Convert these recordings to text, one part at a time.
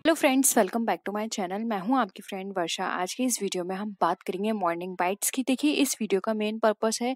Hello friends, welcome back to my channel. मैं हूं आपकी फ्रेंड वर्षा। आज की इस वीडियो में हम बात करेंगे मॉर्निंग बाइट्स की। देखिए, इस वीडियो का मेन पर्पस है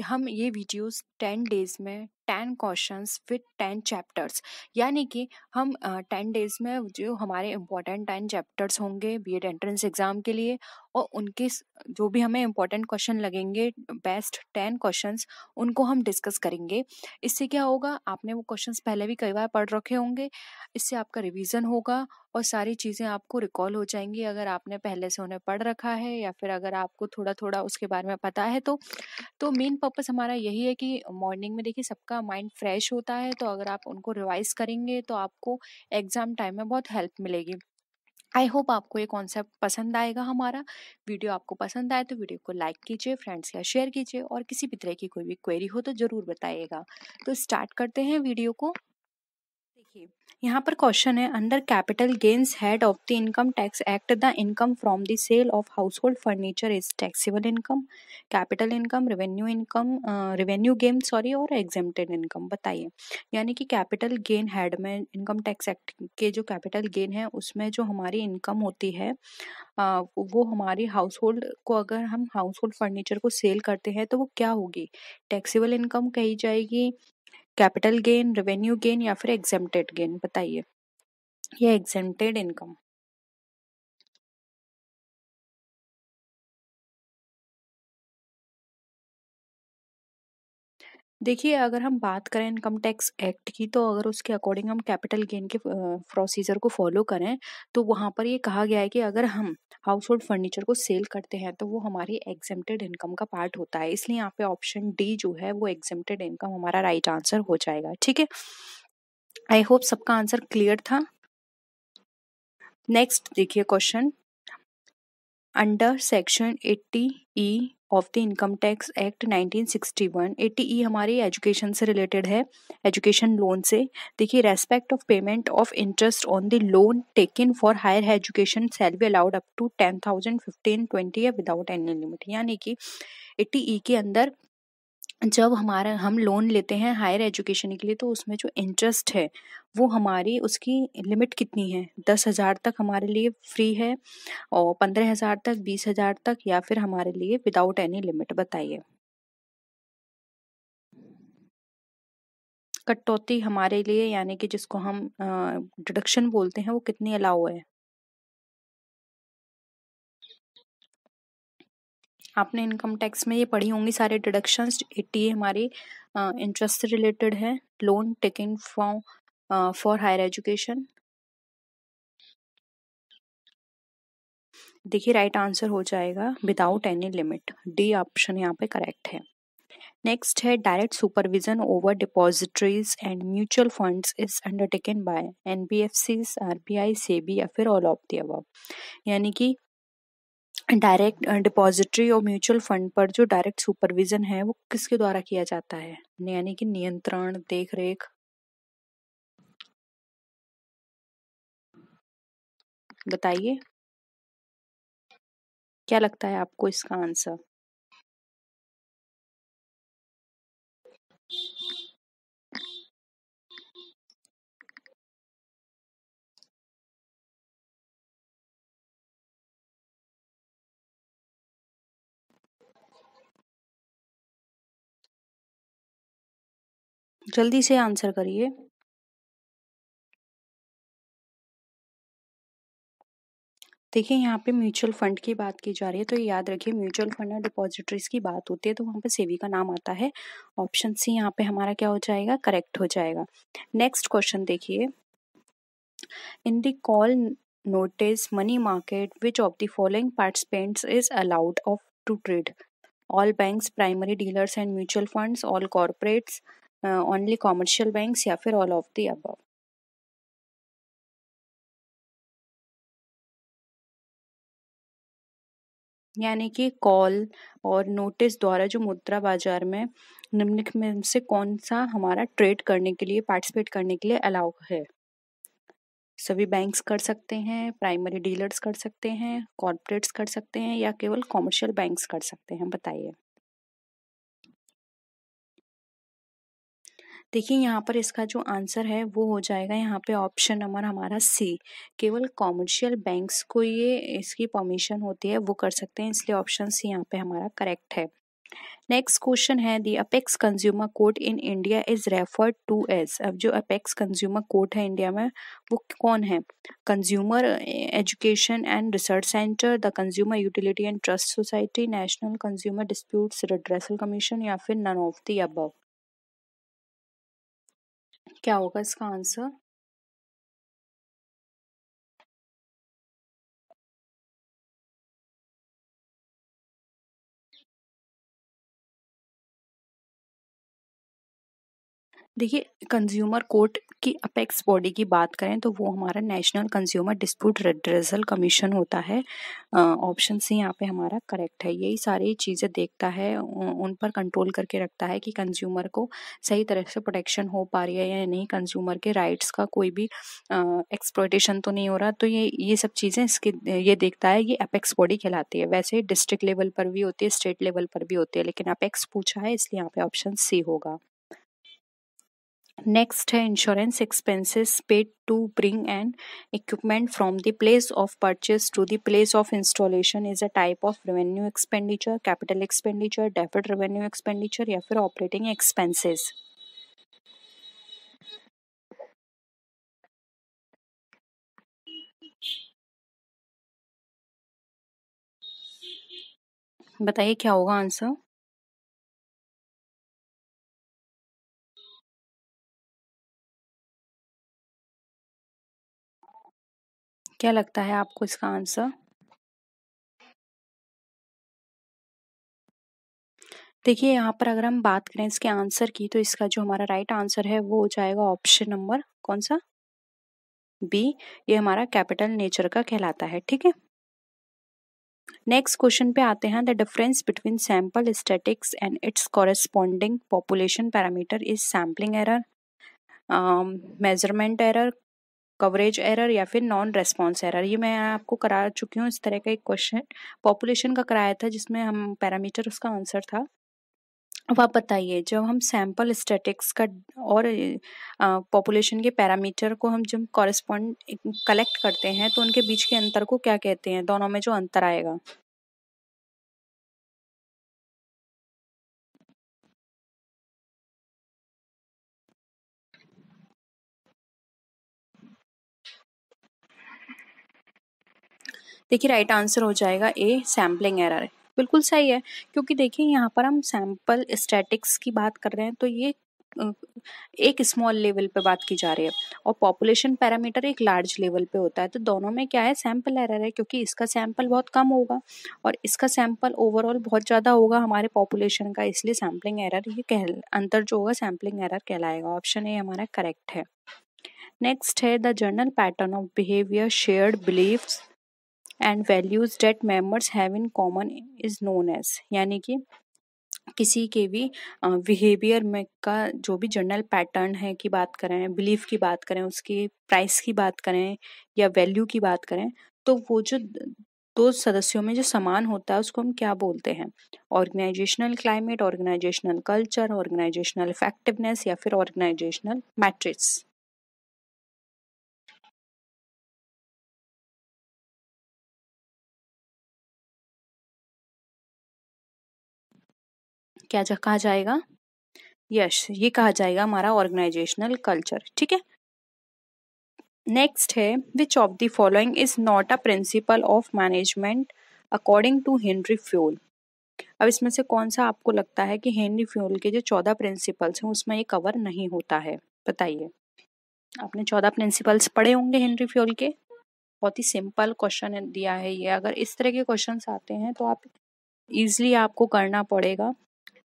हम ये वीडियोस 10 डेज में 10 क्वेश्चंस विद 10 चैप्टर्स, यानी कि हम 10 डेज में जो हमारे इम्पोर्टेंट 10 चैप्टर्स होंगे बीएड एंट्रेंस एग्जाम के लिए, और उनके जो भी हमें इम्पोर्टेंट क्वेश्चन लगेंगे, बेस्ट 10 क्वेश्चंस, उनको हम डिस्कस करेंगे। इससे क्या होगा, आपने वो क्वेश्चंस पहले भी कई बार पढ़ रखे होंगे, इससे आपका रिवीजन होगा और सारी चीज़ें आपको रिकॉल हो जाएंगी अगर आपने पहले से उन्हें पढ़ रखा है, या फिर अगर आपको थोड़ा थोड़ा उसके बारे में पता है। तो मेन पर्पस हमारा यही है कि मॉर्निंग में देखिए सबका माइंड फ्रेश होता है, तो अगर आप उनको रिवाइज करेंगे तो आपको एग्जाम टाइम में बहुत हेल्प मिलेगी। आई होप आपको ये कॉन्सेप्ट पसंद आएगा। हमारा वीडियो आपको पसंद आए तो वीडियो को लाइक कीजिए, फ्रेंड्स या शेयर कीजिए, और किसी भी तरह की कोई भी क्वेरी हो तो ज़रूर बताइएगा। तो स्टार्ट करते हैं वीडियो को। देखिए, यहाँ पर क्वेश्चन है, under capital gains head of the income tax act the income from the sale of household furniture is taxable income, capital income, revenue gain sorry, और एग्जेम्प्टेड इनकम। बताइए। यानी कि कैपिटल गेन हेड में income tax act के जो capital gain है उसमें जो हमारी इनकम होती है, वो हमारी हाउस होल्ड को, अगर हम हाउस होल्ड फर्नीचर को सेल करते हैं तो वो क्या होगी, टैक्सेबल इनकम कही जाएगी, कैपिटल गेन, रेवेन्यू गेन, या फिर एग्जेम्प्टेड गेन। बताइए। ये एग्जेम्प्टेड इनकम। देखिए, अगर हम बात करें इनकम टैक्स एक्ट की, तो अगर उसके अकॉर्डिंग हम कैपिटल गेन के प्रोसीजर को फॉलो करें तो वहाँ पर ये कहा गया है कि अगर हम हाउस होल्ड फर्नीचर को सेल करते हैं तो वो हमारी एग्जेम्प्टेड इनकम का पार्ट होता है। इसलिए यहाँ पे ऑप्शन डी जो है वो एग्जेम्प्टेड इनकम हमारा राइट आंसर हो जाएगा। ठीक है, आई होप सबका आंसर क्लियर था। नेक्स्ट देखिए question, under section 80E of the income tax act 1961, 80E हमारी एजुकेशन से रिलेटेड है, एजुकेशन लोन से। देखिए, respect of payment of interest on the loan taken for higher education shall be allowed up to 10,000, 15, 20 या without any limit. यानी कि 80E के अंदर जब हमारा हम लोन लेते हैं हायर एजुकेशन के लिए, तो उसमें जो इंटरेस्ट है वो हमारी, उसकी लिमिट कितनी है, 10,000 तक हमारे लिए फ्री है, और 15,000 तक, 20,000 तक, या फिर हमारे लिए विदाउट एनी लिमिट। बताइए। कटौती हमारे लिए, यानी कि जिसको हम डिडक्शन बोलते हैं, वो कितनी अलाउ है। आपने इनकम टैक्स में ये पढ़ी होंगी सारे डिडक्शंस। 80 हमारी इंटरेस्ट से रिलेटेड है, loan taken from for higher education. देखिए, राइट आंसर हो जाएगा without any limit, D option यहाँ पे करेक्ट है। नेक्स्ट है, direct supervision over depositories and mutual funds is undertaken by NBFCs, RBI, SEBI, या फिर ऑल ऑफ द अबव। यानी कि डायरेक्ट डिपॉजिटरी और म्यूचुअल फंड पर जो डायरेक्ट सुपरविजन है वो किसके द्वारा किया जाता है, यानी कि नियंत्रण, देख रेख। बताइए, क्या लगता है आपको इसका आंसर। जल्दी से आंसर करिए। देखिए, यहाँ पे म्यूचुअल फंड की बात की जा रही है, तो ये याद रखिए, म्यूचुअल फंड और डिपॉजिटरीज की बात होती है तो वहाँ पे सेबी का नाम आता है। ऑप्शन सी यहाँ पे हमारा क्या हो जाएगा, करेक्ट हो जाएगा। नेक्स्ट क्वेश्चन देखिए, in the call notice money market which of the following participants is allowed of to trade, all banks, primary dealers and mutual funds, all corporates, only commercial banks, या फिर all of the above. यानी कि call और notice द्वारा जो मुद्रा बाजार में निम्नलिखित में से कौन सा हमारा ट्रेड करने के लिए, पार्टिसिपेट करने के लिए अलाउ है। सभी बैंक्स कर सकते हैं, प्राइमरी डीलर्स कर सकते हैं, कॉर्पोरेट्स कर सकते हैं, या केवल कॉमर्शियल बैंक्स कर सकते हैं। बताइए। देखिए यहाँ पर इसका जो आंसर है वो हो जाएगा यहाँ पे ऑप्शन नंबर हमारा सी। केवल कॉमर्शियल बैंक्स को ये इसकी परमिशन होती है, वो कर सकते हैं, इसलिए ऑप्शन सी यहाँ पे हमारा करेक्ट है। नेक्स्ट क्वेश्चन है the apex consumer court in India is referred to as. अब जो अपेक्स कंज्यूमर कोर्ट है इंडिया में वो कौन है? Consumer education and research centre, the consumer utility and trust society, national consumer disputes redressal commission, या फिर नन ऑफ द अबव। क्या होगा इसका आंसर? देखिए कंज्यूमर कोर्ट की अपेक्स बॉडी की बात करें तो वो हमारा national consumer dispute redressal commission होता है। ऑप्शन सी यहाँ पे हमारा करेक्ट है। यही सारी चीज़ें देखता है, उन पर कंट्रोल करके रखता है कि कंज्यूमर को सही तरह से प्रोटेक्शन हो पा रही है या नहीं, कंज्यूमर के राइट्स का कोई भी एक्सप्लॉयटेशन तो नहीं हो रहा। तो ये सब चीज़ें इसके ये देखता है, ये अपेक्स बॉडी कहलाती है। वैसे डिस्ट्रिक्ट लेवल पर भी होती है, स्टेट लेवल पर भी होती है, लेकिन अपेक्स पूछा है इसलिए यहाँ पे ऑप्शन सी होगा। नेक्स्ट है insurance expenses paid to bring an equipment from the place of purchase to the place of installation is a type of revenue expenditure, capital expenditure, deferred revenue expenditure, या फिर operating expenses. बताइए क्या होगा answer? क्या लगता है आपको इसका आंसर? देखिए यहाँ पर अगर हम बात करें इसके आंसर की तो इसका जो हमारा राइट आंसर है वो हो जाएगा ऑप्शन नंबर कौन सा? बी। ये हमारा कैपिटल नेचर का कहलाता है। ठीक है, नेक्स्ट क्वेश्चन पे आते हैं। The difference between sample statics and it's corresponding population parameter is sampling error, measurement error, coverage error, या फिर नॉन रेस्पॉन्स एरर। ये मैं आपको करा चुकी हूँ इस तरह का एक क्वेश्चन, पॉपुलेशन का कराया था जिसमें हम पैरामीटर उसका आंसर था। अब आप बताइए जब हम सैंपल स्टैटिक्स का और पॉपुलेशन के पैरामीटर को हम जब कॉरेस्पॉन्ड कलेक्ट करते हैं तो उनके बीच के अंतर को क्या कहते हैं, दोनों में जो अंतर आएगा? देखिए राइट आंसर हो जाएगा ए, सैम्पलिंग एरर। बिल्कुल सही है, क्योंकि देखिए यहाँ पर हम सैंपल स्टैटिक्स की बात कर रहे हैं तो ये अ, एक स्मॉल लेवल पे बात की जा रही है, और पॉपुलेशन पैरामीटर एक लार्ज लेवल पे होता है। तो दोनों में क्या है, सैंपल एरर है, क्योंकि इसका सैंपल बहुत कम होगा और इसका सैंपल ओवरऑल बहुत ज़्यादा होगा हमारे पॉपुलेशन का, इसलिए सैम्पलिंग एरर ये कह अंतर जो होगा सैम्पलिंग एरर कहलाएगा। ऑप्शन ए हमारा करेक्ट है। नेक्स्ट है the general pattern of behaviour shared beliefs and values that members have in common is known as. यानी कि किसी के भी बिहेवियर में का जो भी जनरल पैटर्न है की बात करें, बिलीफ की बात करें, उसकी प्राइस की बात करें या वैल्यू की बात करें, तो वो जो दो सदस्यों में जो समान होता है उसको हम क्या बोलते हैं? Organisational climate, organisational culture, organisational effectiveness, या फिर ऑर्गेनाइजेशनल मैट्रिक्स। क्या कहा जाएगा? यस, ये कहा जाएगा हमारा ऑर्गेनाइजेशनल कल्चर। ठीक है, नेक्स्ट है which of the following is not a principle of management according to Henry Fayol. अब इसमें से कौन सा आपको लगता है कि हेनरी फ्यूल के जो 14 प्रिंसिपल्स हैं उसमें ये कवर नहीं होता है? बताइए। आपने 14 प्रिंसिपल्स पढ़े होंगे हेनरी फ्यूल के। बहुत ही सिंपल क्वेश्चन दिया है ये, अगर इस तरह के क्वेश्चंस आते हैं तो आप इजिली आपको करना पड़ेगा।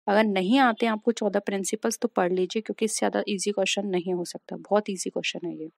अगर नहीं आते हैं आपको 14 प्रिंसिपल्स तो पढ़ लीजिए, क्योंकि इससे ज़्यादा इजी क्वेश्चन नहीं हो सकता, बहुत इजी क्वेश्चन है ये।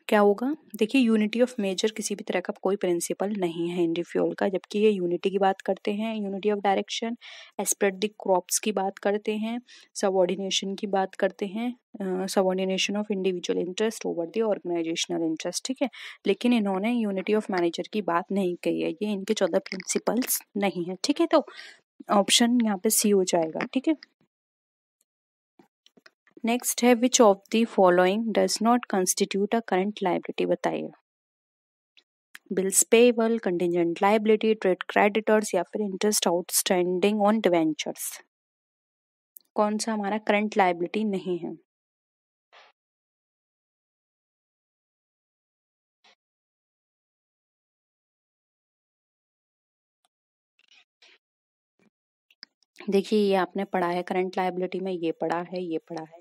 क्या होगा, देखिए यूनिटी ऑफ मेजर किसी भी तरह का कोई प्रिंसिपल नहीं है हेनरी फ्योल का, जबकि ये यूनिटी की बात करते हैं, unity of direction, esprit de corps की बात करते हैं, सबऑर्डिनेशन की बात करते हैं, subordination of individual interest over the organisational interest, ठीक है। लेकिन इन्होंने यूनिटी ऑफ मैनेजर की बात नहीं कही है, ये इनके 14 प्रिंसिपल्स नहीं है, ठीक है। तो ऑप्शन यहाँ पे सी हो जाएगा, ठीक है। नेक्स्ट है which of the following does not constitute a current liability, बताइए। Bills payable, contingent liability, trade creditors या फिर इंटरेस्ट आउटस्टैंडिंग ऑन डिवेंचर्स। कौन सा हमारा करंट लायबिलिटी नहीं है? देखिए ये आपने पढ़ा है करंट लायबिलिटी में, ये पढ़ा है, ये पढ़ा है,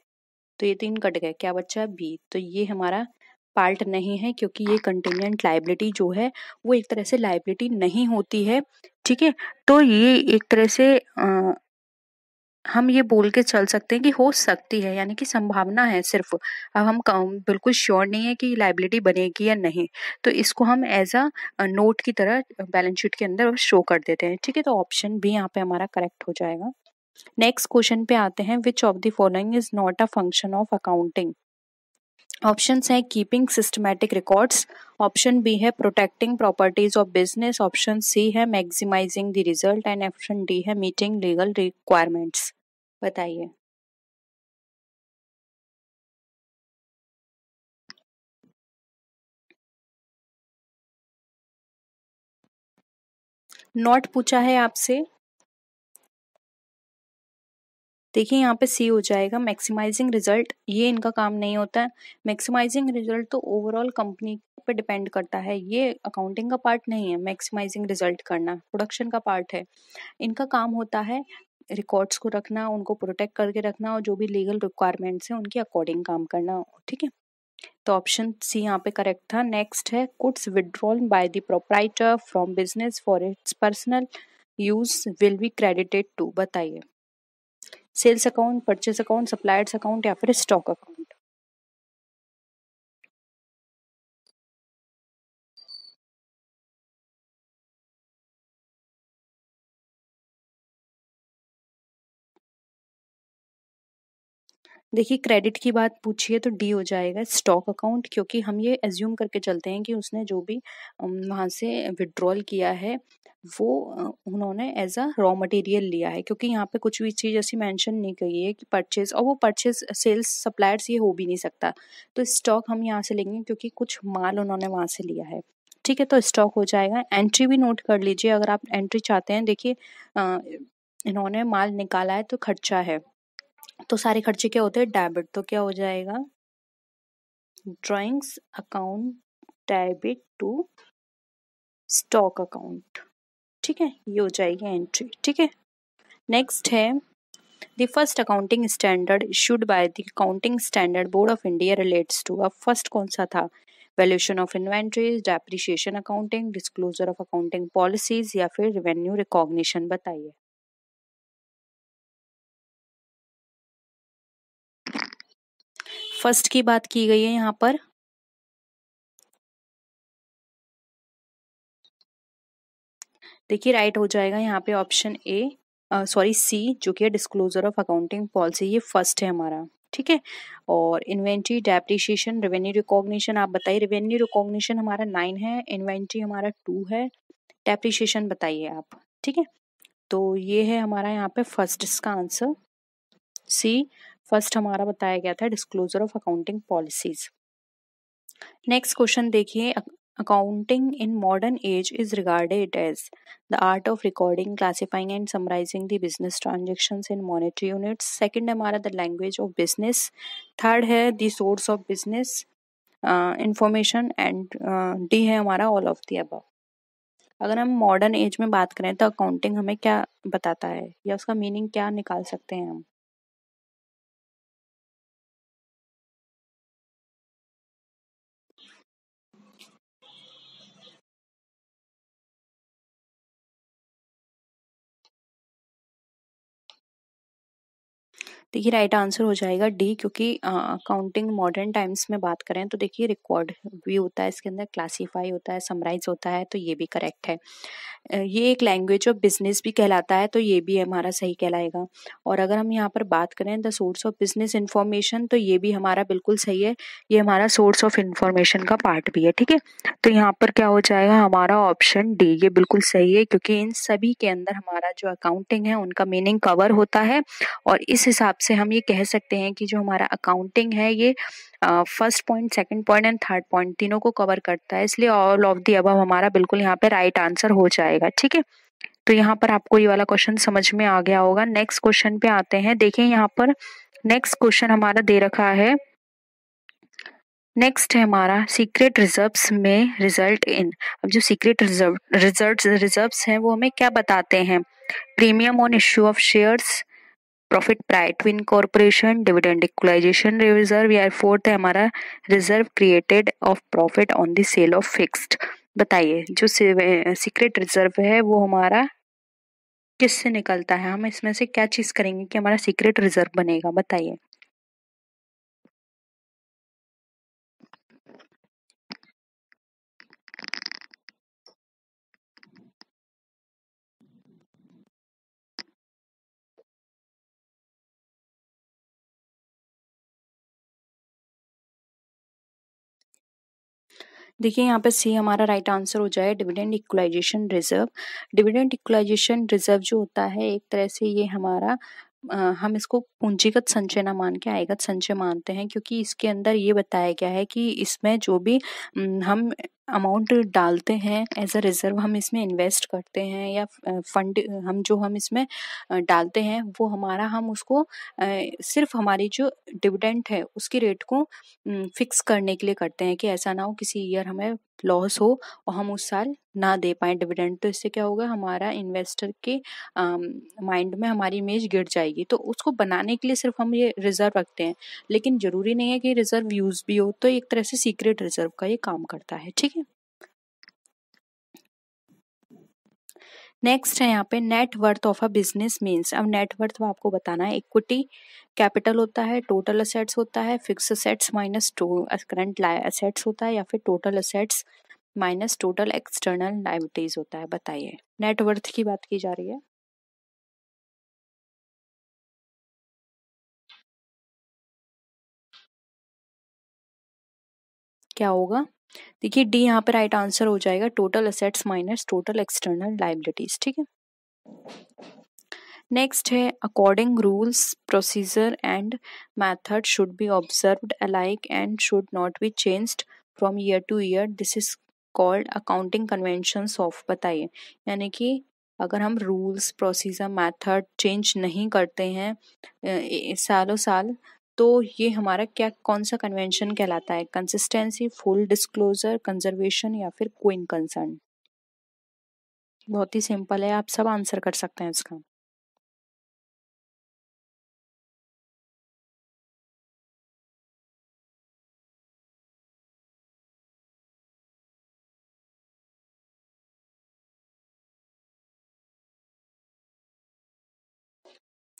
तो ये 3 कट गए, क्या बचा बी, तो ये हमारा पार्ट नहीं है, क्योंकि ये कंटिजेंट लायबिलिटी जो है वो एक तरह से लायबिलिटी नहीं होती है, ठीक है। तो ये एक तरह से हम ये बोल के चल सकते हैं कि हो सकती है, यानी कि संभावना है सिर्फ, अब हम बिल्कुल श्योर नहीं है कि लायबिलिटी बनेगी या नहीं, तो इसको हम एज अ नोट की तरह बैलेंस शीट के अंदर शो कर देते हैं, ठीक है। तो ऑप्शन बी यहाँ पे हमारा करेक्ट हो जाएगा। नेक्स्ट क्वेश्चन पे आते हैं, which of the following is not a function of accounting. Option है keeping systematic records, option B है protecting properties of business, option C है maximising the result and option D है meeting legal requirements, बताइए। Not पूछा है आपसे, देखिए यहाँ पे सी हो जाएगा, मैक्सिमाइजिंग रिजल्ट ये इनका काम नहीं होता है। मैक्सिमाइजिंग रिजल्ट तो ओवरऑल कंपनी पे डिपेंड करता है, ये अकाउंटिंग का पार्ट नहीं है। मैक्सिमाइजिंग रिजल्ट करना प्रोडक्शन का पार्ट है, इनका काम होता है रिकॉर्ड्स को रखना, उनको प्रोटेक्ट करके रखना और जो भी लीगल रिक्वायरमेंट्स हैं उनके अकॉर्डिंग काम करना, ठीक है। तो ऑप्शन सी यहाँ पे करेक्ट था। नेक्स्ट है goods withdrawn by the proprietor from business for its personal use will be credited to, बताइए। Sales account, purchase account, suppliers account या फिर स्टॉक अकाउंट। देखिए क्रेडिट की बात पूछी है तो डी हो जाएगा स्टॉक अकाउंट, क्योंकि हम ये एज्यूम करके चलते हैं कि उसने जो भी वहां से विड्रॉल किया है वो उन्होंने एज अ रॉ मटेरियल लिया है, क्योंकि यहाँ पे कुछ भी चीज ऐसी मेंशन नहीं की है कि परचेज, और वो परचेज सेल्स सप्लायर्स ये हो भी नहीं सकता। तो स्टॉक हम यहाँ से लेंगे क्योंकि कुछ माल उन्होंने वहां से लिया है, ठीक है। तो स्टॉक हो जाएगा। एंट्री भी नोट कर लीजिए अगर आप एंट्री चाहते हैं। देखिए इन्होंने माल निकाला है तो खर्चा है, तो सारे खर्चे क्या होते हैं डेबिट, तो क्या हो जाएगा drawings account debit to stock account, ठीक है, ये हो जाएगी एंट्री, ठीक है। नेक्स्ट है the first accounting standard issued by the accounting standard board of India relates to, अब फर्स्ट कौन सा था, valuation of inventories, depreciation accounting, disclosure of accounting policies या फिर रेवेन्यू रिकॉग्निशन, बताइए। फर्स्ट की बात की गई है यहाँ पर, देखिए राइट हो जाएगा यहाँ पे ऑप्शन ए, सॉरी सी, जो कि है डिस्क्लोजर ऑफ अकाउंटिंग पॉलिसी, ये फर्स्ट है हमारा, ठीक है। और इन्वेंट्री, डेप्रिसिएशन, रेवेन्यू रिकॉग्निशन, आप बताइए। रेवेन्यू रिकॉग्निशन हमारा 9 है, इन्वेंट्री हमारा 2 है, डेप्रिसिएशन बताइए आप, ठीक है। तो ये है हमारा यहाँ पे फर्स्ट, इसका आंसर सी फर्स्ट हमारा बताया गया था, disclosure of accounting policies. Next question देखिए, accounting in modern age is regarded as the art of recording, classifying and summarizing the business transactions in monetary units. Second है हमारा the language of business. Third है the source of business information and D है हमारा all of the above. अगर हम modern age में बात करें तो अकाउंटिंग हमें क्या बताता है या उसका मीनिंग क्या निकाल सकते हैं हम? देखिए राइट आंसर हो जाएगा डी, क्योंकि अकाउंटिंग मॉडर्न टाइम्स में बात करें तो देखिए रिकॉर्ड भी होता है इसके अंदर, क्लासीफाई होता है, समराइज होता है, तो ये भी करेक्ट है। ये एक लैंग्वेज ऑफ बिजनेस भी कहलाता है, तो ये भी हमारा सही कहलाएगा। और अगर हम यहाँ पर बात करें the source of business information, तो ये भी हमारा बिल्कुल सही है, ये हमारा सोर्स ऑफ इंफॉर्मेशन का पार्ट भी है। ठीक है, तो यहाँ पर क्या हो जाएगा हमारा ऑप्शन डी, ये बिल्कुल सही है, क्योंकि इन सभी के अंदर हमारा जो अकाउंटिंग है उनका मीनिंग कवर होता है। और इस हिसाब से हम ये कह सकते हैं कि जो हमारा अकाउंटिंग है ये first point, second point and third point तीनों को कवर करता है, इसलिए ऑल ऑफ दी अबव हमारा बिल्कुल यहाँ पे राइट आंसर हो जाएगा। ठीक है, तो यहाँ पर आपको ये वाला क्वेश्चन समझ में आ गया होगा। नेक्स्ट क्वेश्चन पे आते हैं। देखिए यहाँ पर नेक्स्ट क्वेश्चन हमारा दे रखा है, नेक्स्ट है हमारा सीक्रेट रिजर्व्स में रिजल्ट इन। अब जो सीक्रेट रिजर्व्स हैं वो हमें क्या बताते हैं? Premium on issue of shares, profit prior to incorporation, dividend equalisation reserve, या फोर्थ है हमारा reserve created of profit on the sale of fixed. बताइए जो सीक्रेट रिजर्व है वो हमारा किससे निकलता है? हम इसमें से क्या चीज करेंगे कि हमारा सीक्रेट रिजर्व बनेगा? बताइए। देखिए यहाँ पे सी हमारा राइट आंसर हो जाए dividend equalisation reserve. Dividend equalisation reserve जो होता है एक तरह से ये हमारा हम इसको पूंजीगत संचय ना मान के आयगत संचय मानते हैं, क्योंकि इसके अंदर ये बताया गया है कि इसमें जो भी हम अमाउंट डालते हैं एज अ रिजर्व, हम इसमें इन्वेस्ट करते हैं या फंड हम इसमें डालते हैं, वो हमारा हम उसको सिर्फ हमारी जो डिविडेंड है उसकी रेट को फिक्स करने के लिए करते हैं, कि ऐसा ना हो किसी ईयर हमें लॉस हो और हम उस साल ना दे पाए डिविडेंड, तो इससे क्या होगा हमारा इन्वेस्टर के माइंड में हमारी इमेज गिर जाएगी। तो उसको बनाने के लिए सिर्फ हम ये रिजर्व रखते हैं, लेकिन जरूरी नहीं है कि रिजर्व यूज भी हो, तो एक तरह से सीक्रेट रिजर्व का ये काम करता है। ठीक है, नेक्स्ट है यहाँ पे net worth of a business means. अब नेट वर्थ आपको बताना है, इक्विटी कैपिटल होता है, टोटल असेट्स होता है, fix assets minus current assets होता है, या फिर total assets minus total external liabilities होता है। बताइए, नेट वर्थ की बात की जा रही है। क्या होगा? देखिए डी यहाँ पे राइट आंसर हो जाएगा, total assets minus total external liabilities. ठीक है, नेक्स्ट है according rules procedure and method should be observed alike and should not be changed from year two year, this is called accounting conventions of. बताइए, यानी कि अगर हम rules procedure method change नहीं करते हैं सालों साल, तो ये हमारा क्या कौन सा कन्वेंशन कहलाता है? कंसिस्टेंसी, फुल डिस्क्लोजर, कंजर्वेशन, या फिर क्विन कंसर्न? बहुत ही सिंपल है, आप सब आंसर कर सकते हैं इसका।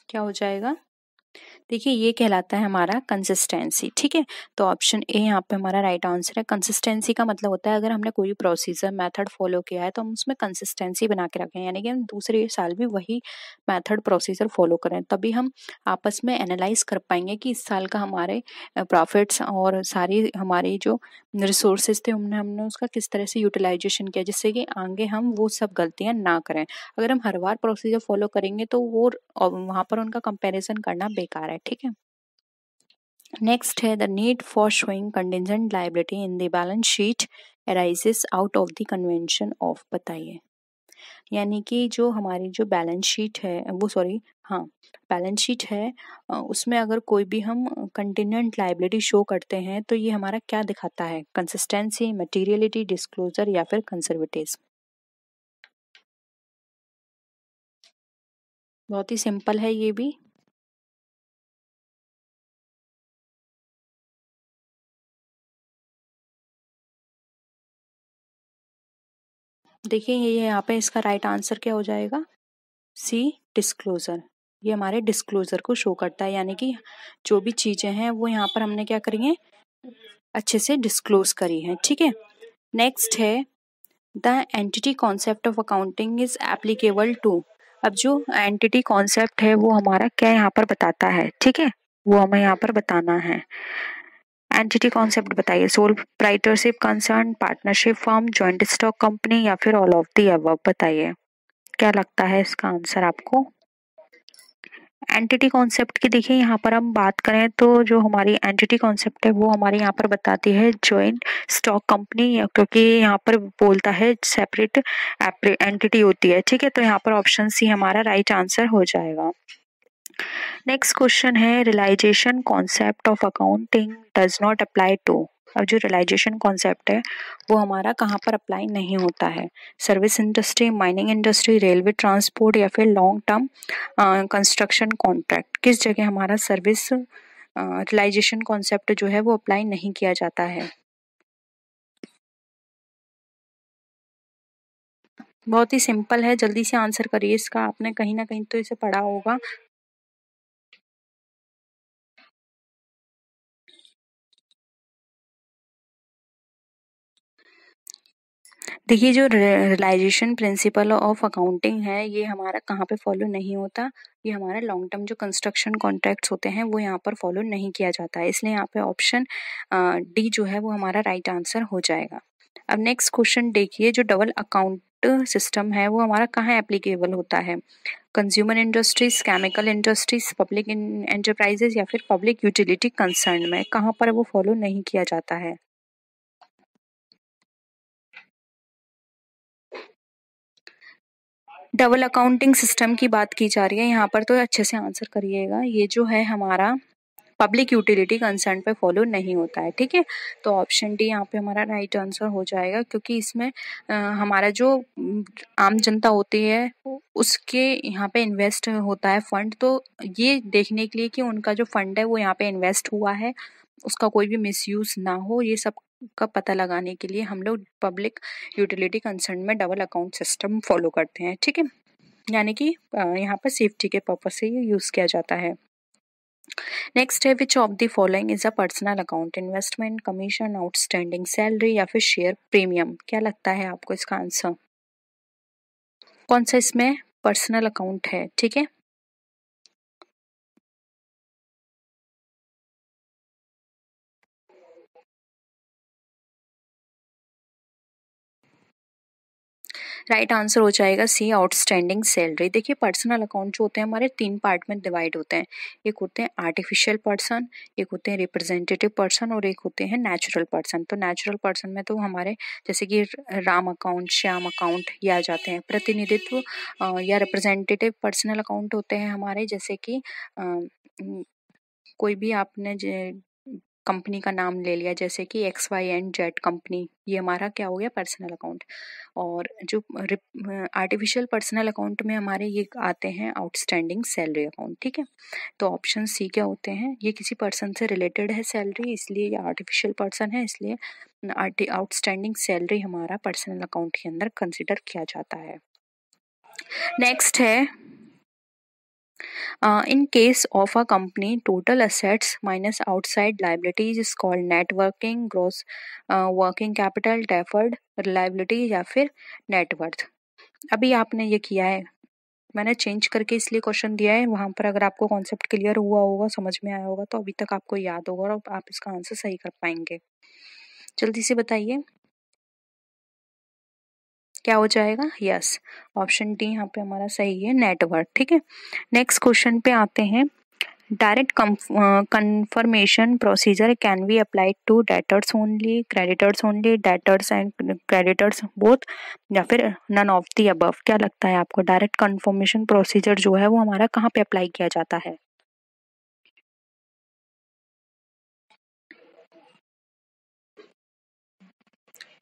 क्या हो जाएगा? देखिए ये कहलाता है हमारा कंसिस्टेंसी। ठीक है, तो ऑप्शन ए यहाँ पे हमारा राइट आंसर है। कंसिस्टेंसी का मतलब होता है अगर हमने कोई प्रोसीजर मेथड फॉलो किया है तो हम उसमें कंसिस्टेंसी बना के रखें, यानी कि हम दूसरे साल भी वही मेथड प्रोसीजर फॉलो करें, तभी हम आपस में एनालाइज कर पाएंगे कि इस साल का हमारे प्रॉफिट्स और सारी हमारी जो रिसोर्सेज थे हमने हमने उसका किस तरह से यूटिलाइजेशन किया, जिससे कि आगे हम वो सब गलतियां ना करें। अगर हम हर बार प्रोसीजर फॉलो करेंगे तो वो वहां पर उनका कंपैरिजन करना बेकार है। ठीक है, नेक्स्ट है the need for showing contingent liability in the balance sheet arises out of the convention of. बताइए, यानी कि जो हमारी जो बैलेंस शीट है वो सॉरी हाँ बैलेंस शीट है उसमें अगर कोई भी हम कंटिजेंट लायबिलिटी शो करते हैं तो ये हमारा क्या दिखाता है? कंसिस्टेंसी, मटेरियलिटी, डिस्क्लोजर, या फिर कंजर्वेटिज्म? बहुत ही सिंपल है ये भी। देखिए ये यहाँ पे इसका राइट आंसर क्या हो जाएगा? सी, डिस्क्लोजर। ये हमारे डिस्क्लोजर को शो करता है, यानी कि जो भी चीजें हैं वो यहाँ पर हमने क्या करी है, अच्छे से डिस्क्लोज करी है। ठीक है, नेक्स्ट है the entity concept of accounting is applicable to. अब जो एंटिटी कॉन्सेप्ट है वो हमारा क्या यहाँ पर बताता है, ठीक है, वो हमें यहाँ पर बताना है। एंटिटी कॉन्सेप्ट बताइए, sole proprietorship concern, partnership firm, joint stock company या फिर ऑल ऑफ दी अबव। बताइए क्या लगता है इसका आंसर आपको। एंटिटी कॉन्सेप्ट की देखिए यहाँ पर हम बात करें तो जो हमारी एंटिटी कॉन्सेप्ट है वो हमारे यहाँ पर बताती है जॉइंट स्टॉक कंपनी, क्योंकि यहाँ पर बोलता है सेपरेट एंटिटी होती है। ठीक है, तो यहाँ पर ऑप्शन सी हमारा राइट आंसर हो जाएगा। नेक्स्ट क्वेश्चन है realisation concept of accounting does not apply to. अब जो रियलाइजेशन कॉन्सेप्ट है वो हमारा कहाँ पर अप्लाई नहीं होता है, service industry, mining industry, railway transport या फिर लॉन्ग टर्म कंस्ट्रक्शन कॉन्ट्रैक्ट। किस जगह हमारा सर्विस रियलाइजेशन कॉन्सेप्ट जो है वो अप्लाई नहीं किया जाता है। बहुत ही सिंपल है, जल्दी से आंसर करिए इसका, आपने कहीं ना कहीं तो इसे पढ़ा होगा। देखिए जो रियलाइजेशन प्रिंसिपल ऑफ अकाउंटिंग है ये हमारा कहाँ पे फॉलो नहीं होता, ये हमारा लॉन्ग टर्म जो कंस्ट्रक्शन कॉन्ट्रैक्ट्स होते हैं वो यहाँ पर फॉलो नहीं किया जाता है, इसलिए यहाँ पे ऑप्शन डी जो है वो हमारा राइट आंसर हो जाएगा। अब नेक्स्ट क्वेश्चन देखिए, जो डबल अकाउंट सिस्टम है वो हमारा कहाँ एप्लीकेबल होता है, consumer industries, chemical industries, public enterprises या फिर पब्लिक यूटिलिटी कंसर्न में, कहाँ पर वो फॉलो नहीं किया जाता है। डबल अकाउंटिंग सिस्टम की बात की जा रही है यहाँ पर, तो अच्छे से आंसर करिएगा। ये जो है हमारा पब्लिक यूटिलिटी कंसर्न पे फॉलो नहीं होता है। ठीक है, तो ऑप्शन डी यहाँ पे हमारा राइट आंसर हो जाएगा, क्योंकि इसमें हमारा जो आम जनता होती है उसके यहाँ पे इन्वेस्ट होता है फंड, तो ये देखने के लिए कि उनका जो फंड है वो यहाँ पे इन्वेस्ट हुआ है, उसका कोई भी मिसयूज ना हो, ये सब का पता लगाने के लिए हम लोग पब्लिक यूटिलिटी कंसर्न में डबल अकाउंट सिस्टम फॉलो करते हैं। ठीक है, यानी कि यहाँ पर सेफ्टी के पर्पज से ये यूज किया जाता है। नेक्स्ट है which of the following is a personal account, investment, commission, outstanding salary या फिर शेयर प्रीमियम। क्या लगता है आपको इसका आंसर, कौन सा इसमें पर्सनल अकाउंट है। ठीक है, राइट आंसर हो जाएगा सी, आउटस्टैंडिंग सैलरी। देखिए पर्सनल अकाउंट जो होते हैं हमारे तीन पार्ट में डिवाइड होते हैं, एक होते हैं आर्टिफिशियल पर्सन, एक होते हैं रिप्रेजेंटेटिव पर्सन और एक होते हैं नेचुरल पर्सन। तो नेचुरल पर्सन में तो हमारे जैसे कि राम अकाउंट, श्याम अकाउंट ये आ जाते हैं। प्रतिनिधित्व या रिप्रेजेंटेटिव पर्सनल अकाउंट होते हैं हमारे, जैसे कि कोई भी आपने कंपनी का नाम ले लिया, जैसे कि XYZ कंपनी, ये हमारा क्या हो गया पर्सनल अकाउंट। और जो आर्टिफिशियल पर्सनल अकाउंट में हमारे ये आते हैं आउटस्टैंडिंग सैलरी अकाउंट। ठीक है, तो ऑप्शन सी क्या होते हैं, ये किसी पर्सन से रिलेटेड है सैलरी, इसलिए ये आर्टिफिशियल पर्सन है, इसलिए आउटस्टैंडिंग सैलरी हमारा पर्सनल अकाउंट के अंदर कंसिडर किया जाता है। नेक्स्ट है in case of a company, total assets minus outside liabilities is called net working, gross working capital, deferred liability या फिर net worth। अभी आपने ये किया है, मैंने चेंज करके इसलिए क्वेश्चन दिया है, वहां पर अगर आपको कॉन्सेप्ट क्लियर हुआ होगा, समझ में आया होगा, तो अभी तक आपको याद होगा और आप इसका आंसर सही कर पाएंगे। जल्दी से बताइए क्या हो जाएगा। यस, ऑप्शन डी यहाँ पे हमारा सही है, नेटवर्क। ठीक है, नेक्स्ट क्वेश्चन पे आते हैं। Direct confirmation procedure can be applied to debtors only, creditors only, debtors and creditors both या फिर none of the above। क्या लगता है आपको डायरेक्ट कंफर्मेशन प्रोसीजर जो है वो हमारा कहाँ पे अप्लाई किया जाता है।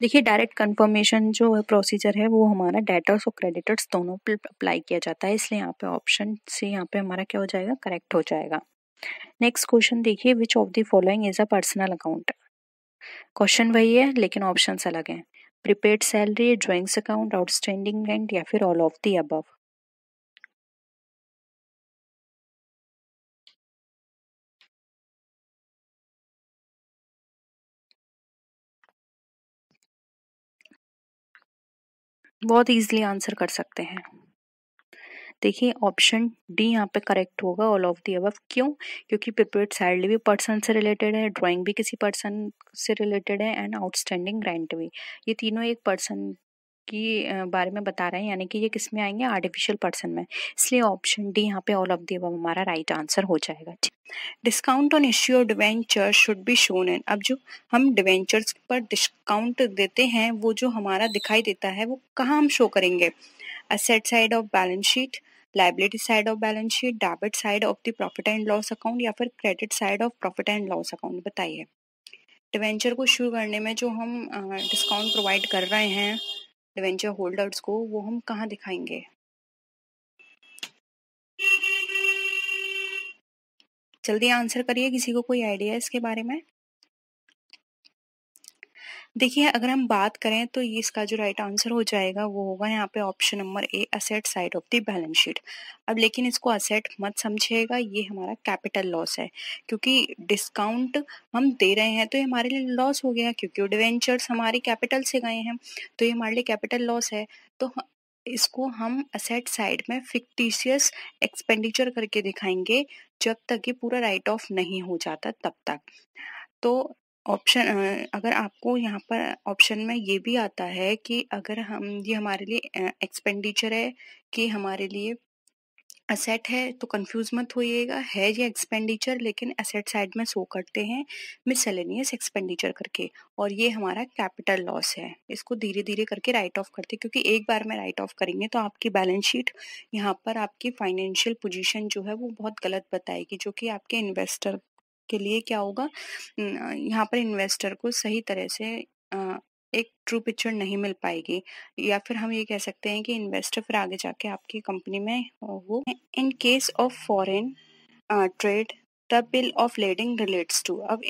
देखिए डायरेक्ट कंफर्मेशन जो प्रोसीजर है वो हमारा डेटर्स और क्रेडिटर्स दोनों पे अप्लाई किया जाता है, इसलिए यहाँ पे ऑप्शन से यहाँ पे हमारा क्या हो जाएगा, करेक्ट हो जाएगा। नेक्स्ट क्वेश्चन देखिए, which of the following is a personal account. Question वही है लेकिन ऑप्शंस अलग हैं, prepaid salary, drawings account, outstanding rent या फिर ऑल ऑफ द अबव। बहुत ईजिली आंसर कर सकते हैं। देखिए ऑप्शन डी यहाँ पे करेक्ट होगा, ऑल ऑफ दी अबव। क्यों? क्योंकि प्रिपेयर्ड सैलरी भी पर्सन से रिलेटेड है, ड्राइंग भी किसी पर्सन से रिलेटेड है, एंड आउटस्टैंडिंग रेंट भी। ये तीनों एक पर्सन की बारे में बता रहे हैं, यानी कि ये किस में आएंगे? आर्टिफिशियल पर्सन में। इसलिए ऑप्शन डी यहाँ पे ऑल ऑफ दी अबव हमारा राइट आंसर हो जाएगा। Discount on issue of debenture should be shown in. अब जो हम डिवेंचर्स पर डिस्काउंट देते हैं वो जो हमारा दिखाई देता है वो कहाँ हम शो करेंगे? Asset side of balance sheet, liability side of balance sheet, debit side of the profit and loss account, या फिर credit side of profit and loss account? बताइए। डिवेंचर को इश्यू करने में जो हम डिस्काउंट प्रोवाइड कर रहे हैं डिवेंचर होल्डर्स को, वो हम कहाँ दिखाएंगे? जल्दी आंसर करिए, किसी को कोई आइडिया है इसके बारे में? देखिए अगर हम बात करें तो ये इसका जो राइट आंसर हो जाएगा वो होगा यहाँ पे option number A, asset side of the balance sheet. अब लेकिन इसको असेट मत समझिएगा, ये हमारा कैपिटल लॉस है, क्योंकि डिस्काउंट हम दे रहे हैं तो ये हमारे लिए लॉस हो गया, क्योंकि डिवेंचर्स हमारी कैपिटल से गए हैं तो ये हमारे लिए कैपिटल लॉस है। तो इसको हम असेट साइड में फिक्टिशियस एक्सपेंडिचर करके दिखाएंगे जब तक ये पूरा राइट ऑफ नहीं हो जाता तब तक। तो ऑप्शन अगर आपको यहाँ पर ऑप्शन में ये भी आता है कि अगर हम ये हमारे लिए एक्सपेंडिचर है कि हमारे लिए असेट है, तो कंफ्यूज मत होइएगा, है ये एक्सपेंडिचर लेकिन असेट साइड में शो करते हैं मिसलेनियस एक्सपेंडिचर करके, और ये हमारा कैपिटल लॉस है। इसको धीरे धीरे करके राइट ऑफ करते, क्योंकि एक बार में राइट ऑफ करेंगे तो आपकी बैलेंस शीट यहाँ पर आपकी फाइनेंशियल पोजीशन जो है वो बहुत गलत बताएगी, जो कि आपके इन्वेस्टर के लिए क्या होगा, यहाँ पर इन्वेस्टर को सही तरह से एक ट्रू पिक्चर नहीं मिल पाएगी, या फिर हम ये कह सकते हैं कि इन्वेस्टर फिर आगे जाके आपकी कंपनी में वो। In case of foreign trade the bill of lading relates to. अब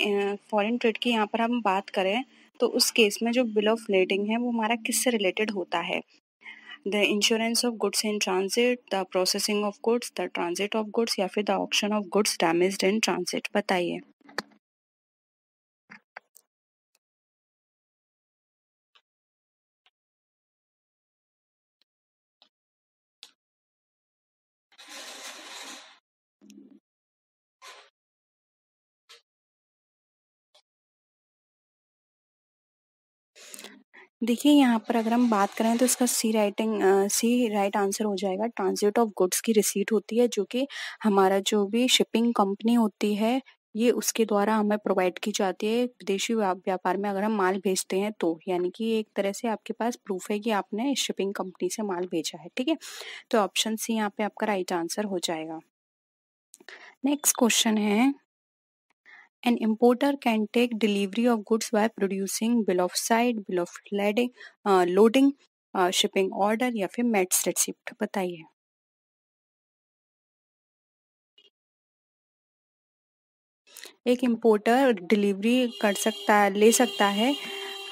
फॉरेन ट्रेड की यहाँ पर हम बात करें तो उस केस में जो बिल ऑफ लेडिंग है वो हमारा किससे रिलेटेड होता है? The insurance of goods in transit, the processing of goods, the transit of goods, या फिर the auction of goods damaged in transit? बताइए। देखिए यहाँ पर अगर हम बात करें तो इसका सी राइट आंसर हो जाएगा। ट्रांजिट ऑफ गुड्स की रिसीट होती है जो कि हमारा जो भी शिपिंग कंपनी होती है ये उसके द्वारा हमें प्रोवाइड की जाती है विदेशी व्यापार में अगर हम माल भेजते हैं तो, यानी कि एक तरह से आपके पास प्रूफ है कि आपने शिपिंग कंपनी से माल भेजा है। ठीक है, तो ऑप्शन सी यहाँ पे आपका राइट आंसर हो जाएगा। नेक्स्ट क्वेश्चन है, an importer can take delivery of goods by producing bill of sale, bill of loading, shipping order, या फिर मेट्स रिसिप्ट? बताइए। एक इंपोर्टर डिलीवरी कर सकता है, ले सकता है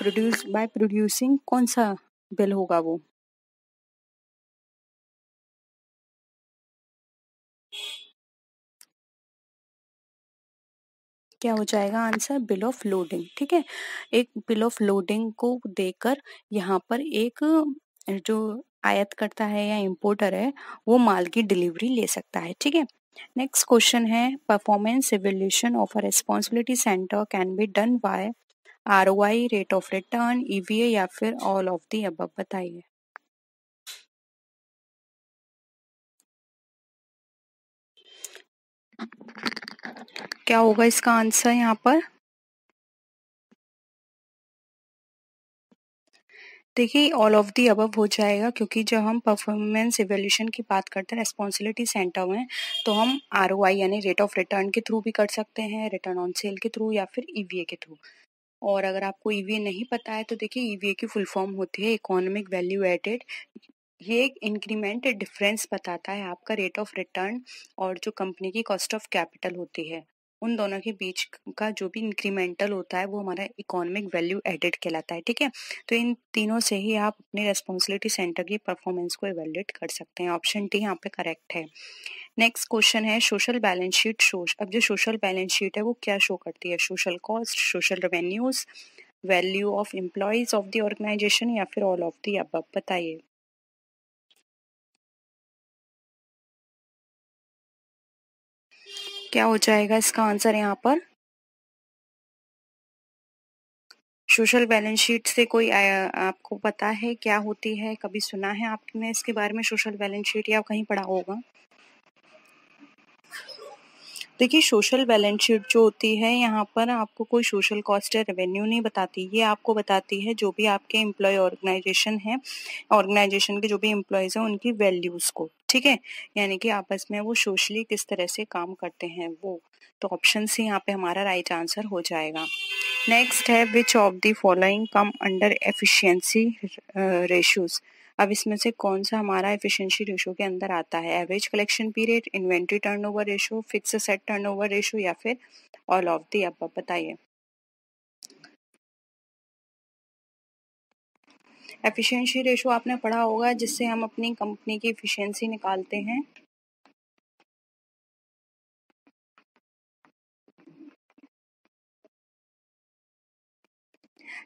प्रोड्यूसिंग कौन सा बिल होगा वो? क्या हो जाएगा आंसर? Bill of loading. ठीक है, एक बिल ऑफ लोडिंग को देकर यहाँ पर एक जो आयात करता है या इंपोर्टर है वो माल की डिलीवरी ले सकता है। ठीक है, नेक्स्ट क्वेश्चन है, performance evaluation of a responsibility centre can be done by ROI, rate of return, EVA, या फिर ऑल ऑफ दी अबव? बताइए। क्या होगा इसका आंसर यहाँ पर? देखिए ऑल ऑफ दी अबव हो जाएगा, क्योंकि जब हम परफॉर्मेंस इवैल्यूएशन की बात करते हैं रिस्पांसिबिलिटी सेंटर में तो हम आरओआई यानी रेट ऑफ रिटर्न के थ्रू भी कर सकते हैं, रिटर्न ऑन सेल के थ्रू, या फिर ईवीए के थ्रू। और अगर आपको ईवीए नहीं पता है तो देखिए ईवीए की फुल फॉर्म होती है इकोनॉमिक वैल्यू एडेड। ये एक इंक्रीमेंट डिफरेंस बताता है आपका रेट ऑफ रिटर्न और जो कंपनी की कॉस्ट ऑफ कैपिटल होती है उन दोनों के बीच का जो भी इंक्रीमेंटल होता है वो हमारा इकोनॉमिक वैल्यू एडेड कहलाता है। ठीक है, तो इन तीनों से ही आप अपने रेस्पॉन्सिबिलिटी सेंटर की परफॉर्मेंस को इवेल्युएट कर सकते हैं। ऑप्शन डी यहाँ पे करेक्ट है। नेक्स्ट क्वेश्चन है, सोशल बैलेंस शीट शोज। अब जो सोशल बैलेंस शीट है वो क्या शो करती है? Social cost, social revenues, value of employees of the organisation या फिर ऑल ऑफ द अबव, बताइए। क्या हो जाएगा इसका आंसर यहाँ पर? सोशल बैलेंस शीट से कोई आपको पता है क्या होती है? कभी सुना है आपने इसके बारे में, सोशल बैलेंस शीट, या कहीं पढ़ा होगा? देखिए, सोशल बैलेंस शीट जो होती है यहाँ पर आपको कोई सोशल कॉस्ट या रेवेन्यू नहीं बताती, ये आपको बताती है जो भी आपके एम्प्लॉय ऑर्गेनाइजेशन है, ऑर्गेनाइजेशन के जो भी एम्प्लॉयज़ हैं उनकी वैल्यूज़ को, ठीक है, यानी कि आपस में वो सोशली किस तरह से काम करते हैं वो। तो ऑप्शन सी यहाँ पे हमारा राइट आंसर हो जाएगा। नेक्स्ट है which of the following come under efficiency ratios. अब इसमें से कौन सा हमारा एफिशिएंसी रेशो के अंदर आता है? Average collection period, inventory turnover ratio, fix set turnover ratio या फिर ऑल ऑफ द अबव, बताइए। एफिशिएंसी रेशो आपने पढ़ा होगा, जिससे हम अपनी कंपनी की एफिशिएंसी निकालते हैं।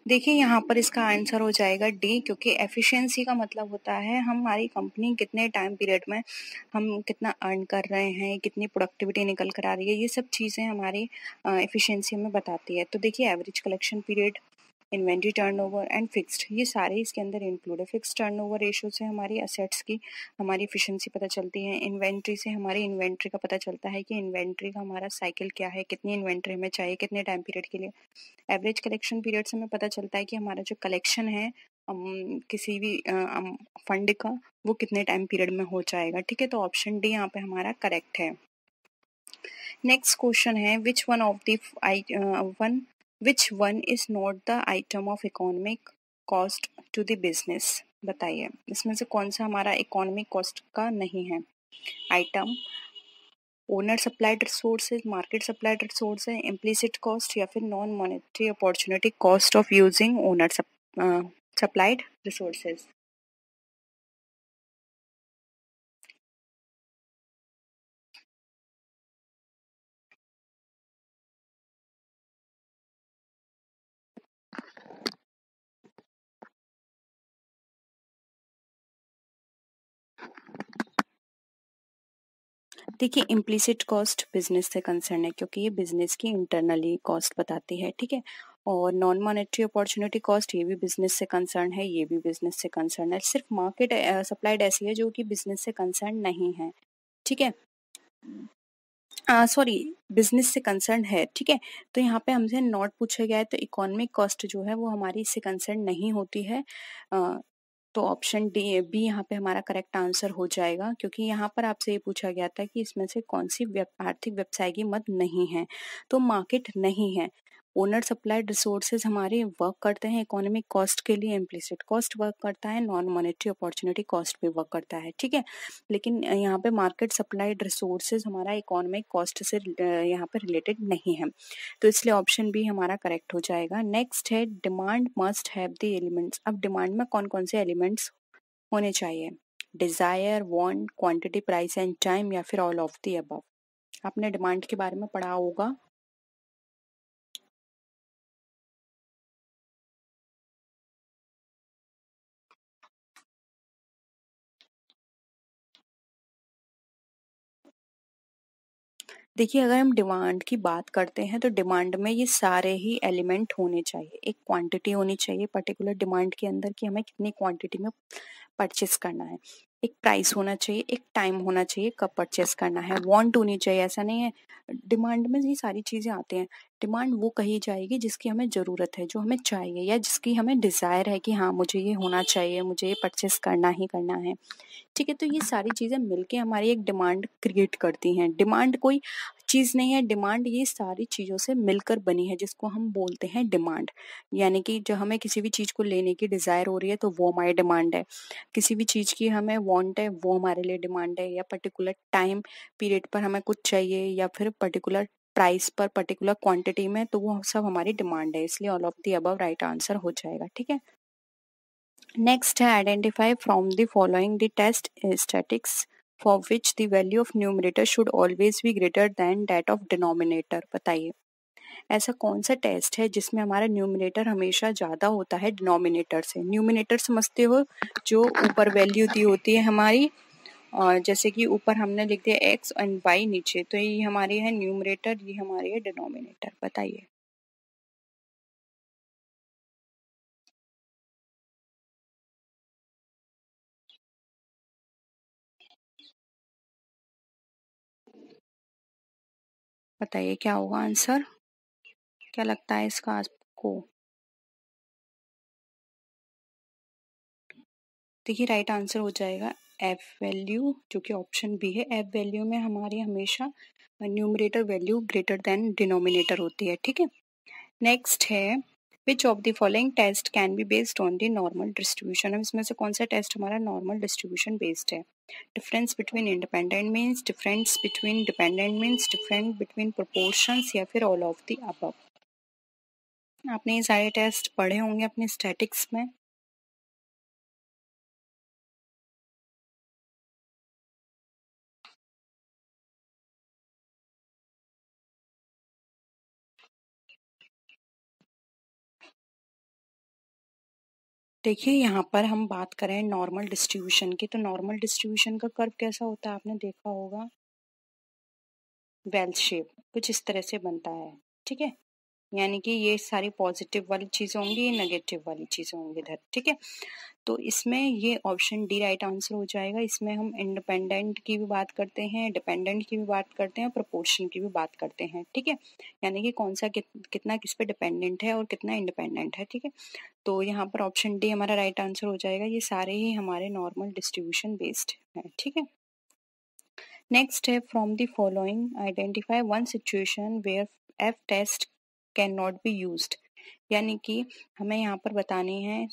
देखिए, यहाँ पर इसका आंसर हो जाएगा डी, क्योंकि एफिशिएंसी का मतलब होता है हमारी कंपनी कितने टाइम पीरियड में हम कितना अर्न कर रहे हैं, कितनी प्रोडक्टिविटी निकल कर आ रही है, ये सब चीज़ें हमारी एफिशिएंसी हमें बताती है। तो देखिए, average collection period, inventory turnover and fixed, ये सारे इसके अंदर इंक्लूड है। फिक्स्ड टर्नओवर रेशो से हमारी असेट्स की हमारी एफिशिएंसी पता चलती है। इन्वेंट्री से हमारी इन्वेंट्री का पता चलता है कि इन्वेंट्री का हमारा साइकिल क्या है, कितनी इन्वेंट्री हमें चाहिए कितने टाइम पीरियड के लिए। एवरेज कलेक्शन पीरियड से हमें पता चलता है कि हमारा जो कलेक्शन है किसी भी फंड का, वो कितने टाइम पीरियड में हो जाएगा, ठीक है। तो ऑप्शन डी यहाँ पे हमारा करेक्ट है। नेक्स्ट क्वेश्चन है which one of the which one is not the item of economic cost to the business, बताइए। इसमें से कौन सा हमारा इकोनॉमिक कॉस्ट का नहीं है item? Owner supplied resources, market supplied resource है, इम्प्लिसिट कॉस्ट या फिर non monetary opportunity cost of using owner supplied resources. देखिए, इम्प्लिसिट कॉस्ट बिजनेस से कंसर्न है, क्योंकि ये बिजनेस की इंटरनली कॉस्ट बताती है, ठीक है। और नॉन मॉनेटरी अपॉर्चुनिटी कॉस्ट, ये भी बिजनेस से कंसर्न है, ये भी बिजनेस से कंसर्न है। सिर्फ मार्केट सप्लाइड ऐसी है जो कि बिजनेस से कंसर्न नहीं है, ठीक है। सॉरी, बिजनेस से कंसर्न है, ठीक है। तो यहाँ पे हमसे नॉट पूछा गया है, तो इकोनॉमिक कॉस्ट जो है वो हमारी इससे कंसर्न नहीं होती है। तो ऑप्शन डी बी यहाँ पे हमारा करेक्ट आंसर हो जाएगा, क्योंकि यहाँ पर आपसे ये पूछा गया था कि इसमें से कौन सी आर्थिक व्यवसाय की मद नहीं है, तो मार्केट नहीं है। ओनर सप्लाइड रिसोर्सेज हमारे वर्क करते हैं इकोनॉमिक कॉस्ट के लिए, इम्प्लिसिट कॉस्ट वर्क करता है, नॉन मॉनेटरी अपॉर्चुनिटी कॉस्ट भी वर्क करता है, ठीक है। लेकिन यहाँ पे मार्केट सप्लाइड रिसोर्सेज हमारा इकोनॉमिक कॉस्ट से यहाँ पे रिलेटेड नहीं है, तो इसलिए ऑप्शन बी हमारा करेक्ट हो जाएगा। नेक्स्ट है demand must have the elements. अब डिमांड में कौन कौन से एलिमेंट्स होने चाहिए? Desire, want, quantity, price and time या फिर ऑल ऑफ द अबव। आपने डिमांड के बारे में पढ़ा होगा। देखिए, अगर हम डिमांड की बात करते हैं तो डिमांड में ये सारे ही एलिमेंट होने चाहिए। एक क्वांटिटी होनी चाहिए पर्टिकुलर डिमांड के अंदर कि हमें कितनी क्वांटिटी में परचेस करना है। एक प्राइस होना चाहिए, एक टाइम होना चाहिए कब परचेस करना है, वांट होनी चाहिए। ऐसा नहीं है डिमांड में ये सारी चीज़ें आती हैं। डिमांड वो कही जाएगी जिसकी हमें ज़रूरत है, जो हमें चाहिए, या जिसकी हमें डिज़ायर है कि हाँ मुझे ये होना चाहिए, मुझे ये परचेस करना ही करना है, ठीक है। तो ये सारी चीज़ें मिलके हमारी एक डिमांड क्रिएट करती हैं। डिमांड कोई चीज़ नहीं है, डिमांड ये सारी चीज़ों से मिलकर बनी है, जिसको हम बोलते हैं डिमांड। यानी कि जो हमें किसी भी चीज़ को लेने की डिज़ायर हो रही है तो वो हमारी डिमांड है। किसी भी चीज़ की हमें वांट है वो हमारे लिए डिमांड है, या पर्टिकुलर टाइम पीरियड पर हमें कुछ चाहिए, या फिर पर्टिकुलर प्राइस पर पर्टिकुलर क्वांटिटी में, तो वो सब हमारी डिमांड है। इसलिए all of the above right answer हो जाएगा, ठीक है। नेक्स्ट है identify from the following the test statics for which the value of numerator should always be greater than that of denominator, बताइए। ऐसा कौन सा टेस्ट है जिसमें हमारा न्यूमरेटर हमेशा ज़्यादा होता है डिनोमिनेटर से? न्यूमरेटर समझते हो, जो ऊपर वैल्यू दी होती है हमारी, और जैसे कि ऊपर हमने लिख दिया एक्स एंड वाई नीचे, तो ये हमारी है न्यूमरेटर, ये हमारी है डिनोमिनेटर। बताइए। बताइए क्या होगा आंसर, क्या लगता है इसका आपको? देखिए राइट आंसर हो जाएगा एफ वैल्यू, जो कि ऑप्शन बी है। एफ वैल्यू में हमारी हमेशा numerator value greater than denominator होती है, ठीक है। नेक्स्ट है which of the following test can be based on the normal distribution. अब इसमें से कौन सा टेस्ट हमारा नॉर्मल डिस्ट्रीब्यूशन बेस्ड है? Difference between independent means, difference between dependent means, difference between proportions, या फिर ऑल ऑफ द अबव। आपने ये सारे टेस्ट पढ़े होंगे अपने स्टैटिक्स में। देखिए यहाँ पर हम बात करें नॉर्मल डिस्ट्रीब्यूशन की, तो नॉर्मल डिस्ट्रीब्यूशन का कर्व कैसा होता है आपने देखा होगा, वेल शेप, कुछ इस तरह से बनता है, ठीक है। यानी कि ये सारी पॉजिटिव वाली चीजें होंगी, ये नेगेटिव वाली चीजें होंगी इधर, ठीक है। तो इसमें ये ऑप्शन डी राइट आंसर हो जाएगा। इसमें हम इंडिपेंडेंट की भी बात करते हैं, डिपेंडेंट की भी बात करते हैं, प्रोपोर्शन की भी बात करते हैं, ठीक है। यानी कि कौन सा कितना किस पे डिपेंडेंट है और कितना इंडिपेंडेंट है, ठीक है। तो यहाँ पर ऑप्शन डी हमारा राइट आंसर हो जाएगा। ये सारे ही हमारे नॉर्मल डिस्ट्रीब्यूशन बेस्ड है, ठीक है। नेक्स्ट है from the following identify one situation where F test can not be used. यानी कि हमें यहाँ पर बतानी है,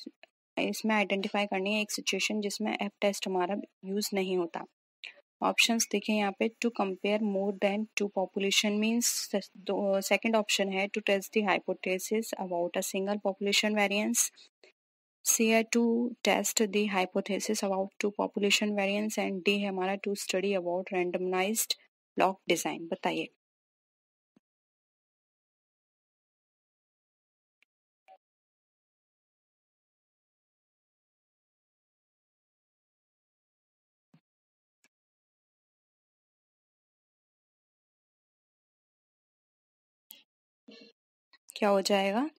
इसमें आइडेंटिफाई करनी है एक सिचुएशन जिसमें एफ टेस्ट हमारा यूज नहीं होता। ऑप्शंस देखें यहाँ पे, to compare more than two population means, second option है to test the hypothesis about a single population variance, C है to test the hypothesis about two population variance, and D है हमारा to study about randomised block design. बताइए। क्या हो जाएगा?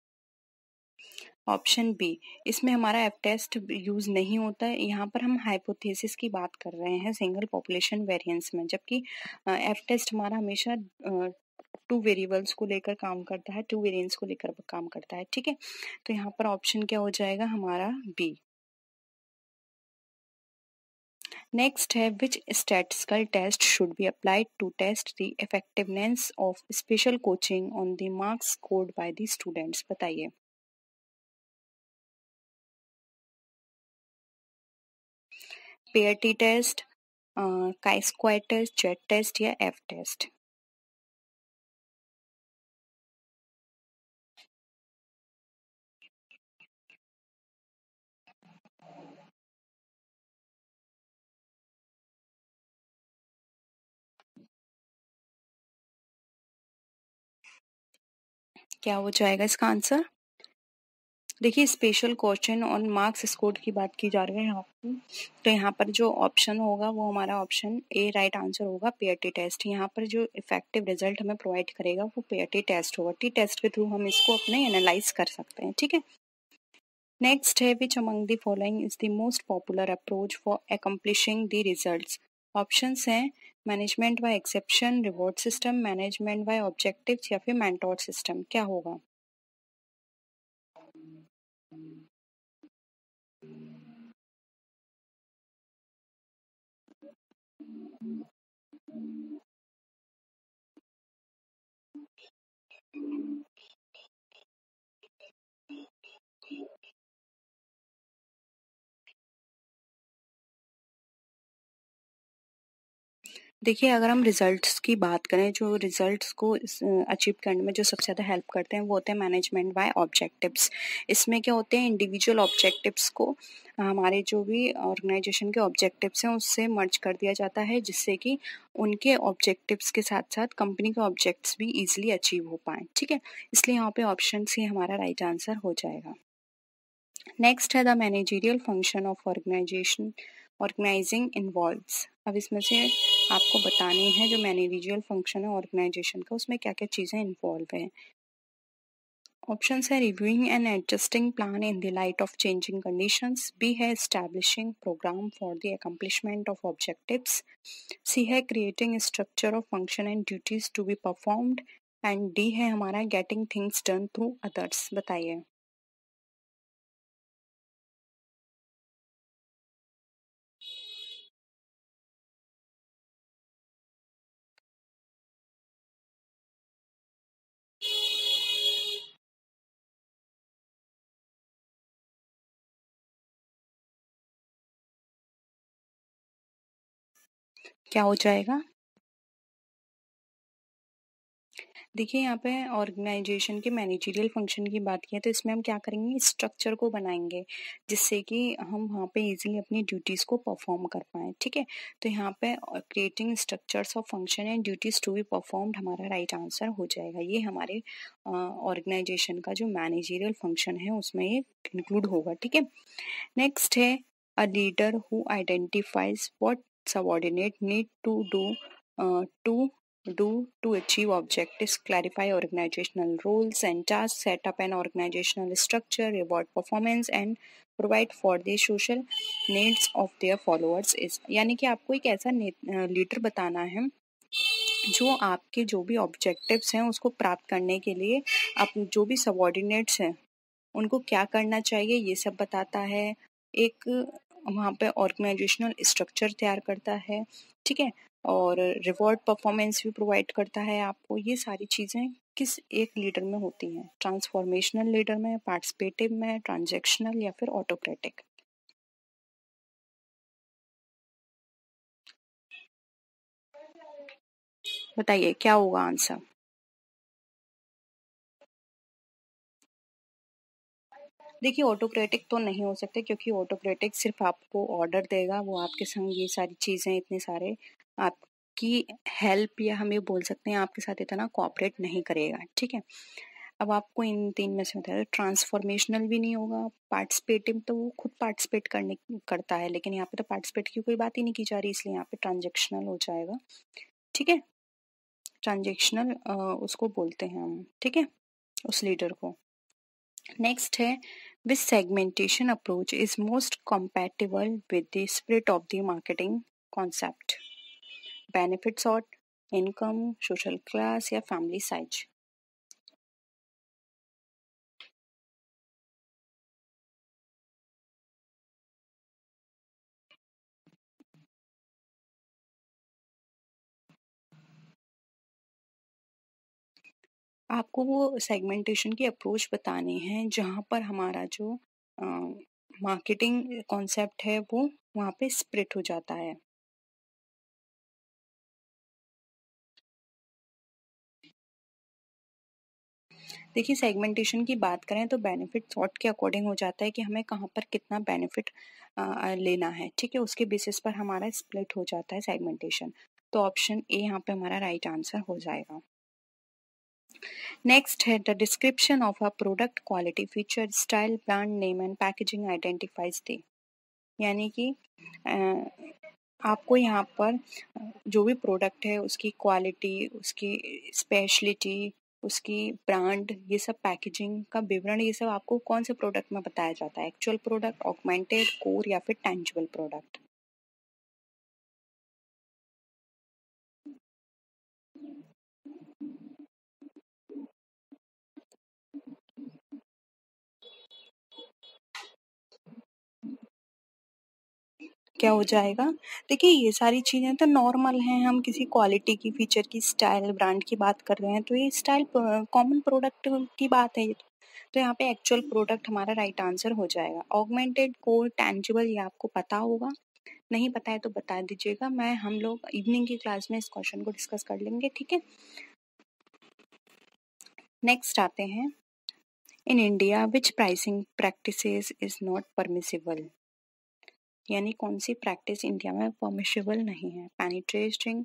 Option B. इसमें हमारा एफ टेस्ट यूज नहीं होता है, यहाँ पर हम हाइपोथेसिस की बात कर रहे हैं सिंगल पॉपुलेशन वेरिएंस में, जबकि एफ टेस्ट हमारा हमेशा टू वेरिएबल्स को लेकर काम करता है, टू वेरिएंस को लेकर काम करता है, ठीक है। तो यहाँ पर ऑप्शन क्या हो जाएगा हमारा बी। नेक्स्ट है which statistical test should be applied to test the effectiveness of special coaching on the marks scored by the students. बताइए। Pair T test, chi square test, Z test, या F test. क्या हो जाएगा इसका answer? देखिए special question on marks score की बात की जा रही है यहाँ पर, तो यहाँ पर जो ऑप्शन होगा वो हमारा ऑप्शन ए राइट आंसर होगा, पेयर टी टेस्ट। यहाँ पर जो इफेक्टिव रिजल्ट हमें प्रोवाइड करेगा वो पेयर टी टेस्ट होगा। टी टेस्ट के थ्रू हम इसको अपने एनालाइज कर सकते हैं, ठीक है। नेक्स्ट है which among the following is the most popular approach for accomplishing the results. Options हैं management by exception, reward system, management by objectives, या फिर मेंटोर सिस्टम। क्या होगा? देखिए, अगर हम रिजल्ट्स की बात करें, जो रिजल्ट्स को अचीव करने में जो सबसे ज़्यादा हेल्प करते हैं वो होते हैं मैनेजमेंट बाय ऑब्जेक्टिव्स। इसमें क्या होते हैं, इंडिविजुअल ऑब्जेक्टिव्स को हमारे जो भी ऑर्गेनाइजेशन के ऑब्जेक्टिव्स हैं उससे मर्ज कर दिया जाता है, जिससे कि उनके ऑब्जेक्टिव्स के साथ साथ कंपनी के ऑब्जेक्ट्स भी ईजिली अचीव हो पाएँ। ठीक है, इसलिए यहाँ पे ऑप्शन सी हमारा राइट आंसर हो जाएगा। नेक्स्ट है the managerial function of organisation organising involves. अब इसमें से आपको बतानी है जो मैनेजरियल फंक्शन है ऑर्गेनाइजेशन का, उसमें क्या क्या चीज़ें इन्वॉल्व हैं। ऑप्शंस है reviewing and adjusting plan in the light of changing conditions, B है establishing programme for the accomplishment of objectives, C है creating structure of function and duties to be performed, and D है हमारा getting things done through others. बताइए। क्या हो जाएगा? देखिए, यहाँ पे ऑर्गेनाइजेशन के मैनेजरियल फंक्शन की बात की है तो इसमें हम क्या करेंगे, स्ट्रक्चर को बनाएंगे जिससे कि हम वहाँ पे इजीली अपनी ड्यूटीज़ को परफॉर्म कर पाएँ। ठीक है, तो यहाँ पे creating structures of function and duties to be performed हमारा राइट आंसर हो जाएगा। ये हमारे ऑर्गेनाइजेशन का जो मैनेजरियल फंक्शन है उसमें ये इंक्लूड होगा। ठीक है, नेक्स्ट है a leader who identifies what subordinate need to do to achieve objectives, clarify organizational roles and tasks, set up an organizational structure, reward performance and provide for the social needs of their followers is। यानी कि आपको एक ऐसा leader बताना है जो आपके जो भी ऑब्जेक्टिव्स हैं उसको प्राप्त करने के लिए आप जो भी सबॉर्डिनेट्स हैं उनको क्या करना चाहिए ये सब बताता है। एक वहाँ पे ऑर्गेनाइजेशनल स्ट्रक्चर तैयार करता है। ठीक है, और रिवॉर्ड परफॉर्मेंस भी प्रोवाइड करता है आपको। ये सारी चीज़ें किस एक लीडर में होती हैं, ट्रांसफॉर्मेशनल लीडर में, पार्टिसिपेटिव में, ट्रांजैक्शनल या फिर ऑटोक्रेटिक। बताइए क्या होगा आंसर। देखिए, ऑटोक्रेटिक तो नहीं हो सकते क्योंकि ऑटोक्रेटिक सिर्फ आपको ऑर्डर देगा, वो आपके संग ये सारी चीज़ें इतने सारे आपकी हेल्प या हम ये बोल सकते हैं आपके साथ इतना कोऑपरेट नहीं करेगा। ठीक है, अब आपको इन तीन में से बताया, ट्रांसफॉर्मेशनल भी नहीं होगा। पार्टिसिपेटिव तो वो खुद पार्टिसिपेट करने करता है, लेकिन यहाँ पे तो पार्टिसिपेट की कोई बात ही नहीं की जा रही, इसलिए यहाँ पे ट्रांजेक्शनल हो जाएगा। ठीक है, ट्रांजेक्शनल उसको बोलते हैं हम। ठीक है, उस लीडर को। नेक्स्ट है which segmentation approach is most compatible with the spirit of the marketing concept? Benefit sort, income, social class या family size? आपको वो सेगमेंटेशन की अप्रोच बतानी है जहाँ पर हमारा जो मार्केटिंग कॉन्सेप्ट है वो वहाँ पे स्प्लिट हो जाता है। देखिए, सेगमेंटेशन की बात करें तो बेनिफिट सॉर्ट के अकॉर्डिंग हो जाता है कि हमें कहाँ पर कितना बेनिफिट लेना है। ठीक है, उसके बेसिस पर हमारा स्प्लिट हो जाता है सेगमेंटेशन। तो ऑप्शन ए यहाँ पे हमारा राइट आंसर हो जाएगा। नेक्स्ट है the description of a product quality feature style brand name and packaging identifies the. यानी कि आपको यहाँ पर जो भी प्रोडक्ट है उसकी क्वालिटी, उसकी स्पेशलिटी, उसकी ब्रांड, ये सब पैकेजिंग का विवरण, ये सब आपको कौन से प्रोडक्ट में बताया जाता है, एक्चुअल प्रोडक्ट, ऑगमेंटेड, कोर या फिर टेंजिबल प्रोडक्ट। क्या हो जाएगा? देखिए, ये सारी चीज़ें तो नॉर्मल हैं, हम किसी क्वालिटी की, फीचर की, स्टाइल, ब्रांड की बात कर रहे हैं तो ये स्टाइल कॉमन प्रोडक्ट की बात है ये तो यहाँ पे एक्चुअल प्रोडक्ट हमारा राइट आंसर हो जाएगा। ऑगमेंटेड, कोर, टेंजिबल ये आपको पता होगा। नहीं पता है तो बता दीजिएगा, मैं हम लोग इवनिंग की क्लास में इस क्वेश्चन को डिस्कस कर लेंगे, ठीक है। नेक्स्ट आते हैं, in India which pricing practices is not permissible, यानी कौन सी प्रैक्टिस इंडिया में परमिसिबल नहीं है, पेनिट्रेटिंग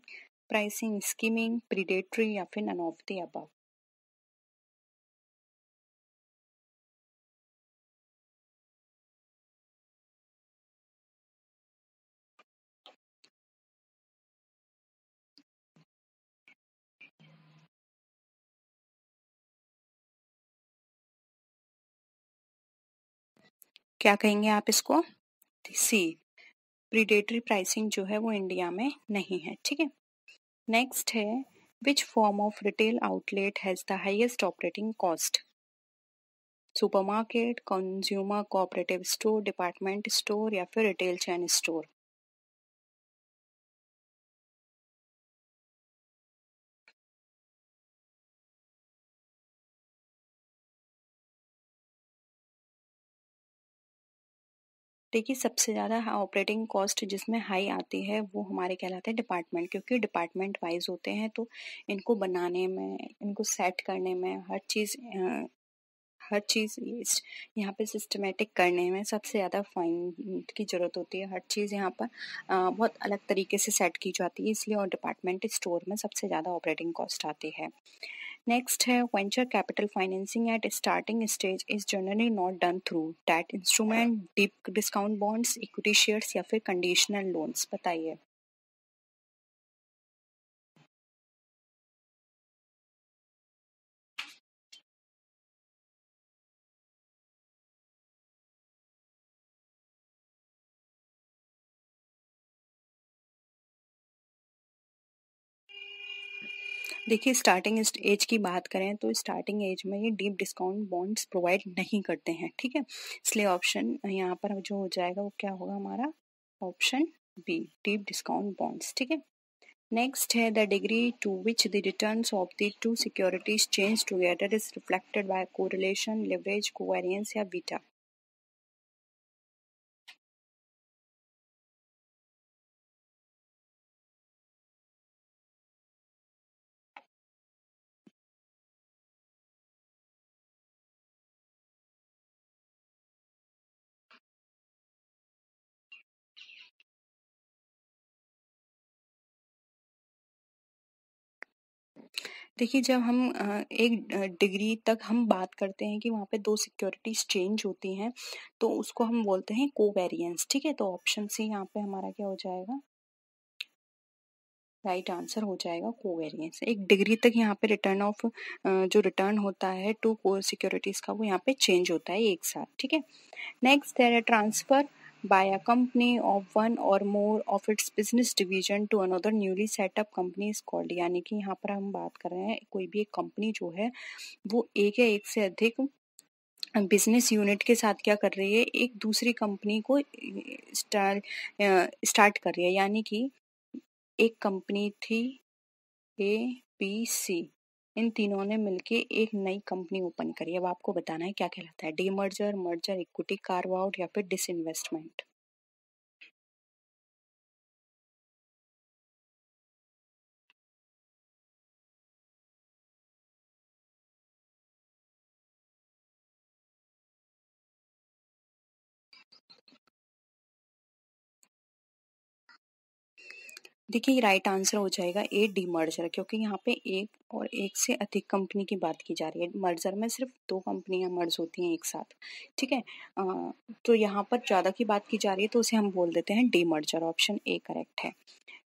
प्राइसिंग, स्कीमिंग, प्रीडेटरी या फिर नन ऑफ द अबव। क्या कहेंगे आप इसको? सी, प्रीडेटरी प्राइसिंग जो है वो इंडिया में नहीं है, ठीक है। नेक्स्ट है, which form of retail outlet has the highest operating cost, supermarket, consumer cooperative store, department store या फिर रिटेल चेन स्टोर। देखिए, सबसे ज़्यादा ऑपरेटिंग कॉस्ट जिसमें हाई आती है वो हमारे कहलाते हैं डिपार्टमेंट, क्योंकि डिपार्टमेंट वाइज होते हैं तो इनको बनाने में, इनको सेट करने में, हर चीज़ यहाँ पे सिस्टमेटिक करने में सबसे ज़्यादा फाइन की ज़रूरत होती है। हर चीज़ यहाँ पर बहुत अलग तरीके से सेट की जाती है, इसलिए और डिपार्टमेंट स्टोर में सबसे ज़्यादा ऑपरेटिंग कॉस्ट आती है। नेक्स्ट है, venture capital financing at starting stage is generally not done through debt instrument, deep discount bonds, equity shares या फिर कंडीशनल लोन्स। बताइए। देखिए, स्टार्टिंग एज की बात करें तो स्टार्टिंग एज में ये डीप डिस्काउंट बॉन्ड्स प्रोवाइड नहीं करते हैं, ठीक है। इसलिए ऑप्शन यहाँ पर जो हो जाएगा वो क्या होगा हमारा, option B, deep discount bonds, ठीक है। नेक्स्ट है, the degree to which the returns of the two securities change together is reflected by correlation, leverage, covariance या बीटा। देखिए, जब हम एक डिग्री तक हम बात करते हैं कि वहाँ पे दो सिक्योरिटीज चेंज होती हैं तो उसको हम बोलते हैं कोवेरिएंस, ठीक है। तो ऑप्शन सी यहाँ पे हमारा क्या हो जाएगा, राइट आंसर हो जाएगा कोवेरिएंस। एक डिग्री तक यहाँ पे रिटर्न ऑफ जो रिटर्न होता है टू सिक्योरिटीज का वो यहाँ पे चेंज होता है एक साथ, ठीक है। नेक्स्ट है, transfer by a company of one or more of its business division to another newly set up company is called, यानी कि यहाँ पर हम बात कर रहे हैं कोई भी एक कंपनी जो है वो एक या एक से अधिक बिजनेस यूनिट के साथ क्या कर रही है, एक दूसरी कंपनी को स्टार्ट कर रही है, यानी कि एक कंपनी थी ए बी सी, इन तीनों ने मिलके एक नई कंपनी ओपन करी। अब आपको बताना है क्या कहलाता है, demerger, merger, equity carve out या फिर डिसइन्वेस्टमेंट। देखिए, राइट आंसर हो जाएगा ए, डीमर्जर, क्योंकि यहाँ पे एक और एक से अधिक कंपनी की बात की जा रही है। मर्जर में सिर्फ दो कंपनियां मर्ज होती हैं एक साथ, ठीक है। तो यहाँ पर ज़्यादा की बात की जा रही है तो उसे हम बोल देते हैं डीमर्जर। ऑप्शन ए करेक्ट है।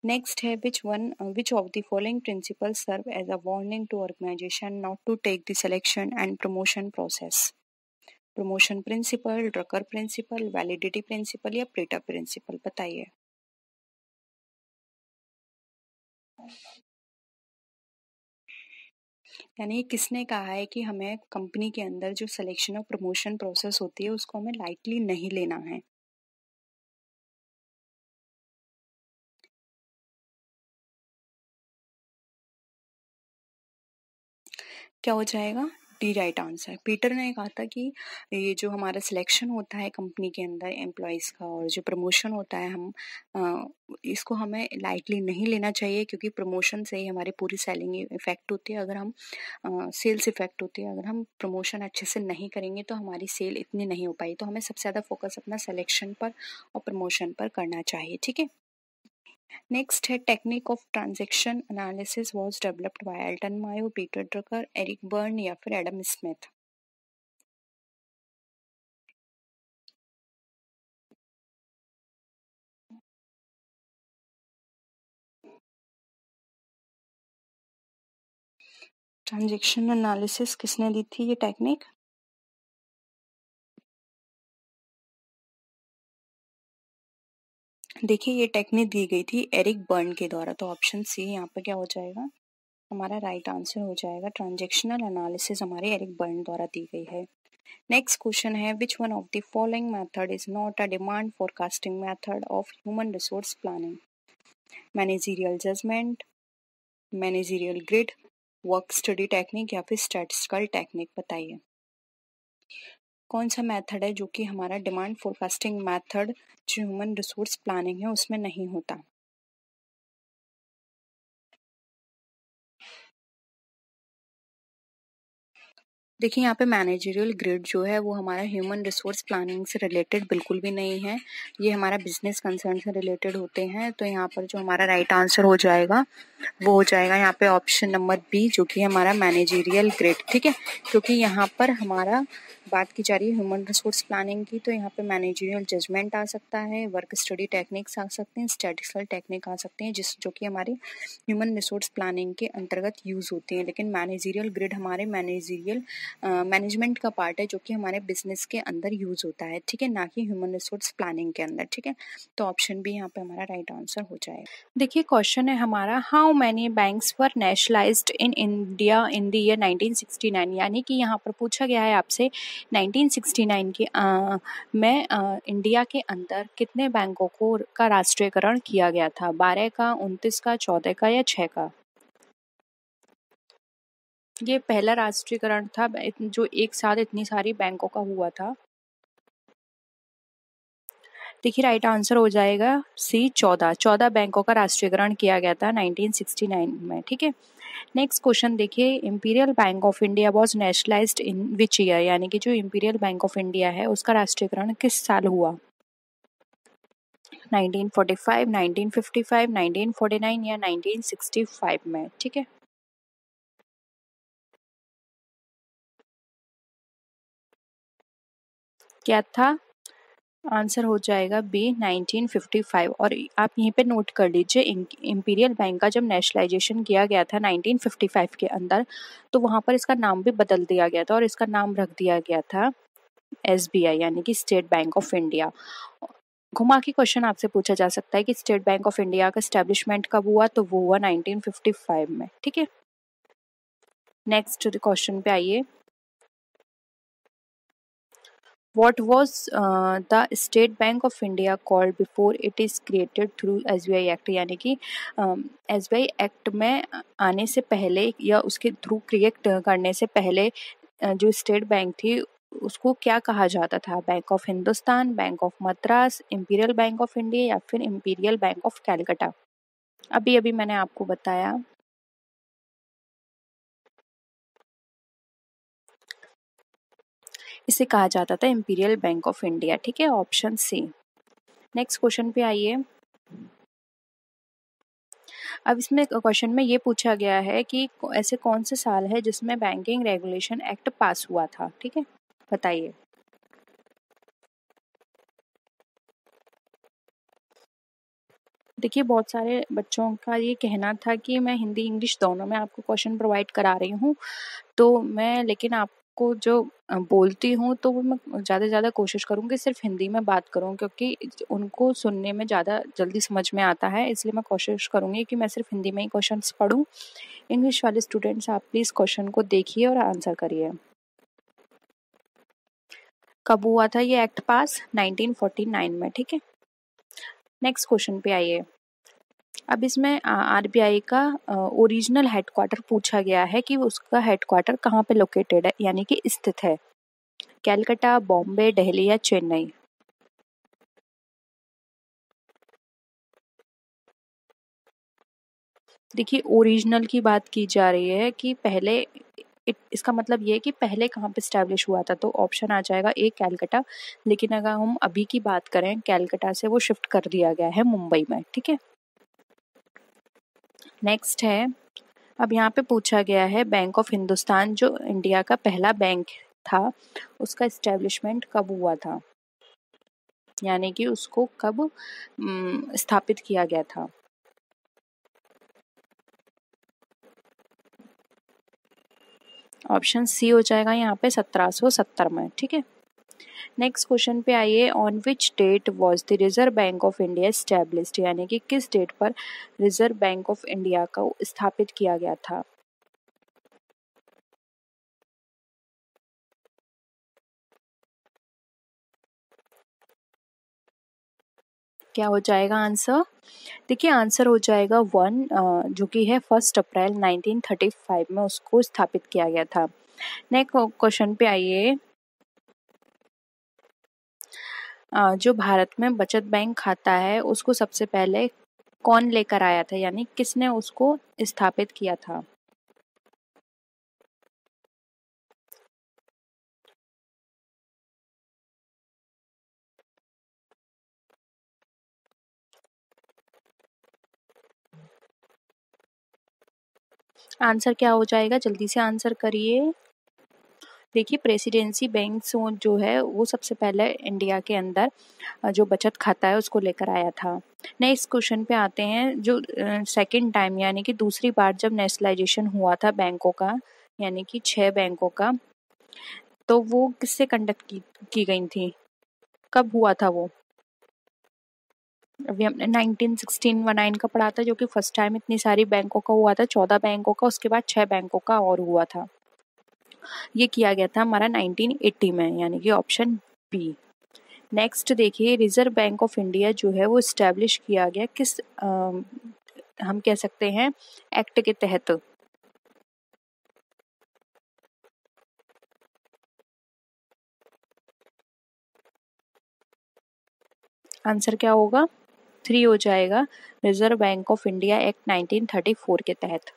नेक्स्ट है, which of the following principle serve as a warning to organisation not to take the selection and promotion process, promotion principle, Drucker principle, validity principle या पेटा प्रिंसिपल। बताइए। यानी किसने कहा है कि हमें कंपनी के अंदर जो सिलेक्शन और प्रमोशन प्रोसेस होती है उसको हमें लाइटली नहीं लेना है। क्या हो जाएगा, डी राइट आंसर। पीटर ने कहा था कि ये जो हमारा सिलेक्शन होता है कंपनी के अंदर एम्प्लॉयज़ का और जो प्रमोशन होता है इसको हमें लाइटली नहीं लेना चाहिए, क्योंकि प्रमोशन से ही हमारी पूरी सेलिंग इफेक्ट होती है। अगर हम सेल्स इफेक्ट होती है, अगर हम प्रमोशन अच्छे से नहीं करेंगे तो हमारी सेल इतनी नहीं हो पाई। तो हमें सबसे ज़्यादा फोकस अपना सिलेक्शन पर और प्रमोशन पर करना चाहिए, ठीक है। नेक्स्ट है technique of transaction analysis was developed by Elton Mayo, Peter Drucker, Eric Berne या फिर एडम स्मिथ। ट्रांजैक्शन एनालिसिस किसने दी थी ये टेक्निक? देखिए ये टेक्निक दी गई थी एरिक बर्न के द्वारा। तो ऑप्शन सी यहाँ पे क्या हो जाएगा, हमारा राइट आंसर हो जाएगा। ट्रांजैक्शनल एनालिसिस हमारे एरिक बर्न द्वारा दी गई है। नेक्स्ट क्वेश्चन है which one of the following method is not a demand forecasting method of human resource planning? Managerial judgement, managerial grid, work study technique या फिर स्टैटिस्टिकल टेक्निक, बताइए कौन सा मेथड है जो कि हमारा डिमांड फोरकास्टिंग मेथड जो ह्यूमन रिसोर्स प्लानिंग है उसमें नहीं होता। देखिए यहाँ पे मैनेजरियल ग्रिड जो है वो हमारा ह्यूमन रिसोर्स प्लानिंग से रिलेटेड बिल्कुल भी नहीं है, ये हमारा बिजनेस कंसर्न से रिलेटेड होते हैं। तो यहाँ पर जो हमारा राइट आंसर हो जाएगा वो हो जाएगा यहाँ पे ऑप्शन नंबर बी, जो कि हमारा मैनेजरियल ग्रिड, ठीक है। क्योंकि यहाँ पर हमारा बात की जा रही है ह्यूमन रिसोर्स प्लानिंग की, तो यहाँ पे मैनेजरियल जजमेंट आ सकता है, वर्क स्टडी टेक्निक्स आ सकते हैं, स्टैटिस्टिकल टेक्निक आ सकते हैं जो कि हमारी ह्यूमन रिसोर्स प्लानिंग के अंतर्गत यूज होती हैं। लेकिन मैनेजरियल ग्रिड हमारे मैनेजरियल मैनेजमेंट का पार्ट है जो कि हमारे बिजनेस के अंदर यूज होता है, ठीक है, ना कि ह्यूमन रिसोर्स प्लानिंग के अंदर, ठीक है। तो ऑप्शन बी यहाँ पे हमारा राइट आंसर हो जाएगा। देखिए क्वेश्चन है हमारा how many banks were nationalised in India in the year 1969, यानी कि यहाँ पर पूछा गया है आपसे 1969 के में इंडिया के अंदर कितने बैंकों को का राष्ट्रीयकरण किया गया था? 12 का, 29 का, 14 का या 6 का? ये पहला राष्ट्रीयकरण था जो एक साथ इतनी सारी बैंकों का हुआ था। देखिए राइट आंसर हो जाएगा सी 14 बैंकों का राष्ट्रीयकरण किया गया था 1969 में, ठीक है। नेक्स्ट क्वेश्चन देखिए imperial bank of India was nationalised in which year, यानी कि जो इंपीरियल बैंक ऑफ इंडिया है उसका राष्ट्रीयकरण किस साल हुआ? 1945, 1955, 1949 या 1965 में, ठीक है। क्या था आंसर? हो जाएगा बी 1955। और आप यहीं पे नोट कर लीजिए इंपीरियल बैंक का जब नेशनलाइजेशन किया गया था 1955 के अंदर, तो वहाँ पर इसका नाम भी बदल दिया गया था और इसका नाम रख दिया गया था एसबीआई, यानी कि स्टेट बैंक ऑफ इंडिया। घुमा के क्वेश्चन आपसे पूछा जा सकता है कि स्टेट बैंक ऑफ इंडिया का स्टैब्लिशमेंट कब हुआ, तो वो हुआ 1955 में, ठीक है। नेक्स्ट क्वेश्चन पे आइए। What was the State Bank of India called before it is created through SBI Act, यानी कि SBI एक्ट में आने से पहले या उसके थ्रू क्रिएट करने से पहले जो स्टेट बैंक थी उसको क्या कहा जाता था? Bank of Hindustan, bank of Madras, imperial bank of India या फिर इंपीरियल बैंक ऑफ कैलकाटा? अभी अभी मैंने आपको बताया। इसे कहा जाता था इंपीरियल बैंक ऑफ इंडिया, ठीक है, ऑप्शन सी। नेक्स्ट क्वेश्चन पे आइए। अब इसमें क्वेश्चन में ये पूछा गया है कि ऐसे कौन से साल है जिसमें बैंकिंग रेगुलेशन एक्ट पास हुआ था, ठीक है, बताइए। देखिए बहुत सारे बच्चों का ये कहना था कि मैं हिंदी इंग्लिश दोनों में आपको क्वेश्चन प्रोवाइड करा रही हूँ, तो मैं लेकिन आपको जो बोलती हूँ तो वो मैं ज़्यादा से ज़्यादा कोशिश करूँगी सिर्फ हिंदी में बात करूँ, क्योंकि उनको सुनने में ज़्यादा जल्दी समझ में आता है, इसलिए मैं कोशिश करूँगी कि मैं सिर्फ हिंदी में ही क्वेश्चंस पढूं। इंग्लिश वाले स्टूडेंट्स आप प्लीज़ क्वेश्चन को देखिए और आंसर करिए। कब हुआ था ये एक्ट पास? 1949 में, ठीक है। नेक्स्ट क्वेश्चन पे आइए। अब इसमें आरबीआई का ओरिजिनल हेडक्वार्टर पूछा गया है कि उसका हेडक्वार्टर कहाँ पे लोकेटेड है, यानी कि स्थित है। कैलकाटा, बॉम्बे, दिल्ली या चेन्नई। देखिए, ओरिजिनल की बात की जा रही है कि पहले इसका मतलब ये है कि पहले कहाँ पे स्टैब्लिश हुआ था, तो ऑप्शन आ जाएगा ए कैलकाटा। लेकिन अगर हम अभी की बात करें, कैलकाटा से वो शिफ्ट कर दिया गया है मुंबई में। ठीक है, नेक्स्ट है। अब यहाँ पे पूछा गया है बैंक ऑफ हिंदुस्तान जो इंडिया का पहला बैंक था, उसका इस्टेब्लिशमेंट कब हुआ था, यानी कि उसको कब स्थापित किया गया था। ऑप्शन सी हो जाएगा यहाँ पे 1770 में। ठीक है, नेक्स्ट क्वेश्चन पे आइए। On which date was the Reserve Bank of India established, यानी कि किस डेट पर रिजर्व बैंक ऑफ इंडिया को स्थापित किया गया था। क्या हो जाएगा आंसर? देखिए, आंसर हो जाएगा 1, जो कि है 1 अप्रैल 1935 में उसको स्थापित किया गया था। नेक्स्ट क्वेश्चन पे आइए। जो भारत में बचत बैंक खाता है उसको सबसे पहले कौन लेकर आया था, यानी किसने उसको स्थापित किया था। आंसर क्या हो जाएगा, जल्दी से आंसर करिए। देखिए, प्रेसिडेंसी बैंक जो है वो सबसे पहले इंडिया के अंदर जो बचत खाता है उसको लेकर आया था। नेक्स्ट क्वेश्चन पे आते हैं। जो सेकंड टाइम, यानी कि दूसरी बार जब नेशनलाइजेशन हुआ था बैंकों का, यानी कि 6 बैंकों का, तो वो किससे कंडक्ट की गई थी, कब हुआ था वो। अभी हमने 1916-19 का पढ़ा था, जो कि फर्स्ट टाइम इतनी सारी बैंकों का हुआ था, 14 बैंकों का, उसके बाद 6 बैंकों का और हुआ था। ये किया गया था हमारा 1980 में, यानी कि ऑप्शन बी। नेक्स्ट देखिए, रिजर्व बैंक ऑफ इंडिया जो है वो स्टैब्लिश किया गया किस हम कह सकते हैं एक्ट के तहत। आंसर क्या होगा? 3 हो जाएगा, reserve Bank of India act 1934 के तहत।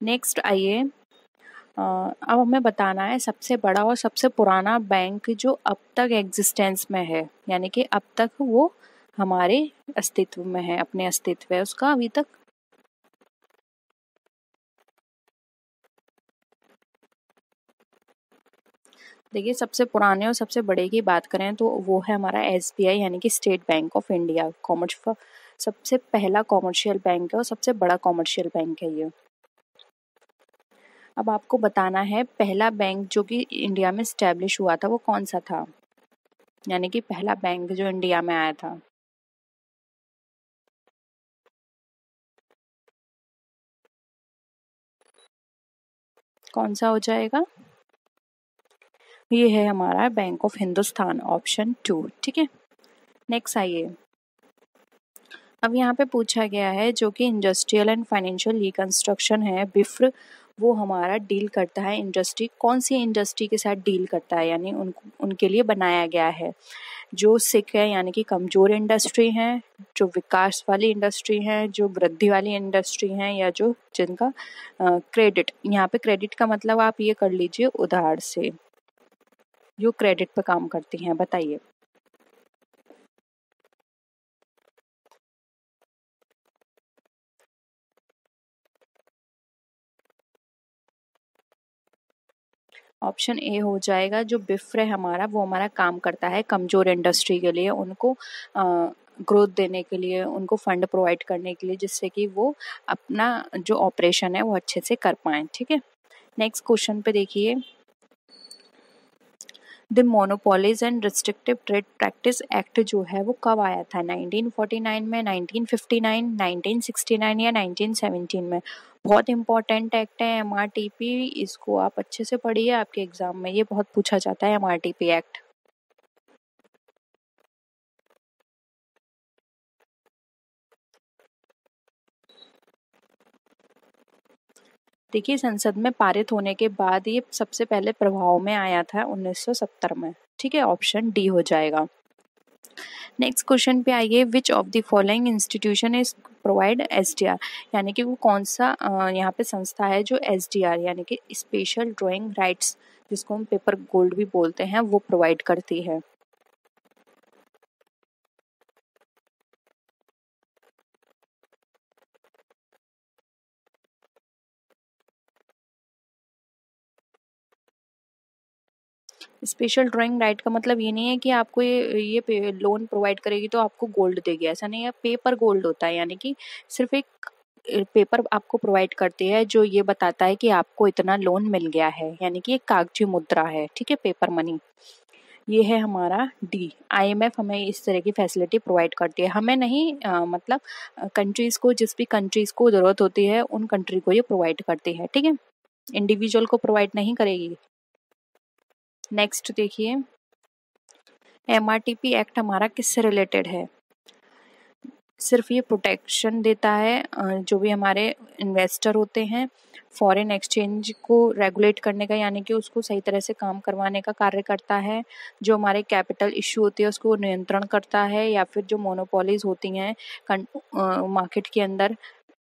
नेक्स्ट आइए। अब हमें बताना है सबसे बड़ा और सबसे पुराना बैंक जो अब तक एग्जिस्टेंस में है, यानी कि अब तक वो हमारे अस्तित्व में है, अपने अस्तित्व है उसका अभी तक। देखिए, सबसे पुराने और सबसे बड़े की बात करें तो वो है हमारा एसबीआई, यानी कि state bank of India. Commerce सबसे पहला कॉमर्शियल बैंक है और सबसे बड़ा कॉमर्शियल बैंक है ये। अब आपको बताना है पहला बैंक जो कि इंडिया में स्टैब्लिश हुआ था वो कौन सा था, यानी कि पहला बैंक जो इंडिया में आया था। कौन सा हो जाएगा? ये है हमारा बैंक ऑफ हिंदुस्तान, ऑप्शन 2। ठीक है, नेक्स्ट आइए। अब यहाँ पे पूछा गया है जो कि इंडस्ट्रियल एंड फाइनेंशियल रिकंस्ट्रक्शन है, बिफ्र, वो हमारा डील करता है इंडस्ट्री, कौन सी इंडस्ट्री के साथ डील करता है, यानी उनके लिए बनाया गया है। जो सिक है, यानी कि कमजोर इंडस्ट्री है, जो विकास वाली इंडस्ट्री है, जो वृद्धि वाली इंडस्ट्री है, या जो जिनका क्रेडिट, यहाँ पे क्रेडिट का मतलब आप ये कर लीजिए उधार से, जो क्रेडिट पे काम करती हैं। बताइए। ऑप्शन ए हो जाएगा, जो बिफ्र है हमारा, वो हमारा काम करता है कमजोर इंडस्ट्री के लिए, उनको ग्रोथ देने के लिए, उनको फंड प्रोवाइड करने के लिए, जिससे कि वो अपना जो ऑपरेशन है वो अच्छे से कर पाएं। ठीक है, नेक्स्ट क्वेश्चन पे देखिए। The monopolies and restrictive trade practice act जो है वो कब आया था, 1949 में, 1959, 1969 या 1917 में। बहुत इंपॉर्टेंट एक्ट है एमआरटीपी, इसको आप अच्छे से पढ़िए, आपके एग्जाम में ये बहुत पूछा जाता है एमआरटीपी एक्ट। देखिए, संसद में पारित होने के बाद ये सबसे पहले प्रभाव में आया था 1970 में। ठीक है, ऑप्शन डी हो जाएगा। नेक्स्ट क्वेश्चन पे आइए, विच of the following institution is provide SDR, यानी कि वो कौन सा यहाँ पे संस्था है जो एसडीआर यानी कि स्पेशल ड्राइंग राइट्स, जिसको हम पेपर गोल्ड भी बोलते हैं, वो प्रोवाइड करती है। स्पेशल ड्राइंग राइट का मतलब ये नहीं है कि आपको ये लोन प्रोवाइड करेगी तो आपको गोल्ड देगी, ऐसा नहीं है। पेपर गोल्ड होता है, यानी कि सिर्फ एक पेपर आपको प्रोवाइड करती है जो ये बताता है कि आपको इतना लोन मिल गया है, यानी कि एक कागजी मुद्रा है। ठीक है, पेपर मनी। ये है हमारा डी। आईएमएफ हमें इस तरह की फैसिलिटी प्रोवाइड करती है, हमें नहीं, मतलब कंट्रीज को, जिस भी कंट्रीज को जरूरत होती है उन कंट्री को ये प्रोवाइड करती है। ठीक है, इंडिविजुअल को प्रोवाइड नहीं करेगी। नेक्स्ट देखिए, एमआरटीपी एक्ट हमारा किससे रिलेटेड है? सिर्फ ये प्रोटेक्शन देता है जो भी हमारे इन्वेस्टर होते हैं, फॉरेन एक्सचेंज को रेगुलेट करने का, यानी कि उसको सही तरह से काम करवाने का कार्य करता है। जो हमारे कैपिटल इश्यू होती है उसको नियंत्रण करता है, या फिर जो मोनोपोलीज होती हैं मार्केट के अंदर,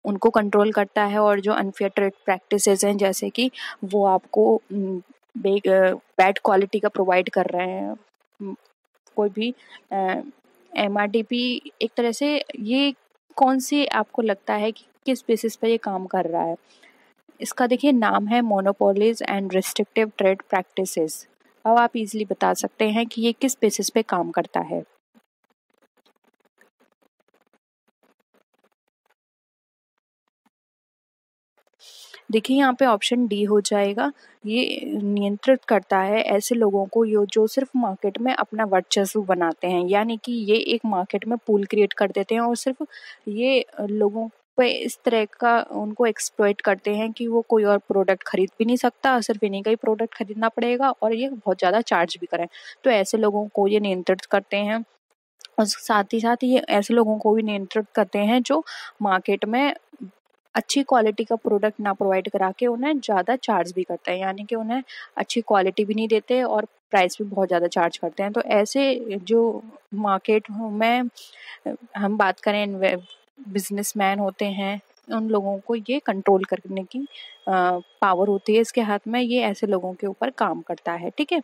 उनको कंट्रोल करता है। और जो अनफेयर ट्रेड प्रैक्टिसेस हैं, जैसे कि वो आपको बैड क्वालिटी का प्रोवाइड कर रहे हैं, कोई भी एमआरटीपी, एक तरह से ये कौन सी आपको लगता है कि किस बेसिस पर ये काम कर रहा है? इसका देखिए नाम है monopolies and restrictive trade practices. अब आप इजीली बता सकते हैं कि ये किस बेसिस पे काम करता है। देखिए, यहाँ पे ऑप्शन डी हो जाएगा। ये नियंत्रित करता है ऐसे लोगों को जो सिर्फ मार्केट में अपना वर्चस्व बनाते हैं, यानी कि ये एक मार्केट में पूल क्रिएट कर देते हैं और सिर्फ ये लोगों पे इस तरह का उनको एक्सप्लॉइट करते हैं कि वो कोई और प्रोडक्ट खरीद भी नहीं सकता, सिर्फ इन्हीं का ही प्रोडक्ट खरीदना पड़ेगा और ये बहुत ज़्यादा चार्ज भी करें। तो ऐसे लोगों को ये नियंत्रित करते हैं। और साथ ही साथ ये ऐसे लोगों को भी नियंत्रित करते हैं जो मार्केट में अच्छी क्वालिटी का प्रोडक्ट ना प्रोवाइड करा के उन्हें ज़्यादा चार्ज भी करते हैं, यानी कि उन्हें अच्छी क्वालिटी भी नहीं देते और प्राइस भी बहुत ज़्यादा चार्ज करते हैं। तो ऐसे जो मार्केट में हम बात करें, बिजनेसमैन होते हैं, उन लोगों को ये कंट्रोल करने की पावर होती है इसके हाथ में, ये ऐसे लोगों के ऊपर काम करता है। ठीक है,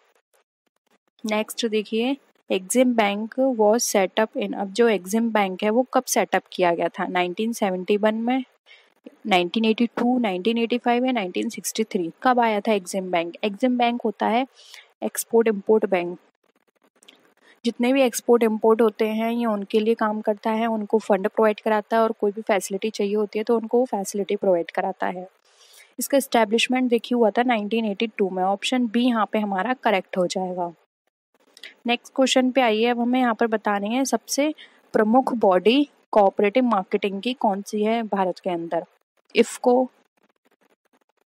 नेक्स्ट देखिए, एग्जिम बैंक वॉज सेटअप इन, अब जो एग्जिम बैंक है वो कब सेटअप किया गया था? 1971 में, 1982, 1985 या 1963? कब आया था एग्जिम बैंक? एग्जिम बैंक होता है एक्सपोर्ट इम्पोर्ट बैंक। जितने भी एक्सपोर्ट इम्पोर्ट होते हैं ये उनके लिए काम करता है, उनको फंड प्रोवाइड कराता है और कोई भी फैसिलिटी चाहिए होती है तो उनको वो फैसिलिटी प्रोवाइड कराता है। इसका इस्टेब्लिशमेंट देखिए हुआ था 1982 में। ऑप्शन बी यहाँ पे हमारा करेक्ट हो जाएगा। नेक्स्ट क्वेश्चन पे आइए, अब हमें यहाँ पर बतानी है सबसे प्रमुख बॉडी कोऑपरेटिव मार्केटिंग की कौन सी है भारत के अंदर? इफ्को,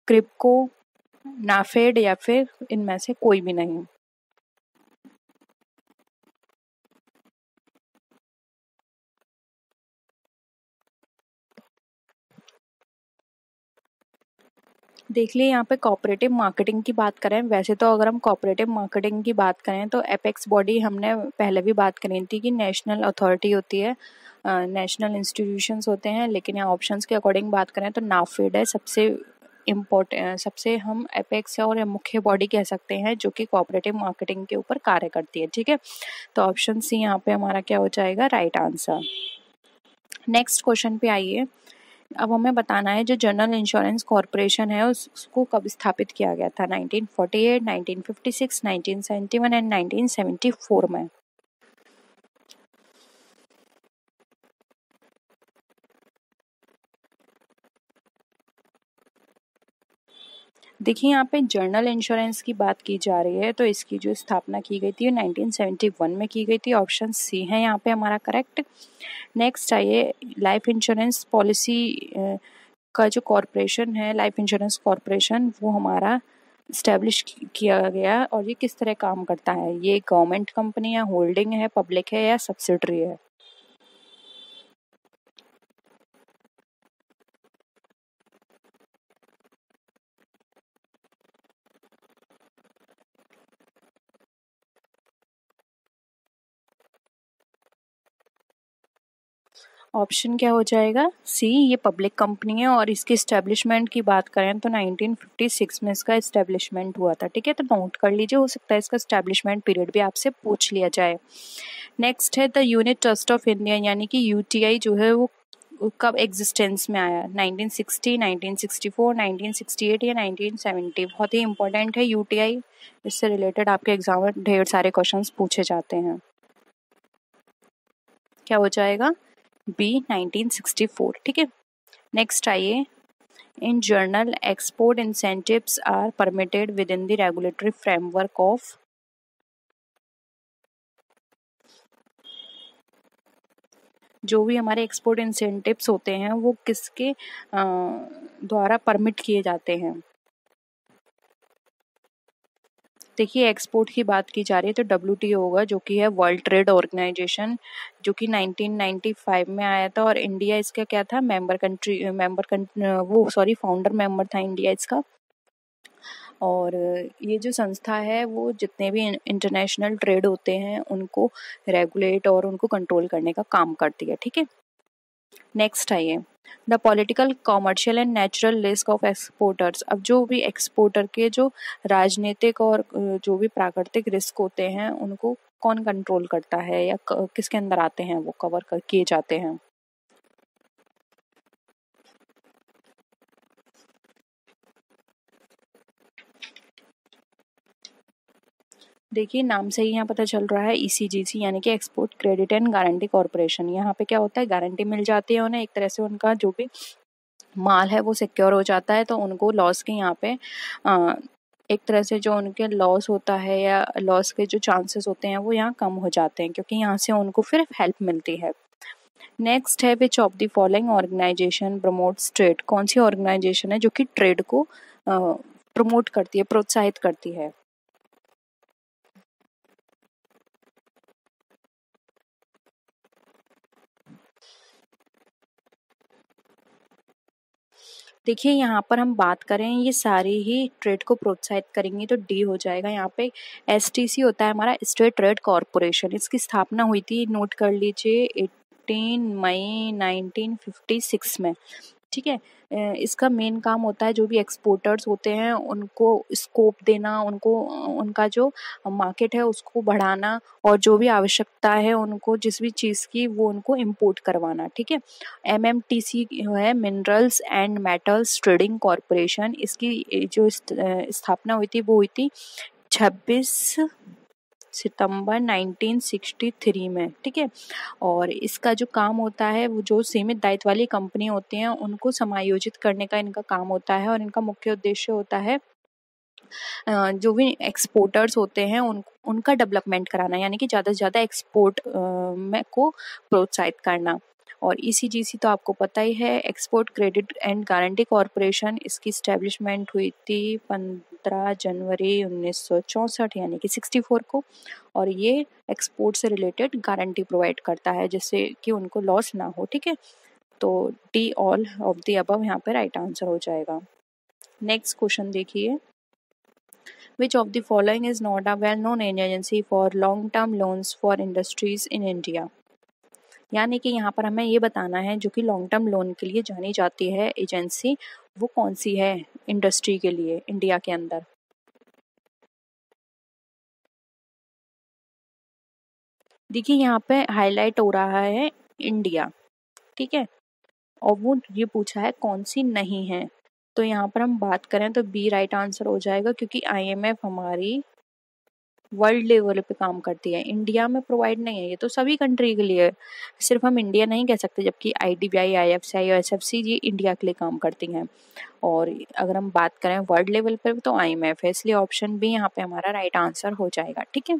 क्रिप्को, नाफेड या फिर इनमें से कोई भी नहीं? देख लिए, यहाँ पे कोऑपरेटिव मार्केटिंग की बात करें, वैसे तो अगर हम कोऑपरेटिव मार्केटिंग की बात करें तो एपेक्स बॉडी हमने पहले भी बात करी थी कि नेशनल अथॉरिटी होती है, नेशनल इंस्टीट्यूशंस होते हैं। लेकिन यहाँ ऑप्शंस के अकॉर्डिंग बात करें तो नाफेड है सबसे इम्पोर्टेंट, सबसे हम एपेक्स और मुख्य बॉडी कह सकते हैं जो कि कोऑपरेटिव मार्केटिंग के ऊपर कार्य करती है। ठीक है, तो ऑप्शन सी यहाँ पे हमारा क्या हो जाएगा? Right answer. नेक्स्ट क्वेश्चन पे आइए, अब हमें बताना है जो जनरल इंश्योरेंस कॉरपोरेशन है उसको कब स्थापित किया गया था? 1948, 1956, 1971 एंड 1974 में? देखिए, यहाँ पे जर्नल इंश्योरेंस की बात की जा रही है तो इसकी जो स्थापना की गई थी 1971 में की गई थी। ऑप्शन सी है यहाँ पे हमारा करेक्ट। नेक्स्ट आइए, लाइफ इंश्योरेंस पॉलिसी का जो कॉरपोरेशन है, लाइफ इंश्योरेंस कॉरपोरेशन, वो हमारा इस्टेब्लिश किया गया और ये किस तरह काम करता है? ये गवर्नमेंट कंपनी है, होल्डिंग है, पब्लिक है या सब्सिडरी है? ऑप्शन क्या हो जाएगा? सी, ये पब्लिक कंपनी है और इसकी इस्टेब्लिशमेंट की बात करें तो 1956 में इसका इस्टेब्लिशमेंट हुआ था। ठीक है, तो नोट कर लीजिए, हो सकता है इसका इस्टेब्लिशमेंट पीरियड भी आपसे पूछ लिया जाए। नेक्स्ट है the unit trust of India, यानी कि यूटीआई जो है वो कब एग्जिस्टेंस में आया? 1960, 1964, 1968 या 1970? बहुत ही इंपॉर्टेंट है यूटीआई, इससे रिलेटेड आपके एग्जाम में ढेर सारे क्वेश्चंस पूछे जाते हैं। क्या हो जाएगा? बी, 1964। ठीक है, नेक्स्ट आइए। In general export incentives are permitted within the regulatory framework of, जो भी हमारे एक्सपोर्ट इंसेंटिव्स होते हैं वो किसके द्वारा परमिट किए जाते हैं? देखिए, एक्सपोर्ट की बात की जा रही है तो WTO होगा, जो कि है वर्ल्ड ट्रेड ऑर्गेनाइजेशन, जो कि 1995 में आया था और इंडिया इसका क्या था? फाउंडर मेंबर था इंडिया इसका। और ये जो संस्था है वो जितने भी इंटरनेशनल ट्रेड होते हैं उनको रेगुलेट और उनको कंट्रोल करने का काम करती है। ठीक है, नेक्स्ट आइए। The political, commercial and natural risk of exporters. अब जो भी एक्सपोर्टर के जो राजनीतिक और जो भी प्राकृतिक रिस्क होते हैं उनको कौन कंट्रोल करता है या किसके अंदर आते हैं, वो कवर किए जाते हैं? देखिए, नाम से ही यहाँ पता चल रहा है, ECGC यानी कि export credit and guarantee corporation. यहाँ पे क्या होता है? गारंटी मिल जाती है उन्हें, एक तरह से उनका जो भी माल है वो सिक्योर हो जाता है, तो उनको लॉस के यहाँ पे एक तरह से जो उनके लॉस होता है या लॉस के जो चांसेस होते हैं वो यहाँ कम हो जाते हैं, क्योंकि यहाँ से उनको फिर हेल्प मिलती है। नेक्स्ट है, which of the following organisation promotes trade. कौन सी ऑर्गेनाइजेशन है जो कि ट्रेड को प्रमोट करती है, प्रोत्साहित करती है? देखिए, यहाँ पर हम बात करें ये सारी ही ट्रेड को प्रोत्साहित करेंगी तो डी हो जाएगा। यहाँ पे STC होता है हमारा, स्टेट ट्रेड कॉरपोरेशन। इसकी स्थापना हुई थी, नोट कर लीजिए, 18 मई 1956 में। ठीक है, इसका मेन काम होता है जो भी एक्सपोर्टर्स होते हैं उनको स्कोप देना, उनको उनका जो मार्केट है उसको बढ़ाना, और जो भी आवश्यकता है उनको जिस भी चीज़ की वो उनको इम्पोर्ट करवाना। ठीक है, MMTC है, minerals and metals trading corporation. इसकी जो स्थापना हुई थी वो हुई थी 26 सितंबर 1963 में। ठीक है, और इसका जो काम होता है वो जो सीमित दायित्व वाली कंपनी होती हैं उनको समायोजित करने का इनका काम होता है, और इनका मुख्य उद्देश्य होता है जो भी एक्सपोर्टर्स होते हैं उनका डेवलपमेंट कराना, यानी कि ज़्यादा से ज़्यादा एक्सपोर्ट में को प्रोत्साहित करना। और ECGC तो आपको पता ही है, export credit and guarantee corporation. इसकी स्टैब्लिशमेंट हुई थी 15 जनवरी 1964 यानी कि 64 को, और ये एक्सपोर्ट से रिलेटेड गारंटी प्रोवाइड करता है जिससे कि उनको लॉस ना हो। ठीक है, तो D all of the above यहाँ पे राइट आंसर हो जाएगा। नेक्स्ट क्वेश्चन देखिए। Which of the following is not a well-known agency for long-term loans for industries in India? यानी कि यहाँ पर हमें ये बताना है जो कि लॉन्ग टर्म लोन के लिए जानी जाती है एजेंसी, वो कौन सी है इंडस्ट्री के लिए इंडिया के अंदर? देखिए, यहाँ पे हाईलाइट हो रहा है इंडिया। ठीक है, और वो ये पूछा है कौन सी नहीं है, तो यहाँ पर हम बात करें तो बी राइट आंसर हो जाएगा, क्योंकि IMF हमारी वर्ल्ड लेवल पे काम करती है, इंडिया में प्रोवाइड नहीं है। ये तो सभी कंट्री के लिए है, सिर्फ हम इंडिया नहीं कह सकते, जबकि IDBI, IFCI और SFC ये इंडिया के लिए काम करती हैं। और अगर हम बात करें वर्ल्ड लेवल पर तो IMF है, इसलिए ऑप्शन बी यहाँ पे हमारा राइट आंसर हो जाएगा। ठीक है,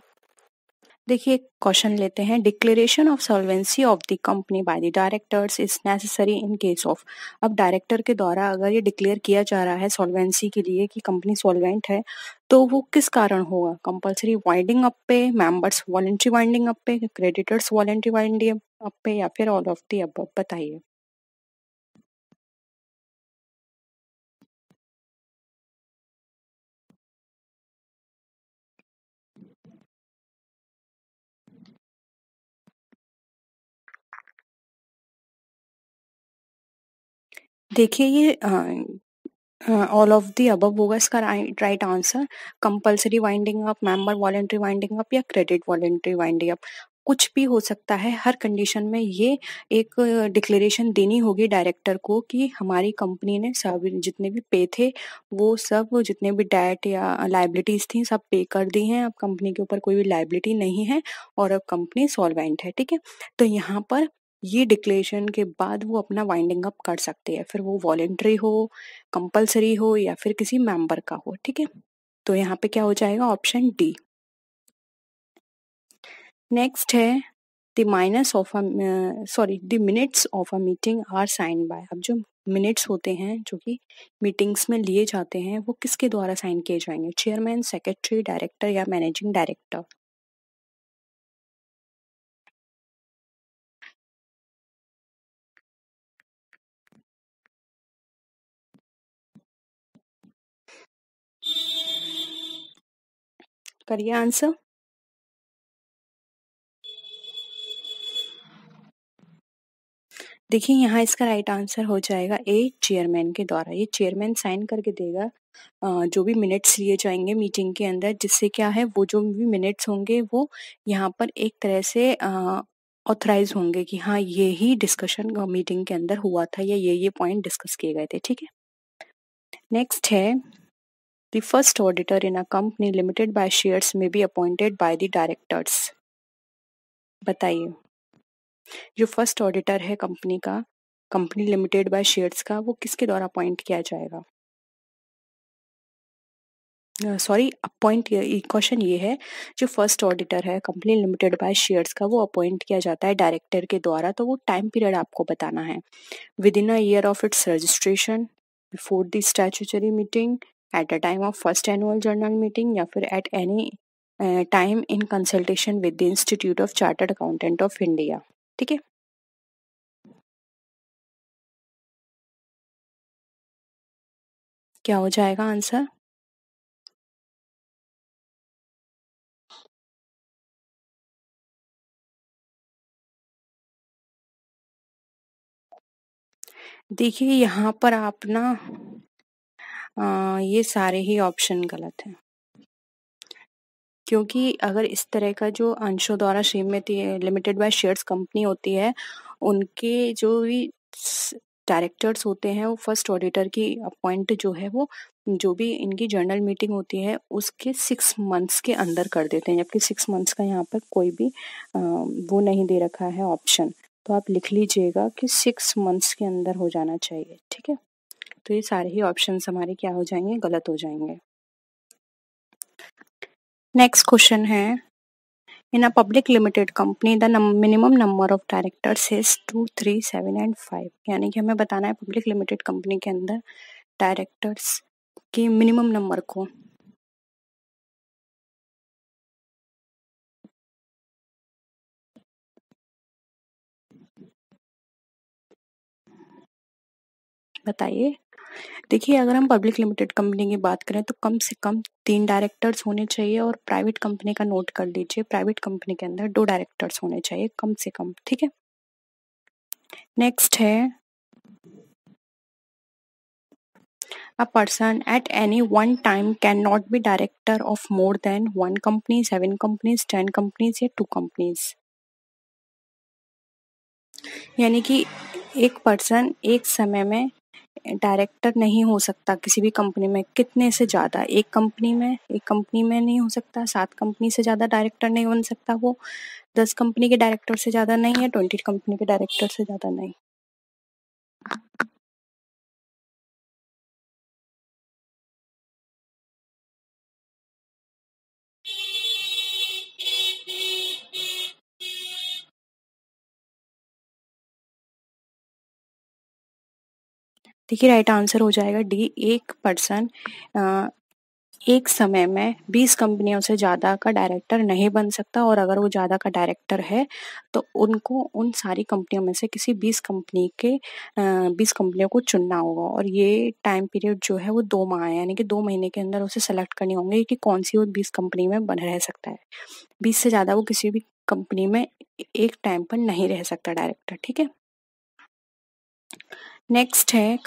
देखिए क्वेश्चन लेते हैं। Declaration of solvency of the company by the directors is necessary in case of. अब डायरेक्टर के द्वारा अगर ये डिक्लेयर किया जा रहा है सॉल्वेंसी के लिए कि कंपनी सॉल्वेंट है, तो वो किस कारण होगा? कंपलसरी वाइंडिंग अप पे, मेंबर्स वॉलंटरी वाइंडिंग अप पे, क्रेडिटर्स वॉलंटरी वाइंडिंग अप पे, या फिर ऑल ऑफ द अबव? बताइए। देखिए ये ऑल ऑफ द अबव होगा इसका right answer. Compulsory winding up, member voluntary winding up या क्रेडिट वॉलंटरी वाइंडिंग अप, कुछ भी हो सकता है। हर कंडीशन में ये एक डिक्लेरेशन देनी होगी डायरेक्टर को कि हमारी कंपनी ने सब जितने भी पे थे वो सब, जितने भी डेट या लाइबिलिटीज थी सब पे कर दी हैं, अब कंपनी के ऊपर कोई भी लाइबिलिटी नहीं है और अब कंपनी सॉल्वेंट है। ठीक है, तो यहाँ पर ये डिक्लेरेशन के बाद वो अपना वाइंडिंग अप कर सकते हैं, फिर वो वॉलेंट्री हो, कंपल्सरी हो या फिर किसी मेंबर का हो। ठीक है, तो यहाँ पे क्या हो जाएगा, ऑप्शन डी। नेक्स्ट है the minutes of the minutes of a meeting are sign by. अब जो मिनट्स होते हैं जो कि मीटिंग्स में लिए जाते हैं वो किसके द्वारा साइन किए जाएंगे, चेयरमैन, सेक्रेटरी, डायरेक्टर या मैनेजिंग डायरेक्टर। करिए आंसर। देखिए यहाँ इसका राइट आंसर हो जाएगा ए, चेयरमैन के द्वारा। ये चेयरमैन साइन करके देगा जो भी मिनट्स लिए जाएंगे मीटिंग के अंदर, जिससे क्या है वो जो भी मिनट्स होंगे वो यहाँ पर एक तरह से ऑथराइज होंगे कि हाँ ये ही डिस्कशन मीटिंग के अंदर हुआ था या ये पॉइंट डिस्कस किए गए थे। ठीक है, नेक्स्ट है the first auditor in a company limited by shares may be appointed by the directors. बताइए, जो फर्स्ट ऑडिटर है कंपनी का, कंपनी लिमिटेड बाय शेयर्स का, वो किसके द्वारा अपॉइंट किया जाएगा। सॉरी, अपॉइंट, क्वेश्चन ये है जो फर्स्ट ऑडिटर है कंपनी लिमिटेड बाय शेयर्स का वो अपॉइंट किया जाता है डायरेक्टर के द्वारा, तो वो टाइम पीरियड आपको बताना है। With in a year of its registration, before the statutory meeting, at the time of first annual journal meeting या फिर at any time in consultation with the institute of chartered accountant of India. ठीक है, क्या हो जाएगा answer. देखिए यहाँ पर आप ना ये सारे ही ऑप्शन गलत हैं, क्योंकि अगर इस तरह का जो अंशों द्वारा सीमित लिमिटेड बाय शेयर्स कंपनी होती है, उनके जो भी डायरेक्टर्स होते हैं वो फर्स्ट ऑडिटर की अपॉइंट जो है वो जो भी इनकी जर्नल मीटिंग होती है उसके 6 मंथ्स के अंदर कर देते हैं, जबकि 6 मंथ्स का यहाँ पर कोई भी वो नहीं दे रखा है ऑप्शन। तो आप लिख लीजिएगा कि 6 मंथ्स के अंदर हो जाना चाहिए। ठीक है, तो ये सारे ही ऑप्शंस हमारे क्या हो जाएंगे, गलत हो जाएंगे। नेक्स्ट क्वेश्चन है, in a public limited company the minimum number of directors is 2, 3, 7 and 5। यानी कि हमें बताना है पब्लिक लिमिटेड कंपनी के अंदर डायरेक्टर्स के मिनिमम नंबर को। बताइए। देखिए अगर हम पब्लिक लिमिटेड कंपनी की बात करें तो कम से कम 3 डायरेक्टर्स होने चाहिए, और प्राइवेट कंपनी का नोट कर लीजिए, प्राइवेट कंपनी के अंदर 2 डायरेक्टर्स होने चाहिए कम से कम। ठीक है, नेक्स्ट है, a person at any one time cannot be director of more than 1 company, 7 companies, 10 companies या 2 companies। यानी कि एक पर्सन एक समय में डायरेक्टर नहीं हो सकता किसी भी कंपनी में। कितने से ज़्यादा, एक कंपनी में नहीं हो सकता, 7 कंपनी से ज़्यादा डायरेक्टर नहीं बन सकता वो, 10 कंपनी के डायरेक्टर से ज़्यादा नहीं है, 20 कंपनी के डायरेक्टर से ज़्यादा नहीं। देखिए राइट आंसर हो जाएगा डी, एक पर्सन एक समय में 20 कंपनियों से ज़्यादा का डायरेक्टर नहीं बन सकता, और अगर वो ज़्यादा का डायरेक्टर है तो उनको उन सारी कंपनियों में से किसी 20 कंपनियों को चुनना होगा, और ये टाइम पीरियड जो है वो 2 माह है, यानी कि 2 महीने के अंदर उसे सेलेक्ट करनी होंगे कि कौन सी वो 20 कंपनी में बन रह सकता है। 20 से ज़्यादा वो किसी भी कंपनी में एक टाइम पर नहीं रह सकता डायरेक्टर। ठीक है, नेक्स्ट है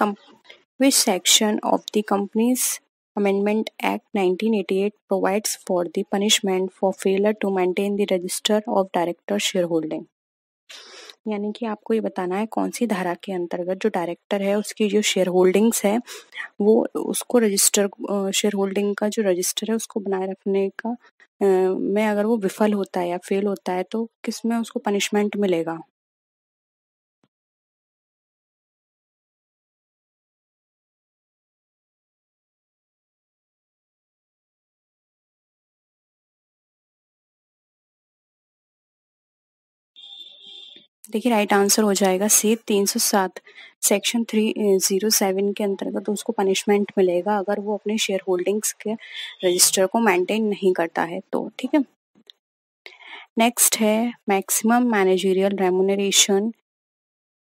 which section of the Companies Amendment Act 1988 provides for the punishment for failure to maintain the register of director shareholding? यानी कि आपको ये बताना है कौन सी धारा के अंतर्गत जो डायरेक्टर है उसकी जो शेयर होल्डिंग्स है वो उसको रजिस्टर शेयर होल्डिंग का जो रजिस्टर है उसको बनाए रखने का में अगर वो विफल होता है या फेल होता है तो किस में उसको पनिशमेंट मिलेगा। देखिए राइट आंसर हो जाएगा सी 307 सेक्शन 307 के अंतर्गत उसको पनिशमेंट मिलेगा अगर वो अपने शेयर होल्डिंग्स के रजिस्टर को मेंटेन नहीं करता है तो। ठीक है, नेक्स्ट है maximum managerial remuneration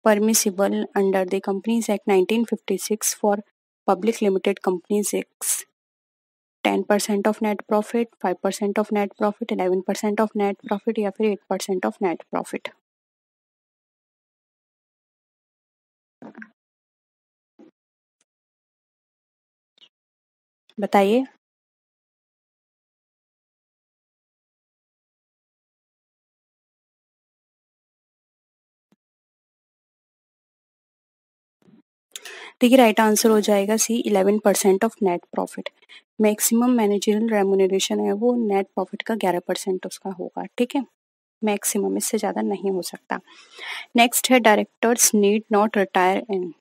permissible under the Companies Act 1956 for public limited companies is 10% of net profit, 5% of net profit, 11% of net profit या फिर 8% of net profit। बताइए। देखिए राइट आंसर हो जाएगा सी 11% of net profit. Maximum managerial remuneration है वो net profit का 11% उसका होगा। ठीक है, मैक्सिमम, इससे ज़्यादा नहीं हो सकता। नेक्स्ट है directors need not retire in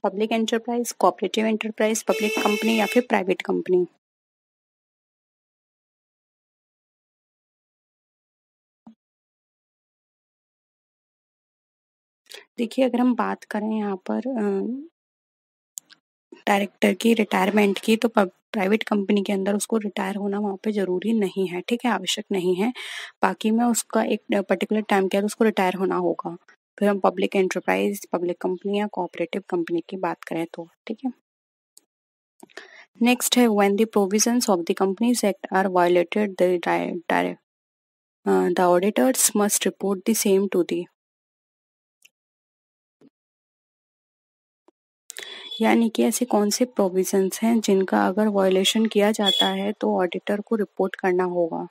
public enterprise, cooperative enterprise, public company या फिर प्राइवेट कंपनी। देखिए अगर हम बात करें यहाँ पर डायरेक्टर की रिटायरमेंट की तो प्राइवेट कंपनी के अंदर उसको रिटायर होना वहाँ पे ज़रूरी नहीं है। ठीक है, आवश्यक नहीं है। बाकी में उसका एक पर्टिकुलर टाइम के बाद उसको रिटायर होना होगा। फिर हम पब्लिक एंटरप्राइज, पब्लिक कंपनी या कोऑपरेटिव कंपनी की बात करें तो। ठीक है, नेक्स्ट है when the provisions of the companies act are violated the auditors must report the same to the, यानी कि ऐसे कौन से प्रोविजंस हैं जिनका अगर वायलेशन किया जाता है तो ऑडिटर को रिपोर्ट करना होगा।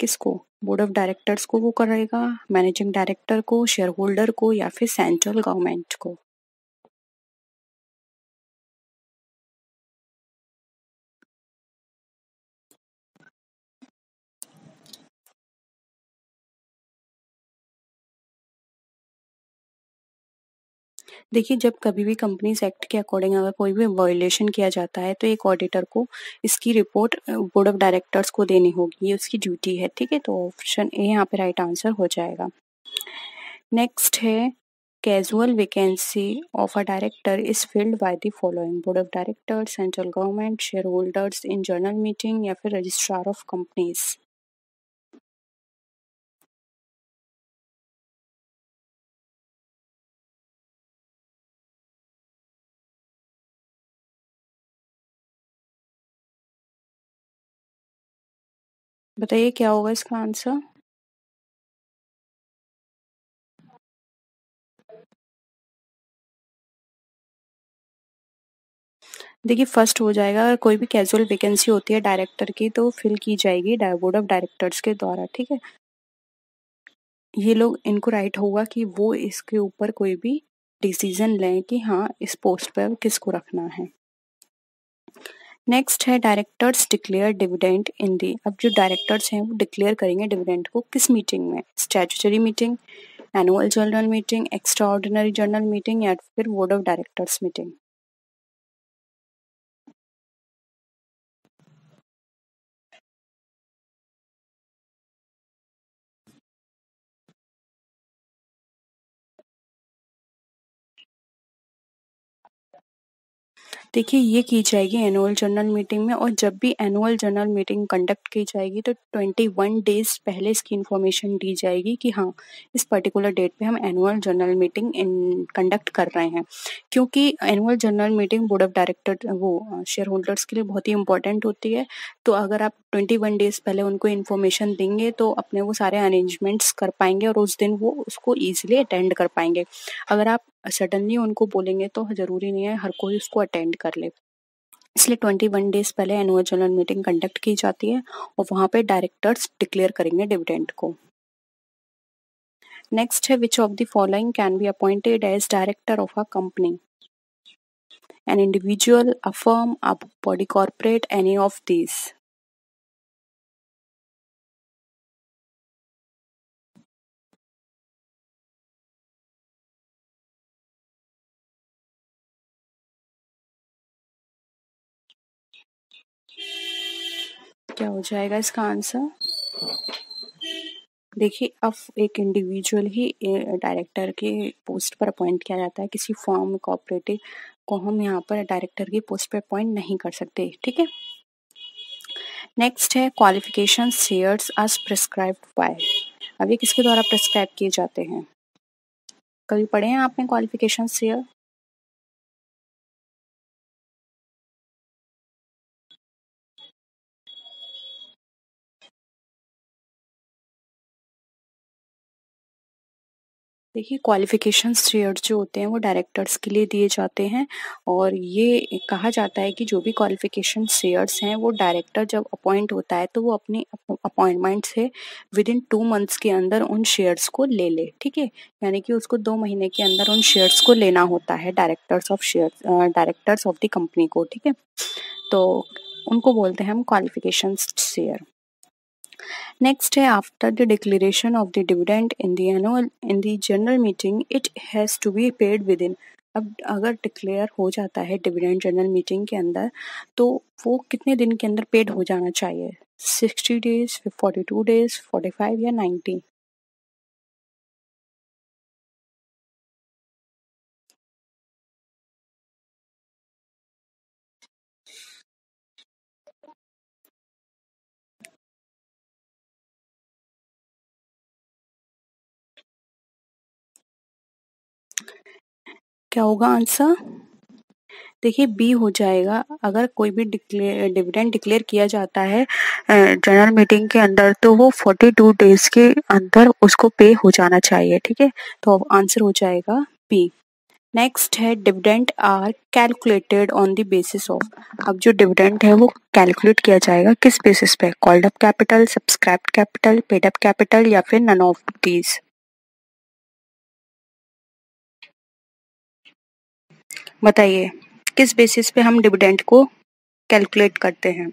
किसको? बोर्ड ऑफ डायरेक्टर्स को वो करेगा, मैनेजिंग डायरेक्टर को, शेयर होल्डर को या फिर सेंट्रल गवर्नमेंट को। देखिए जब कभी भी कंपनीज एक्ट के अकॉर्डिंग अगर कोई भी वायलेशन किया जाता है तो एक ऑडिटर को इसकी रिपोर्ट बोर्ड ऑफ डायरेक्टर्स को देनी होगी, ये उसकी ड्यूटी है। ठीक है, तो ऑप्शन ए यहाँ पे राइट आंसर हो जाएगा। नेक्स्ट है casual vacancy of a director is filled by the following board of directors, central government, share holders in general meeting या फिर रजिस्ट्रार ऑफ कंपनीज। बताइए क्या होगा इसका आंसर। देखिए फर्स्ट हो जाएगा, अगर कोई भी कैजुअल वैकेंसी होती है डायरेक्टर की तो फिल की जाएगी बोर्ड ऑफ डायरेक्टर्स के द्वारा। ठीक है, ये लोग इनको राइट होगा कि वो इसके ऊपर कोई भी डिसीजन लें कि हाँ इस पोस्ट पर किसको रखना है। नेक्स्ट है डायरेक्टर्स डिक्लेयर डिविडेंड इन दी, अब जो डायरेक्टर्स हैं वो डिक्लेयर करेंगे डिविडेंड को किस मीटिंग में? Statutory meeting, annual general meeting, extra ordinary general meeting या फिर बोर्ड ऑफ डायरेक्टर्स मीटिंग। देखिए ये की जाएगी एनुअल जनरल मीटिंग में, और जब भी एनुअल जनरल मीटिंग कंडक्ट की जाएगी तो 21 डेज पहले इसकी इन्फॉर्मेशन दी जाएगी कि हाँ इस पर्टिकुलर डेट पे हम एनुअल जनरल मीटिंग कंडक्ट कर रहे हैं। क्योंकि annual general meeting board of director वो शेयर होल्डर्स के लिए बहुत ही इंपॉर्टेंट होती है। तो अगर आप 21 डेज पहले उनको इन्फॉर्मेशन देंगे तो अपने वो सारे अरेंजमेंट्स कर पाएंगे और उस दिन वो उसको ईजिली अटेंड कर पाएंगे। अगर आप सडनली उनको बोलेंगे तो ज़रूरी नहीं है हर कोई उसको अटेंड कर ले। इसलिए 21 डेज पहले एनुअल जनरल मीटिंग कंडक्ट की जाती है और वहाँ पे डायरेक्टर्स डिक्लेयर करेंगे डिविडेंड को। नेक्स्ट है which of the following can be appointed as director of a company? An individual, a firm, a body corporate, any of these. क्या हो जाएगा इसका आंसर? देखिए अब एक इंडिविजुअल ही डायरेक्टर के पोस्ट पर अपॉइंट किया जाता है, किसी फर्म कॉर्पोरेटिव को हम यहाँ पर डायरेक्टर की पोस्ट पर अपॉइंट नहीं कर सकते, ठीक है। नेक्स्ट है qualification shares as prescribed by. अब ये किसके द्वारा प्रिस्क्राइब किए जाते हैं? कभी पढ़े हैं आपने क्वालिफिकेशन शेयर? देखिए क्वालिफिकेशन शेयर्स जो होते हैं वो डायरेक्टर्स के लिए दिए जाते हैं, और ये कहा जाता है कि जो भी क्वालिफिकेशन शेयर्स हैं वो डायरेक्टर जब अपॉइंट होता है तो वो अपनी अपॉइंटमेंट से विद इन 2 मंथ्स के अंदर उन शेयर्स को ले ले, ठीक है। यानी कि उसको 2 महीने के अंदर उन शेयर्स को लेना होता है डायरेक्टर्स ऑफ द कंपनी को, ठीक है। तो उनको बोलते हैं हम क्वालिफिकेशन शेयर। नेक्स्ट है after the declaration of the dividend in the general meeting it has to be paid within. अब अगर डिक्लेयर हो जाता है डिविडेंड जनरल मीटिंग के अंदर तो वो कितने दिन के अंदर पेड हो जाना चाहिए? 60 डेज, 42 डेज, 45 या 90? क्या होगा आंसर? देखिए बी हो जाएगा। अगर कोई भी डिविडेंड डिक्लेयर किया जाता है जनरल मीटिंग के अंदर तो वो 42 डेज के अंदर उसको पे हो जाना चाहिए, ठीक है। तो आंसर हो जाएगा बी। नेक्स्ट है dividend are calculated on the basis of. अब जो डिविडेंड है वो कैलकुलेट किया जाएगा किस बेसिस पे? Called up capital, subscribed capital, paid up capital या फिर नन ऑफ दीज। बताइए किस बेसिस पे हम डिविडेंड को कैलकुलेट करते हैं?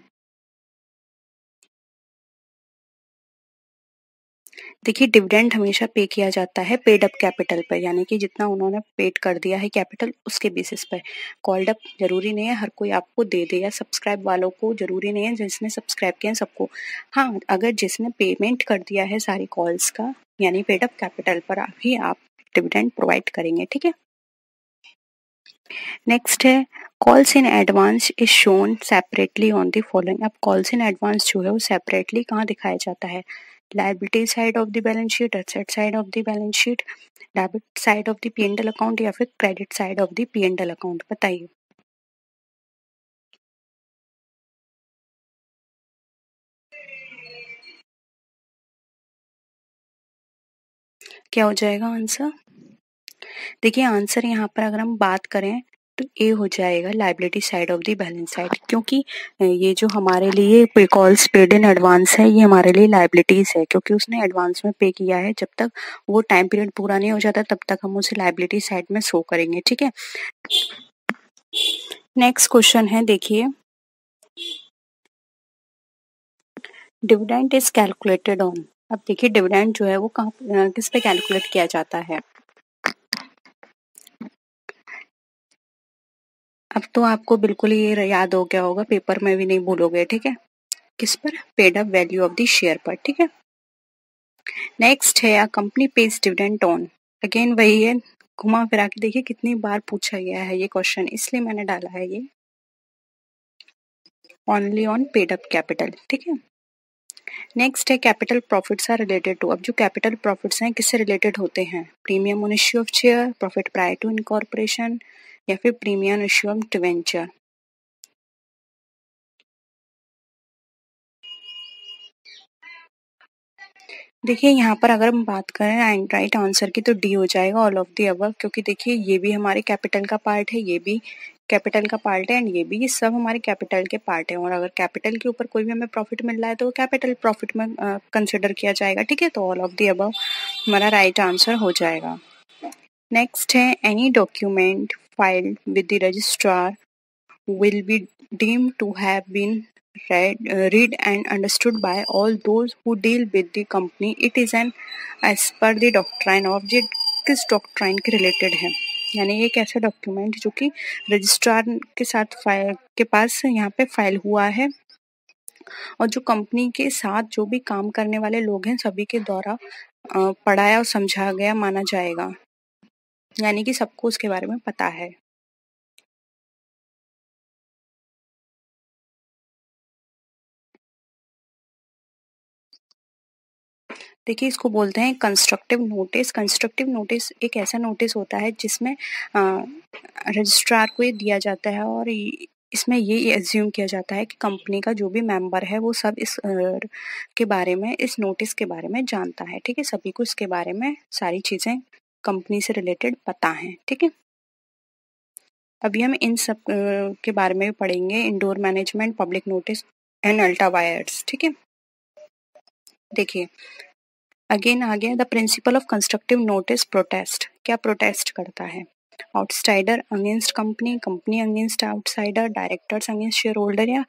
देखिए डिविडेंड हमेशा पे किया जाता है पेड अप कैपिटल पर, यानी कि जितना उन्होंने पेड कर दिया है कैपिटल उसके बेसिस पर। कॉल्ड अप जरूरी नहीं है हर कोई आपको दे दे, या सब्सक्राइब वालों को जरूरी नहीं है जिसने सब्सक्राइब किया है सबको। हाँ अगर जिसने पेमेंट कर दिया है सारी कॉल्स का यानी पेड अप कैपिटल पर ही आप डिविडेंड प्रोवाइड करेंगे, ठीक है। नेक्स्ट है calls in advance is shown separately on the following. अब कॉल्स इन एडवांस जो है वो सेपरेटली कहाँ दिखाया जाता है? Liability side of the balance sheet, asset side of the balance sheet, debit side of the P&L account या फिर credit side of the P&L account? बताइए। क्या हो जाएगा आंसर? देखिए आंसर यहाँ पर अगर हम बात करें तो ए हो जाएगा liability side of the balance side, क्योंकि ये जो हमारे लिए पे कॉल्स पेड इन एडवांस है ये हमारे लिए लायबिलिटीज है, क्योंकि उसने एडवांस में पे किया है। जब तक वो टाइम पीरियड पूरा नहीं हो जाता तब तक हम उसे लायबिलिटी साइड में शो करेंगे, ठीक है। नेक्स्ट क्वेश्चन है देखिए, डिविडेंड इज कैलकुलेटेड ऑन। अब देखिए डिविडेंड जो है वो कहाँ किस पे कैलकुलेट किया जाता है? अब तो आपको बिल्कुल ही ये याद हो गया होगा, पेपर में भी नहीं भूलोगे, ठीक है। किस पर? Paid up value of the share पर, ठीक है। नेक्स्ट है company page dividend on. Again वही है, घुमा फिरा के देखिए कितनी बार पूछा गया है ये क्वेश्चन, इसलिए मैंने डाला है ये। Only on paid up capital, ठीक है। नेक्स्ट है capital profits are related to. अब जो कैपिटल प्रॉफिट्स हैं किससे रिलेटेड होते हैं? Premium on issue of share, profit prior to incorporation, या फिर प्रीमियम इश्यू ऑफ डिवेंचर। देखिए यहाँ पर अगर हम बात करें राइट आंसर की तो डी हो जाएगा, ऑल ऑफ द अबव, क्योंकि देखिए ये भी हमारे कैपिटल का पार्ट है, ये भी कैपिटल का पार्ट है, एंड ये भी, ये सब हमारे कैपिटल के पार्ट है। और अगर कैपिटल के ऊपर कोई भी हमें प्रॉफिट मिल रहा है तो कैपिटल प्रॉफिट में कंसिडर किया जाएगा, ठीक है। तो ऑल ऑफ द अबव हमारा राइट आंसर हो जाएगा। नेक्स्ट है any document filed with the registrar will be deemed to have been read and understood by all those who deal with the company. It is an as per the doctrine of ये किस doctrine के related है? यानी एक ऐसा document जो कि registrar के साथ फाइल के पास यहाँ पे फाइल हुआ है और जो कंपनी के साथ जो भी काम करने वाले लोग हैं सभी के द्वारा पढ़ाया और समझा गया माना जाएगा, यानी कि सबको उसके बारे में पता है। देखिए इसको बोलते हैं कंस्ट्रक्टिव नोटिस। कंस्ट्रक्टिव नोटिस एक ऐसा नोटिस होता है जिसमें रजिस्ट्रार को ये दिया जाता है और इसमें ये एज्यूम किया जाता है कि कंपनी का जो भी मेंबर है वो सब इस के बारे में, इस नोटिस के बारे में जानता है, ठीक है। सभी को इसके बारे में सारी चीज़ें कंपनी से रिलेटेड पता हैं, ठीक है। अभी हम इन सब के बारे में पढ़ेंगे, indoor management, public notice and ultra vires, ठीक है। देखिए अगेन आ गया the principle of constructive notice protest. क्या प्रोटेस्ट करता है? Outsider against company, company against outsider, directors against share holder, या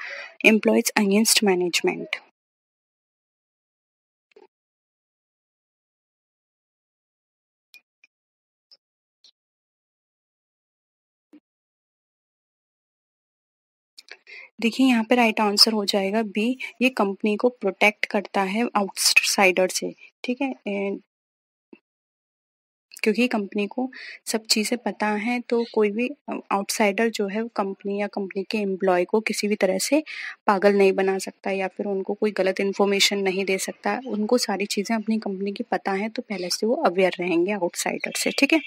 एम्प्लॉयज अगेंस्ट मैनेजमेंट। देखिए यहाँ पे राइट आंसर हो जाएगा बी, ये कंपनी को प्रोटेक्ट करता है आउटसाइडर से, ठीक है। क्योंकि कंपनी को सब चीज़ें पता हैं तो कोई भी आउटसाइडर जो है कंपनी या कंपनी के एम्प्लॉय को किसी भी तरह से पागल नहीं बना सकता या फिर उनको कोई गलत इन्फॉर्मेशन नहीं दे सकता। उनको सारी चीज़ें अपनी कंपनी की पता है तो पहले से वो अवेयर रहेंगे आउटसाइडर से, ठीक है।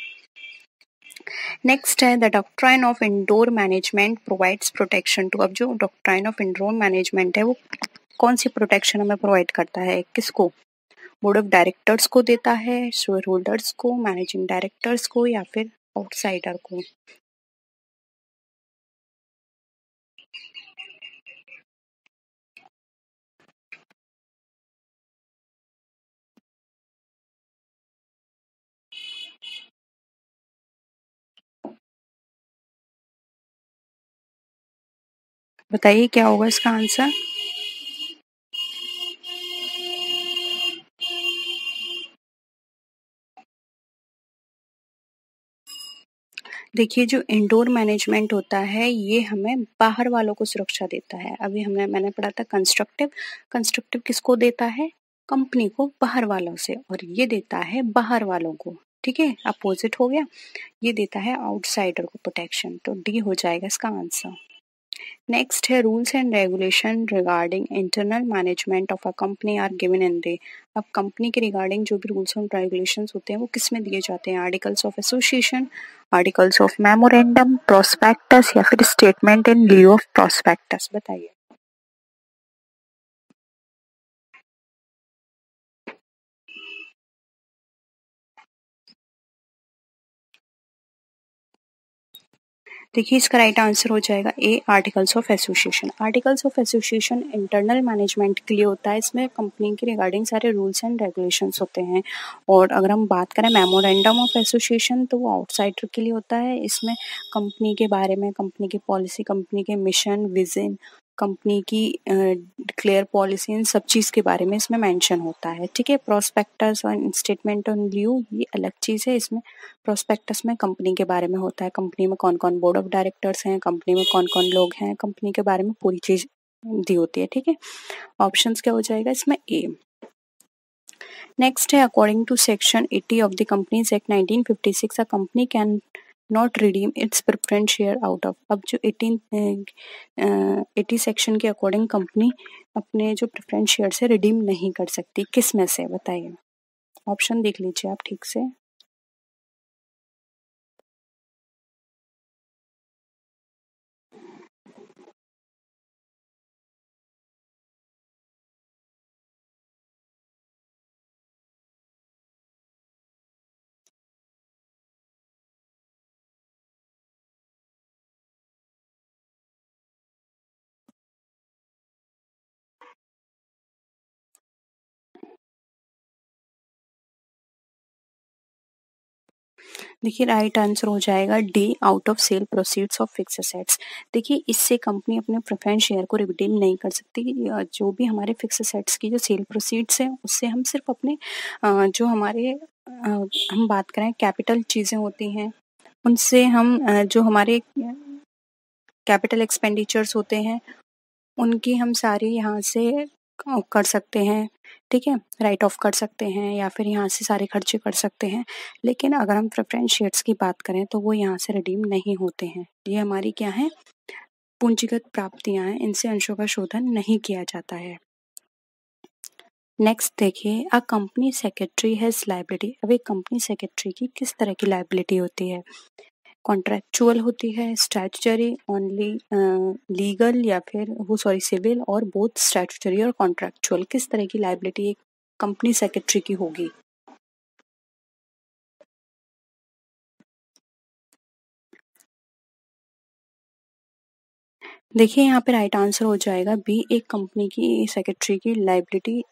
नेक्स्ट है the doctrine of indoor management provides protection to. अब जो डॉक्ट्राइन ऑफ इंडोर मैनेजमेंट है वो कौन सी प्रोटेक्शन हमें प्रोवाइड करता है? किसको? बोर्ड ऑफ डायरेक्टर्स को देता है, शेयर होल्डर्स को, मैनेजिंग डायरेक्टर्स को, या फिर आउटसाइडर को? बताइए क्या होगा इसका आंसर? देखिए जो इंडोर मैनेजमेंट होता है ये हमें बाहर वालों को सुरक्षा देता है। अभी मैंने पढ़ा था कंस्ट्रक्टिव। कंस्ट्रक्टिव किसको देता है? कंपनी को बाहर वालों से, और ये देता है बाहर वालों को, ठीक है, अपोजिट हो गया। ये देता है आउटसाइडर को प्रोटेक्शन, तो डी हो जाएगा इसका आंसर। नेक्स्ट है rules and regulation regarding internal management of a company are given in the. अब कंपनी के रिगार्डिंग जो भी रूल्स एंड रेगुलेशंस होते हैं वो किस में दिए जाते हैं? Articles of association, articles of memorandum, prospectus, या फिर statement in lieu of prospectus. बताइए। देखिए इसका राइट आंसर हो जाएगा A, articles of association. Articles of association internal management के लिए होता है। इसमें कंपनी के रिगार्डिंग सारे रूल्स एंड रेगुलेशंस होते हैं। और अगर हम बात करें मेमोरेंडम ऑफ एसोसिएशन तो वो आउटसाइडर के लिए होता है। इसमें कंपनी के बारे में, कंपनी की पॉलिसी, कंपनी के मिशन विजन, कंपनी की डिक्लेयर पॉलिसी, इन सब चीज़ के बारे में इसमें मेंशन होता है, ठीक है। प्रोस्पेक्टस और स्टेटमेंट ऑन लिeu ये अलग चीज़ है। इसमें प्रोस्पेक्टस में कंपनी के बारे में होता है, कंपनी में कौन कौन बोर्ड ऑफ डायरेक्टर्स हैं, कंपनी में कौन कौन लोग हैं, कंपनी के बारे में पूरी चीज़ दी होती है, ठीक है। ऑप्शंस क्या हो जाएगा इसमें? ए। नेक्स्ट है according to section 80 of the companies act 1956 a company can not redeem its preference share out of. अब जो 80 सेक्शन के अकॉर्डिंग कंपनी अपने जो प्रेफरेंस शेयर से रिडीम नहीं कर सकती, किस में से बताइए। ऑप्शन देख लीजिए आप ठीक से। देखिए राइट आंसर हो जाएगा D, out of sale proceeds of fix assets. देखिए इससे कंपनी अपने प्रेफरेंस शेयर को रिडीम नहीं कर सकती। जो भी हमारे फिक्स असेट्स की जो सेल प्रोसीड्स हैं उससे हम सिर्फ अपने जो हमारे हम बात करें कैपिटल चीज़ें होती हैं उनसे हम जो हमारे कैपिटल एक्सपेंडिचर्स होते हैं उनकी हम सारी यहाँ से कर सकते हैं, ठीक है, राइट ऑफ कर सकते हैं या फिर यहाँ से सारे खर्चे कर सकते हैं। लेकिन अगर हम प्रेफरेंस शेयर्स की बात करें तो वो यहाँ से रिडीम नहीं होते हैं। ये हमारी क्या है, पूंजीगत प्राप्तियां हैं, इनसे अंशों का शोधन नहीं किया जाता है। नेक्स्ट देखिए, a company secretary has liability. अब एक कंपनी सेक्रेटरी की किस तरह की लायबिलिटी होती है, कॉन्ट्रेक्चुअल होती है, स्टैट्यूटरी, ओनली लीगल या फिर वो सॉरी सिविल, और बोथ स्टैट्यूटरी और कॉन्ट्रेक्चुअल। किस तरह की लायबिलिटी एक कंपनी सेक्रेटरी की होगी। देखिए यहाँ पे राइट आंसर हो जाएगा बी, एक कंपनी की सेक्रेटरी की लायबिलिटी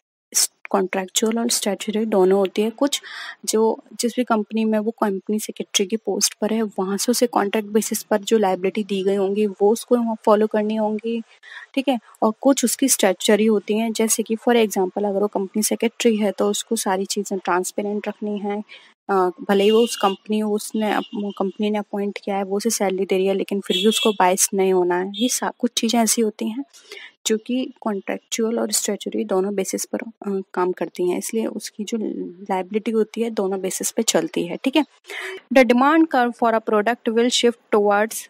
कॉन्ट्रेक्चुअल और स्टैट्यूटरी दोनों होती है। कुछ जो जिस भी कंपनी में वो कंपनी सेक्रेटरी की पोस्ट पर है वहाँ से उसे कॉन्ट्रैक्ट बेसिस पर जो लायबिलिटी दी गई होंगी वो उसको वहाँ फॉलो करनी होंगी, ठीक है। और कुछ उसकी स्टैट्यूटरी होती हैं, जैसे कि फॉर एग्जांपल अगर वो कंपनी सेक्रेटरी है तो उसको सारी चीज़ें ट्रांसपेरेंट रखनी है। भले ही वो उस कंपनी ने अपॉइंट किया है, वो उसे सैलरी दे रही है, लेकिन फिर भी उसको बायस नहीं होना है। ये कुछ चीज़ें ऐसी होती हैं जो कि कॉन्ट्रेक्चुअल और स्टैट्यूटरी दोनों बेसिस पर काम करती हैं, इसलिए उसकी जो लायबिलिटी होती है दोनों बेसिस पे चलती है, ठीक है। The demand curve for a product will shift towards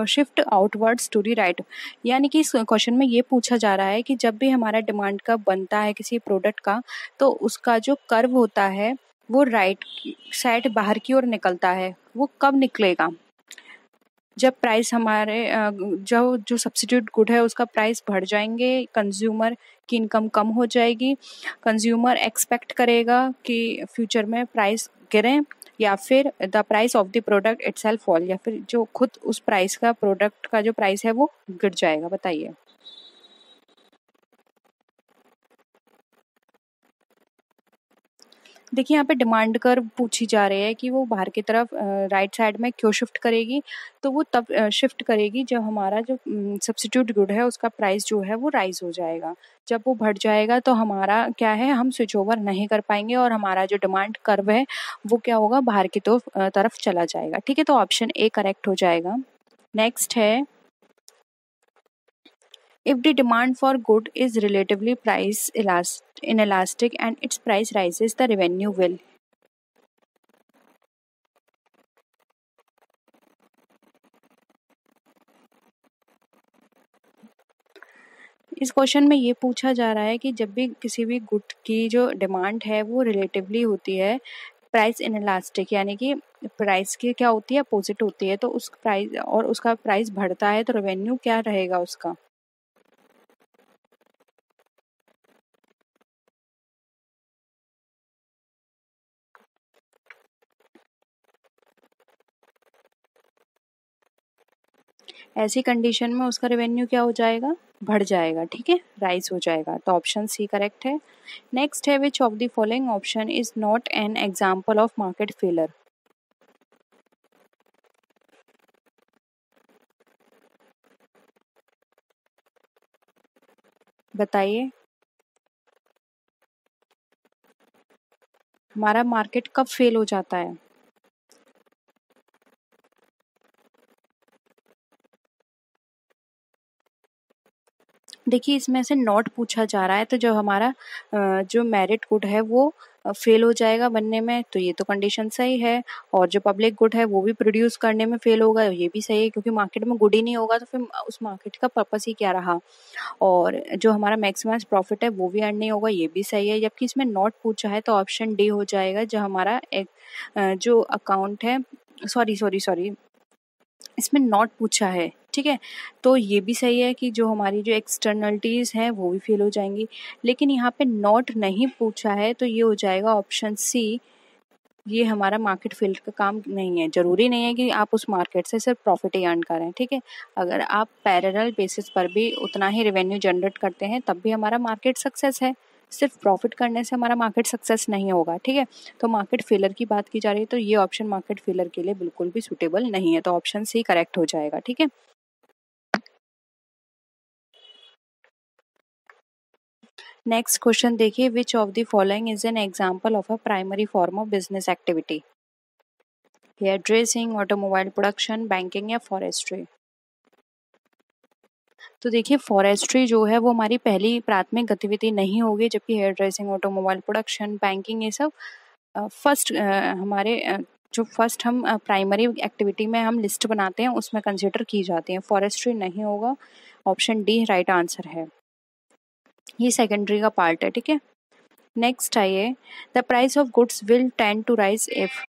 shift outwards to the right. यानी कि इस क्वेश्चन में ये पूछा जा रहा है कि जब भी हमारा डिमांड कर्व बनता है किसी प्रोडक्ट का तो उसका जो कर्व होता है वो राइट साइड बाहर की ओर निकलता है। वो कब निकलेगा, जब प्राइस हमारे जो सब्सिट्यूट गुड है उसका प्राइस बढ़ जाएंगे, कंज्यूमर की इनकम कम हो जाएगी, कंज्यूमर एक्सपेक्ट करेगा कि फ्यूचर में प्राइस गिरें, या फिर the price of the product itself fall, या फिर जो खुद उस प्राइस का प्रोडक्ट का जो प्राइस है वो गिर जाएगा। बताइए। देखिए यहाँ पे डिमांड कर्व पूछी जा रही है कि वो बाहर की तरफ राइट साइड में क्यों शिफ्ट करेगी। तो वो तब शिफ्ट करेगी जब हमारा जो सब्स्टिट्यूट गुड है उसका प्राइस जो है वो राइज हो जाएगा। जब वो बढ़ जाएगा तो हमारा क्या है, हम स्विच ओवर नहीं कर पाएंगे और हमारा जो डिमांड कर्व है वो क्या होगा, बाहर की तरफ चला जाएगा, ठीक है। तो ऑप्शन ए करेक्ट हो जाएगा। नेक्स्ट है, if the demand for good is relatively inelastic and its price rises, the revenue will। इस क्वेश्चन में ये पूछा जा रहा है कि जब भी किसी भी गुड की जो डिमांड है वो रिलेटिवली होती है प्राइस इनलास्टिक, यानी कि प्राइस की क्या होती है, अपोजिट होती है, तो उस प्राइस और उसका प्राइस बढ़ता है तो रेवेन्यू क्या रहेगा उसका। ऐसी कंडीशन में उसका रेवेन्यू क्या हो जाएगा, बढ़ जाएगा, ठीक है, राइज हो जाएगा। तो ऑप्शन सी करेक्ट है। नेक्स्ट है, which of the following option is not an example of market failure. बताइए हमारा मार्केट कब फेल हो जाता है। देखिए इसमें से नॉट पूछा जा रहा है, तो जो हमारा जो मेरिट गुड है वो फेल हो जाएगा बनने में, तो ये तो कंडीशन सही है। और जो पब्लिक गुड है वो भी प्रोड्यूस करने में फेल होगा, ये भी सही है, क्योंकि मार्केट में गुड ही नहीं होगा तो फिर उस मार्केट का पर्पस ही क्या रहा। और जो हमारा मैक्सिमाइज प्रॉफिट है वो भी अर्न नहीं होगा, ये भी सही है। जबकि इसमें नॉट पूछा है तो ऑप्शन डी हो जाएगा, जो हमारा एक जो अकाउंट है, सॉरी इसमें नॉट पूछा है, ठीक है। तो ये भी सही है कि जो हमारी जो एक्सटर्नलिटीज हैं वो भी फेल हो जाएंगी। लेकिन यहाँ पे नॉट नहीं पूछा है तो ये हो जाएगा ऑप्शन सी, ये हमारा मार्केट फील्ड का काम नहीं है। जरूरी नहीं है कि आप उस मार्केट से सिर्फ प्रॉफिट ही अर्न करें, ठीक है। अगर आप पैरेलल बेसिस पर भी उतना ही रेवेन्यू जनरेट करते हैं तब भी हमारा मार्केट सक्सेस है। सिर्फ प्रॉफिट करने से हमारा मार्केट सक्सेस नहीं होगा, ठीक है। तो मार्केट फेलर की बात की जा रही है तो ये ऑप्शन मार्केट फेलर के लिए बिल्कुल भी सुटेबल नहीं है, तो ऑप्शन सी करेक्ट हो जाएगा, ठीक है। नेक्स्ट क्वेश्चन देखिए, which of the following is an example of a primary form of business activity? Hair dressing, automobile production, banking या फॉरेस्ट्री? तो देखिए फॉरेस्ट्री जो है वो हमारी पहली प्राथमिक गतिविधि नहीं होगी, जबकि hair dressing, automobile production, banking ये सब फर्स्ट हमारे जो फर्स्ट हम प्राइमरी एक्टिविटी में हम लिस्ट बनाते हैं उसमें कंसिडर की जाती हैं। फॉरेस्ट्री नहीं होगा, ऑप्शन डी राइट आंसर है, ये सेकेंडरी का पार्ट है, ठीक है। नेक्स्ट आइए, the price of goods will tend to rise if?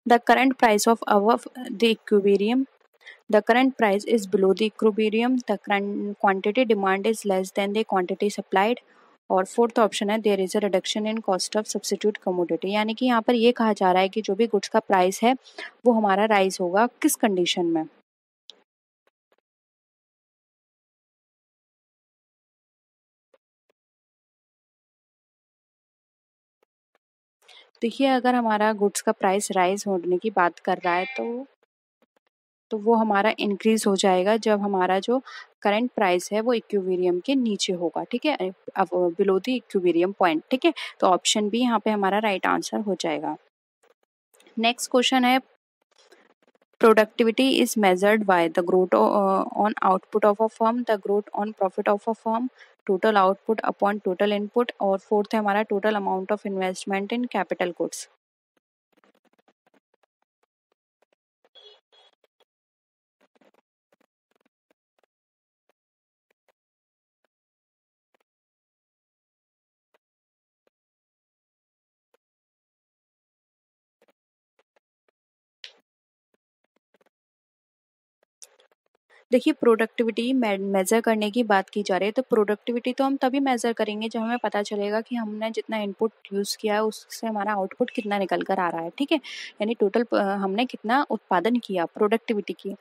The current price of above the equilibrium, the current price is below the equilibrium, the current quantity demand is less than the quantity supplied, और fourth option है there is a reduction in cost of substitute commodity. यानी कि यहाँ पर ये कहा जा रहा है कि जो भी गुड्स का प्राइस है वो हमारा राइज होगा किस कंडीशन में? देखिए अगर हमारा गुड्स का प्राइस राइज होने की बात कर रहा है तो वो हमारा इंक्रीज हो जाएगा जब हमारा जो करंट प्राइस है वो इक्विलिब्रियम के नीचे होगा, ठीक है, अब बिलो द इक्विलिब्रियम पॉइंट, ठीक है। तो ऑप्शन बी यहाँ पे हमारा राइट आंसर हो जाएगा। नेक्स्ट क्वेश्चन है, productivity is measured by the growth on output of a firm, the growth on profit of a firm, total output upon total input, और फोर्थ है हमारा total amount of investment in capital goods। देखिए productivity measure करने की बात की जा रही है, तो प्रोडक्टिविटी तो हम तभी मेज़र करेंगे जब हमें पता चलेगा कि हमने जितना इनपुट यूज़ किया है उससे हमारा आउटपुट कितना निकल कर आ रहा है, ठीक है। यानी टोटल हमने कितना उत्पादन किया, प्रोडक्टिविटी की।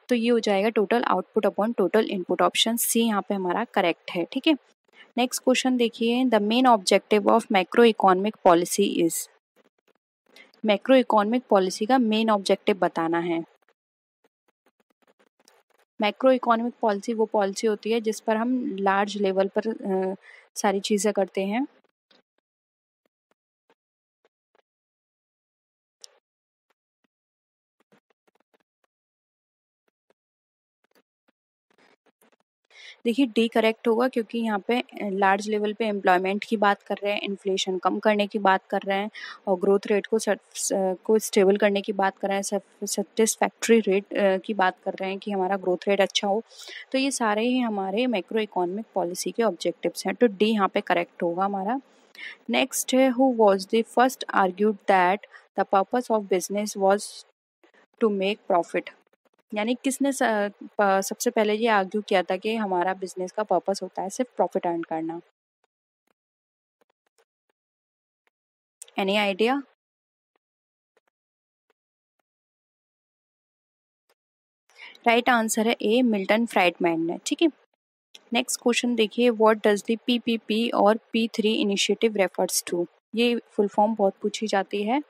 तो ये हो जाएगा total output upon total input, option C यहाँ पे हमारा करेक्ट है, ठीक है। नेक्स्ट क्वेश्चन देखिए, the main objective of macro economic policy is? Macro economic policy का मेन ऑब्जेक्टिव बताना है। मैक्रो इकोनॉमिक पॉलिसी वो पॉलिसी होती है जिस पर हम लार्ज लेवल पर सारी चीज़ें करते हैं। देखिए डी करेक्ट होगा, क्योंकि यहाँ पे लार्ज लेवल पे एम्प्लॉयमेंट की बात कर रहे हैं, इन्फ्लेशन कम करने की बात कर रहे हैं, और ग्रोथ रेट को स्टेबल करने की बात कर रहे हैं, सेटिस्फैक्ट्री रेट की बात कर रहे हैं कि हमारा ग्रोथ रेट अच्छा हो। तो ये सारे ही हमारे मैक्रो इकोनॉमिक पॉलिसी के ऑब्जेक्टिव्स हैं, तो डी यहाँ पे करेक्ट होगा हमारा। नेक्स्ट है, who was the first argued that the purpose of business was to make profit? यानी किसने सबसे पहले ये आर्ग्यू किया था कि हमारा बिजनेस का पर्पस होता है सिर्फ प्रॉफिट अर्न करना? Any idea? राइट आंसर है ए, मिल्टन फ्राइडमैन ने, ठीक है। नेक्स्ट क्वेश्चन देखिए, व्हाट डज द पीपीपी और P3 इनिशिएटिव रेफर्स टू? ये फुल फॉर्म बहुत पूछी जाती है।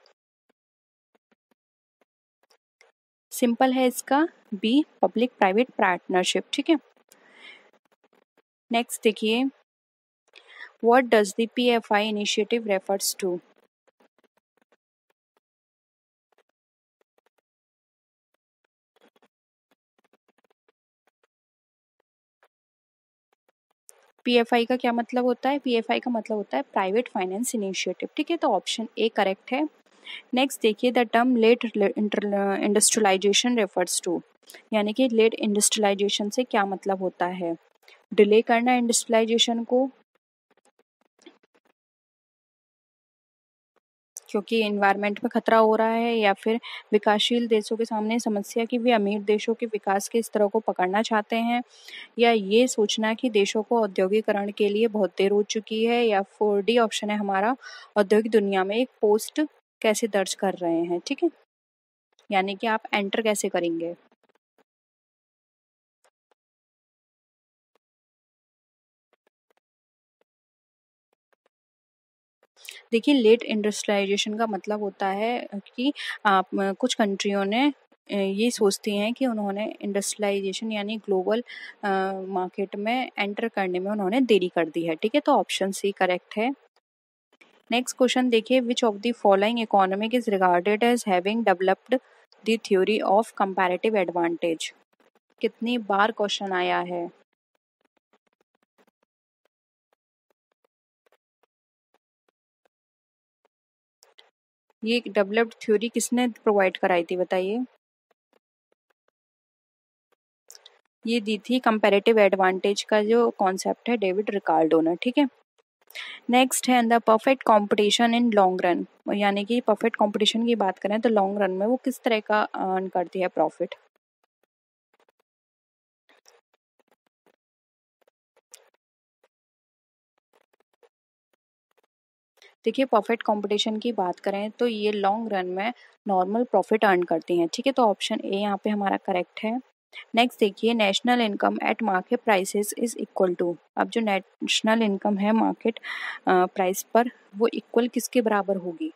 सिंपल है इसका, बी पब्लिक प्राइवेट पार्टनरशिप, ठीक है। नेक्स्ट देखिए, what does the PFI initiative refers to? PFI का क्या मतलब होता है? पीएफआई का मतलब होता है प्राइवेट फाइनेंस इनिशिएटिव, ठीक है, तो ऑप्शन ए करेक्ट है। नेक्स्ट देखिए, the term late industrialisation refers to, यानी कि लेट इंडस्ट्रियलाइजेशन से क्या मतलब होता है? डिले करना इंडस्ट्रियलाइजेशन को, क्योंकि एनवायरनमेंट में खतरा हो रहा है, या फिर विकासशील देशों के सामने समस्या कि वे अमीर देशों के विकास के स्तर को पकड़ना चाहते हैं, या ये सोचना कि देशों को औद्योगिकरण के लिए बहुत देर हो चुकी है, या 4D ऑप्शन है हमारा, औद्योगिक दुनिया में एक पोस्ट कैसे दर्ज कर रहे हैं, ठीक है, यानी कि आप एंटर कैसे करेंगे। देखिए, लेट इंडस्ट्रियलाइजेशन का मतलब होता है कि आप कुछ कंट्रियों ने ये सोचती हैं कि उन्होंने इंडस्ट्रियलाइजेशन यानी ग्लोबल मार्केट में एंटर करने में उन्होंने देरी कर दी है, ठीक है, तो ऑप्शन सी करेक्ट है। नेक्स्ट क्वेश्चन देखिए, which of the following economic is regarded as having developed the theory of comparative advantage. कितनी बार क्वेश्चन आया है? ये डेवलप्ड थ्योरी किसने प्रोवाइड कराई थी, बताइए? ये दी थी कंपैरेटिव एडवांटेज का जो कॉन्सेप्ट है, डेविड रिकार्डो ने, ठीक है। नेक्स्ट है the perfect competition in long run, यानी कि परफेक्ट कंपटीशन की बात करें तो लॉन्ग रन में वो किस तरह का अर्न करती है प्रॉफिट? देखिए, परफेक्ट कंपटीशन की बात करें तो ये लॉन्ग रन में नॉर्मल प्रॉफिट अर्न करती हैं, ठीक है, तो ऑप्शन ए यहाँ पे हमारा करेक्ट है। नेक्स्ट देखिए, national income at market prices is equal to, अब जो नेशनल इनकम है मार्केट प्राइस पर, वो इक्वल किसके बराबर होगी?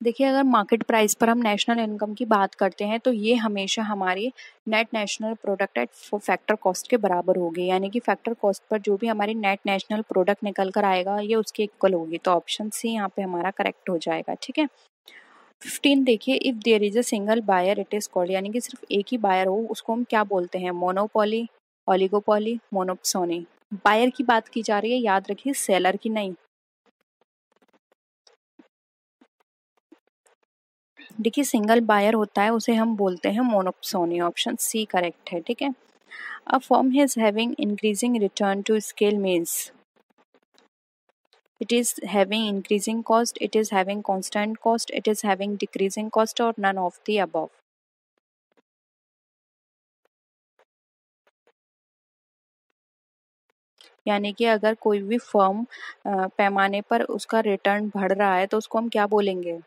देखिए, अगर मार्केट प्राइस पर हम नेशनल इनकम की बात करते हैं तो ये हमेशा हमारी net national product at factor cost के बराबर होगी, यानी कि फैक्टर कॉस्ट पर जो भी हमारी नेट नेशनल प्रोडक्ट निकल कर आएगा ये उसके इक्वल होगी, तो ऑप्शन सी यहाँ पे हमारा करेक्ट हो जाएगा, ठीक है। 15 देखिए, if there is a single buyer it is called, यानी कि सिर्फ एक ही बायर हो उसको हम क्या बोलते हैं? Monopoly, oligopoly, मोनोप्सोनी। बायर की बात की जा रही है, याद रखिए, सेलर की नहीं। देखिए, सिंगल बायर होता है उसे हम बोलते हैं मोनोप्सोनी, ऑप्शन सी करेक्ट है, ठीक है। A firm is having increasing return to scale means it is having increasing cost, it is having constant cost, it is having decreasing cost, or none of the above। यानी कि अगर कोई भी firm पैमाने पर उसका रिटर्न बढ़ रहा है तो उसको हम क्या बोलेंगे?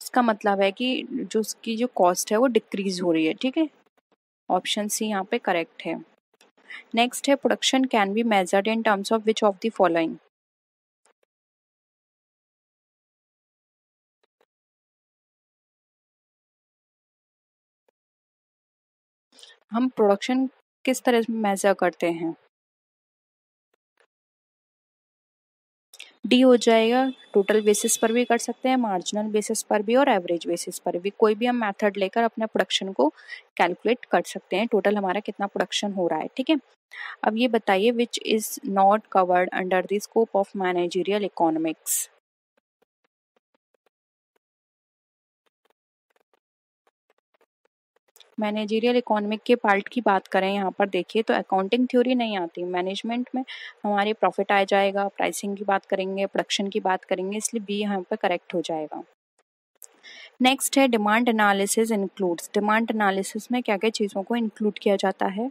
इसका मतलब है कि जो उसकी जो कॉस्ट है वो डिक्रीज हो रही है, ठीक है, ऑप्शन सी यहाँ पे करेक्ट है। नेक्स्ट है, production can be measured in terms of which of the following. हम प्रोडक्शन किस तरह से मेजर करते हैं? डी हो जाएगा, टोटल बेसिस पर भी कर सकते हैं, मार्जिनल बेसिस पर भी और एवरेज बेसिस पर भी, कोई भी हम मेथड लेकर अपने प्रोडक्शन को कैलकुलेट कर सकते हैं, टोटल हमारा कितना प्रोडक्शन हो रहा है, ठीक है। अब ये बताइए, which is not covered under the scope of managerial economics. Managerial economic के पार्ट की बात करें यहाँ पर देखिए तो अकाउंटिंग थ्योरी नहीं आती, मैनेजमेंट में हमारे प्रॉफिट आ जाएगा, प्राइसिंग की बात करेंगे, प्रोडक्शन की बात करेंगे, इसलिए बी यहाँ पर करेक्ट हो जाएगा। नेक्स्ट है, demand analysis includes, demand analysis में क्या क्या चीज़ों को इंक्लूड किया जाता है?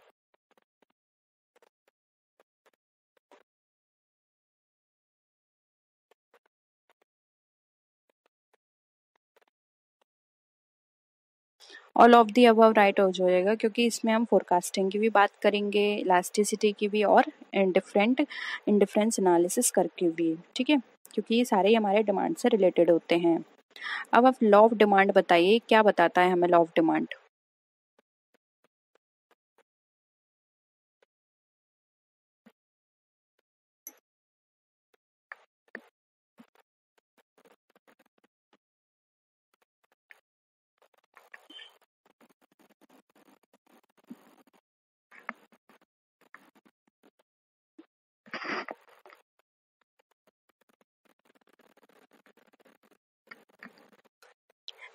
All of the above right हो जाएगा, क्योंकि इसमें हम फोरकास्टिंग की भी बात करेंगे, इलास्टिसिटी की भी, और डिफरेंट इंडिफरेंस एनालिसिस करके भी, ठीक है, क्योंकि ये सारे हमारे डिमांड से रिलेटेड होते हैं। अब आप लॉ ऑफ डिमांड बताइए, क्या बताता है हमें लॉ ऑफ डिमांड?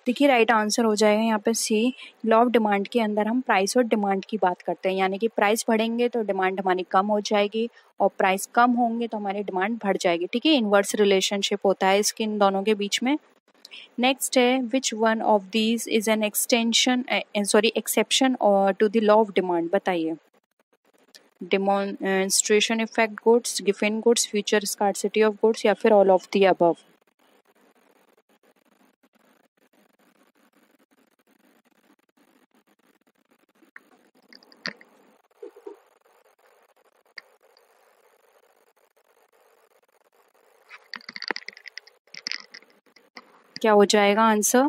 देखिए राइट आंसर हो जाएगा यहाँ पे सी। लॉ ऑफ डिमांड के अंदर हम प्राइस और डिमांड की बात करते हैं, यानी कि प्राइस बढ़ेंगे तो डिमांड हमारी कम हो जाएगी और प्राइस कम होंगे तो हमारी डिमांड बढ़ जाएगी। ठीक है, इनवर्स रिलेशनशिप होता है इसके इन दोनों के बीच में। नेक्स्ट है which one of these is an exception to the law of demand, बताइए। डेमोन्स्ट्रेशन इफेक्ट गुड्स, गिवन goods, future scarcity of goods या फिर ऑल ऑफ द अबव। क्या हो जाएगा आंसर?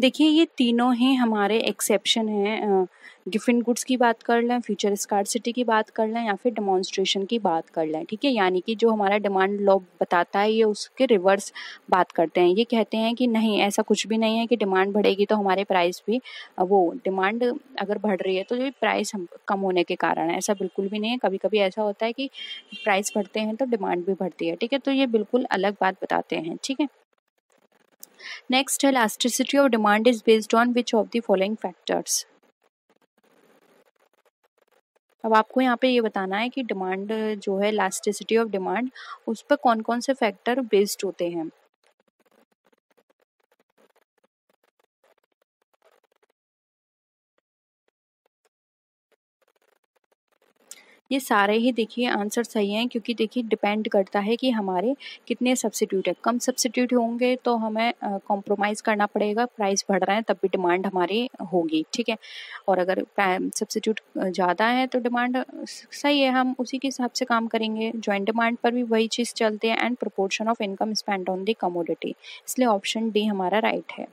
देखिए ये तीनों ही हमारे एक्सेप्शन हैं। गिवन गुड्स की बात कर लें, फ्यूचर स्कार्सिटी की बात कर लें या फिर डेमोन्स्ट्रेशन की बात कर लें। ठीक है, यानी कि जो हमारा डिमांड लॉ बताता है ये उसके रिवर्स बात करते हैं। ये कहते हैं कि नहीं, ऐसा कुछ भी नहीं है कि डिमांड बढ़ेगी तो हमारे प्राइस भी वो डिमांड अगर बढ़ रही है तो ये प्राइस कम होने के कारण है, ऐसा बिल्कुल भी नहीं है। कभी कभी ऐसा होता है कि प्राइस बढ़ते हैं तो डिमांड भी बढ़ती है। ठीक है, तो ये बिल्कुल अलग बात बताते हैं। ठीक है, नेक्स्ट है elasticity of demand is based on which of the following factors। अब आपको यहाँ पे ये बताना है कि डिमांड जो है elasticity ऑफ डिमांड उस पर कौन कौन से फैक्टर बेस्ड होते हैं। ये सारे ही देखिए आंसर सही हैं, क्योंकि देखिए डिपेंड करता है कि हमारे कितने सब्सिट्यूट है। कम सब्सिट्यूट होंगे तो हमें कॉम्प्रोमाइज़ करना पड़ेगा, प्राइस बढ़ रहा है तब भी डिमांड हमारी होगी। ठीक है, और अगर सब्सिट्यूट ज़्यादा है तो डिमांड सही है, हम उसी के हिसाब से काम करेंगे। जॉइंट डिमांड पर भी वही चीज़ चलती है। And proportion of income spend on the commodity, इसलिए ऑप्शन डी हमारा राइट है।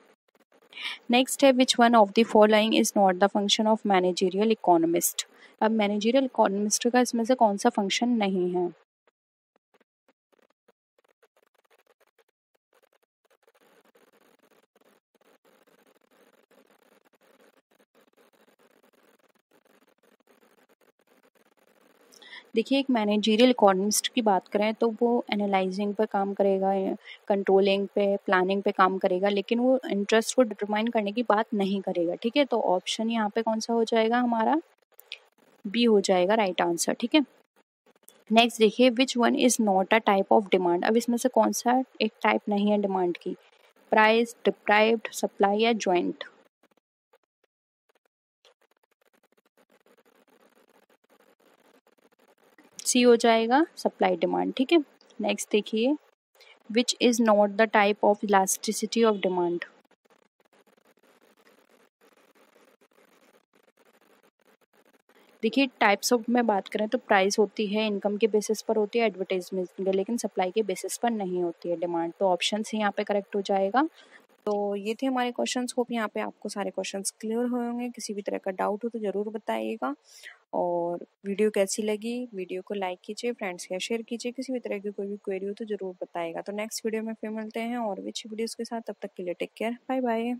नेक्स्ट है which one of the following is not the function of managerial economist. अब मैनेजरियल इकोनॉमिस्ट का इसमें से कौन सा फंक्शन नहीं है। देखिए एक मैनेजरियल इकोनॉमिस्ट की बात करें तो वो एनालाइजिंग पे काम करेगा, कंट्रोलिंग पे, प्लानिंग पे काम करेगा, लेकिन वो इंटरेस्ट को डिटरमाइन करने की बात नहीं करेगा। ठीक है, तो ऑप्शन यहाँ पे कौन सा हो जाएगा हमारा? बी हो जाएगा राइट आंसर। ठीक है, नेक्स्ट देखिए विच one is not a type of demand. अब इसमें से कौन सा एक टाइप नहीं है डिमांड की? प्राइस, डिप्राइव्ड, सप्लाई या ज्वाइंट। सी हो जाएगा सप्लाई डिमांड। ठीक है, नेक्स्ट देखिए which is not the type of elasticity of demand. देखिए टाइप्स ऑफ में बात करें तो प्राइस होती है, इनकम के बेसिस पर होती है, एडवर्टाइजमेंट के, लेकिन सप्लाई के बेसिस पर नहीं होती है डिमांड। तो ऑप्शन सी यहाँ पे करेक्ट हो जाएगा। तो ये थे हमारे क्वेश्चंस। होप यहाँ पे आपको सारे क्वेश्चंस क्लियर हुए होंगे। किसी भी तरह का डाउट हो तो ज़रूर बताइएगा। और वीडियो कैसी लगी, वीडियो को लाइक कीजिए, फ्रेंड्स के शेयर कीजिए। किसी भी तरह की कोई भी क्वेरी हो तो ज़रूर बताइएगा। तो नेक्स्ट वीडियो में फिर मिलते हैं और भी अच्छी वीडियोज़ के साथ। तब तक के लिए टेक केयर, बाय बाय।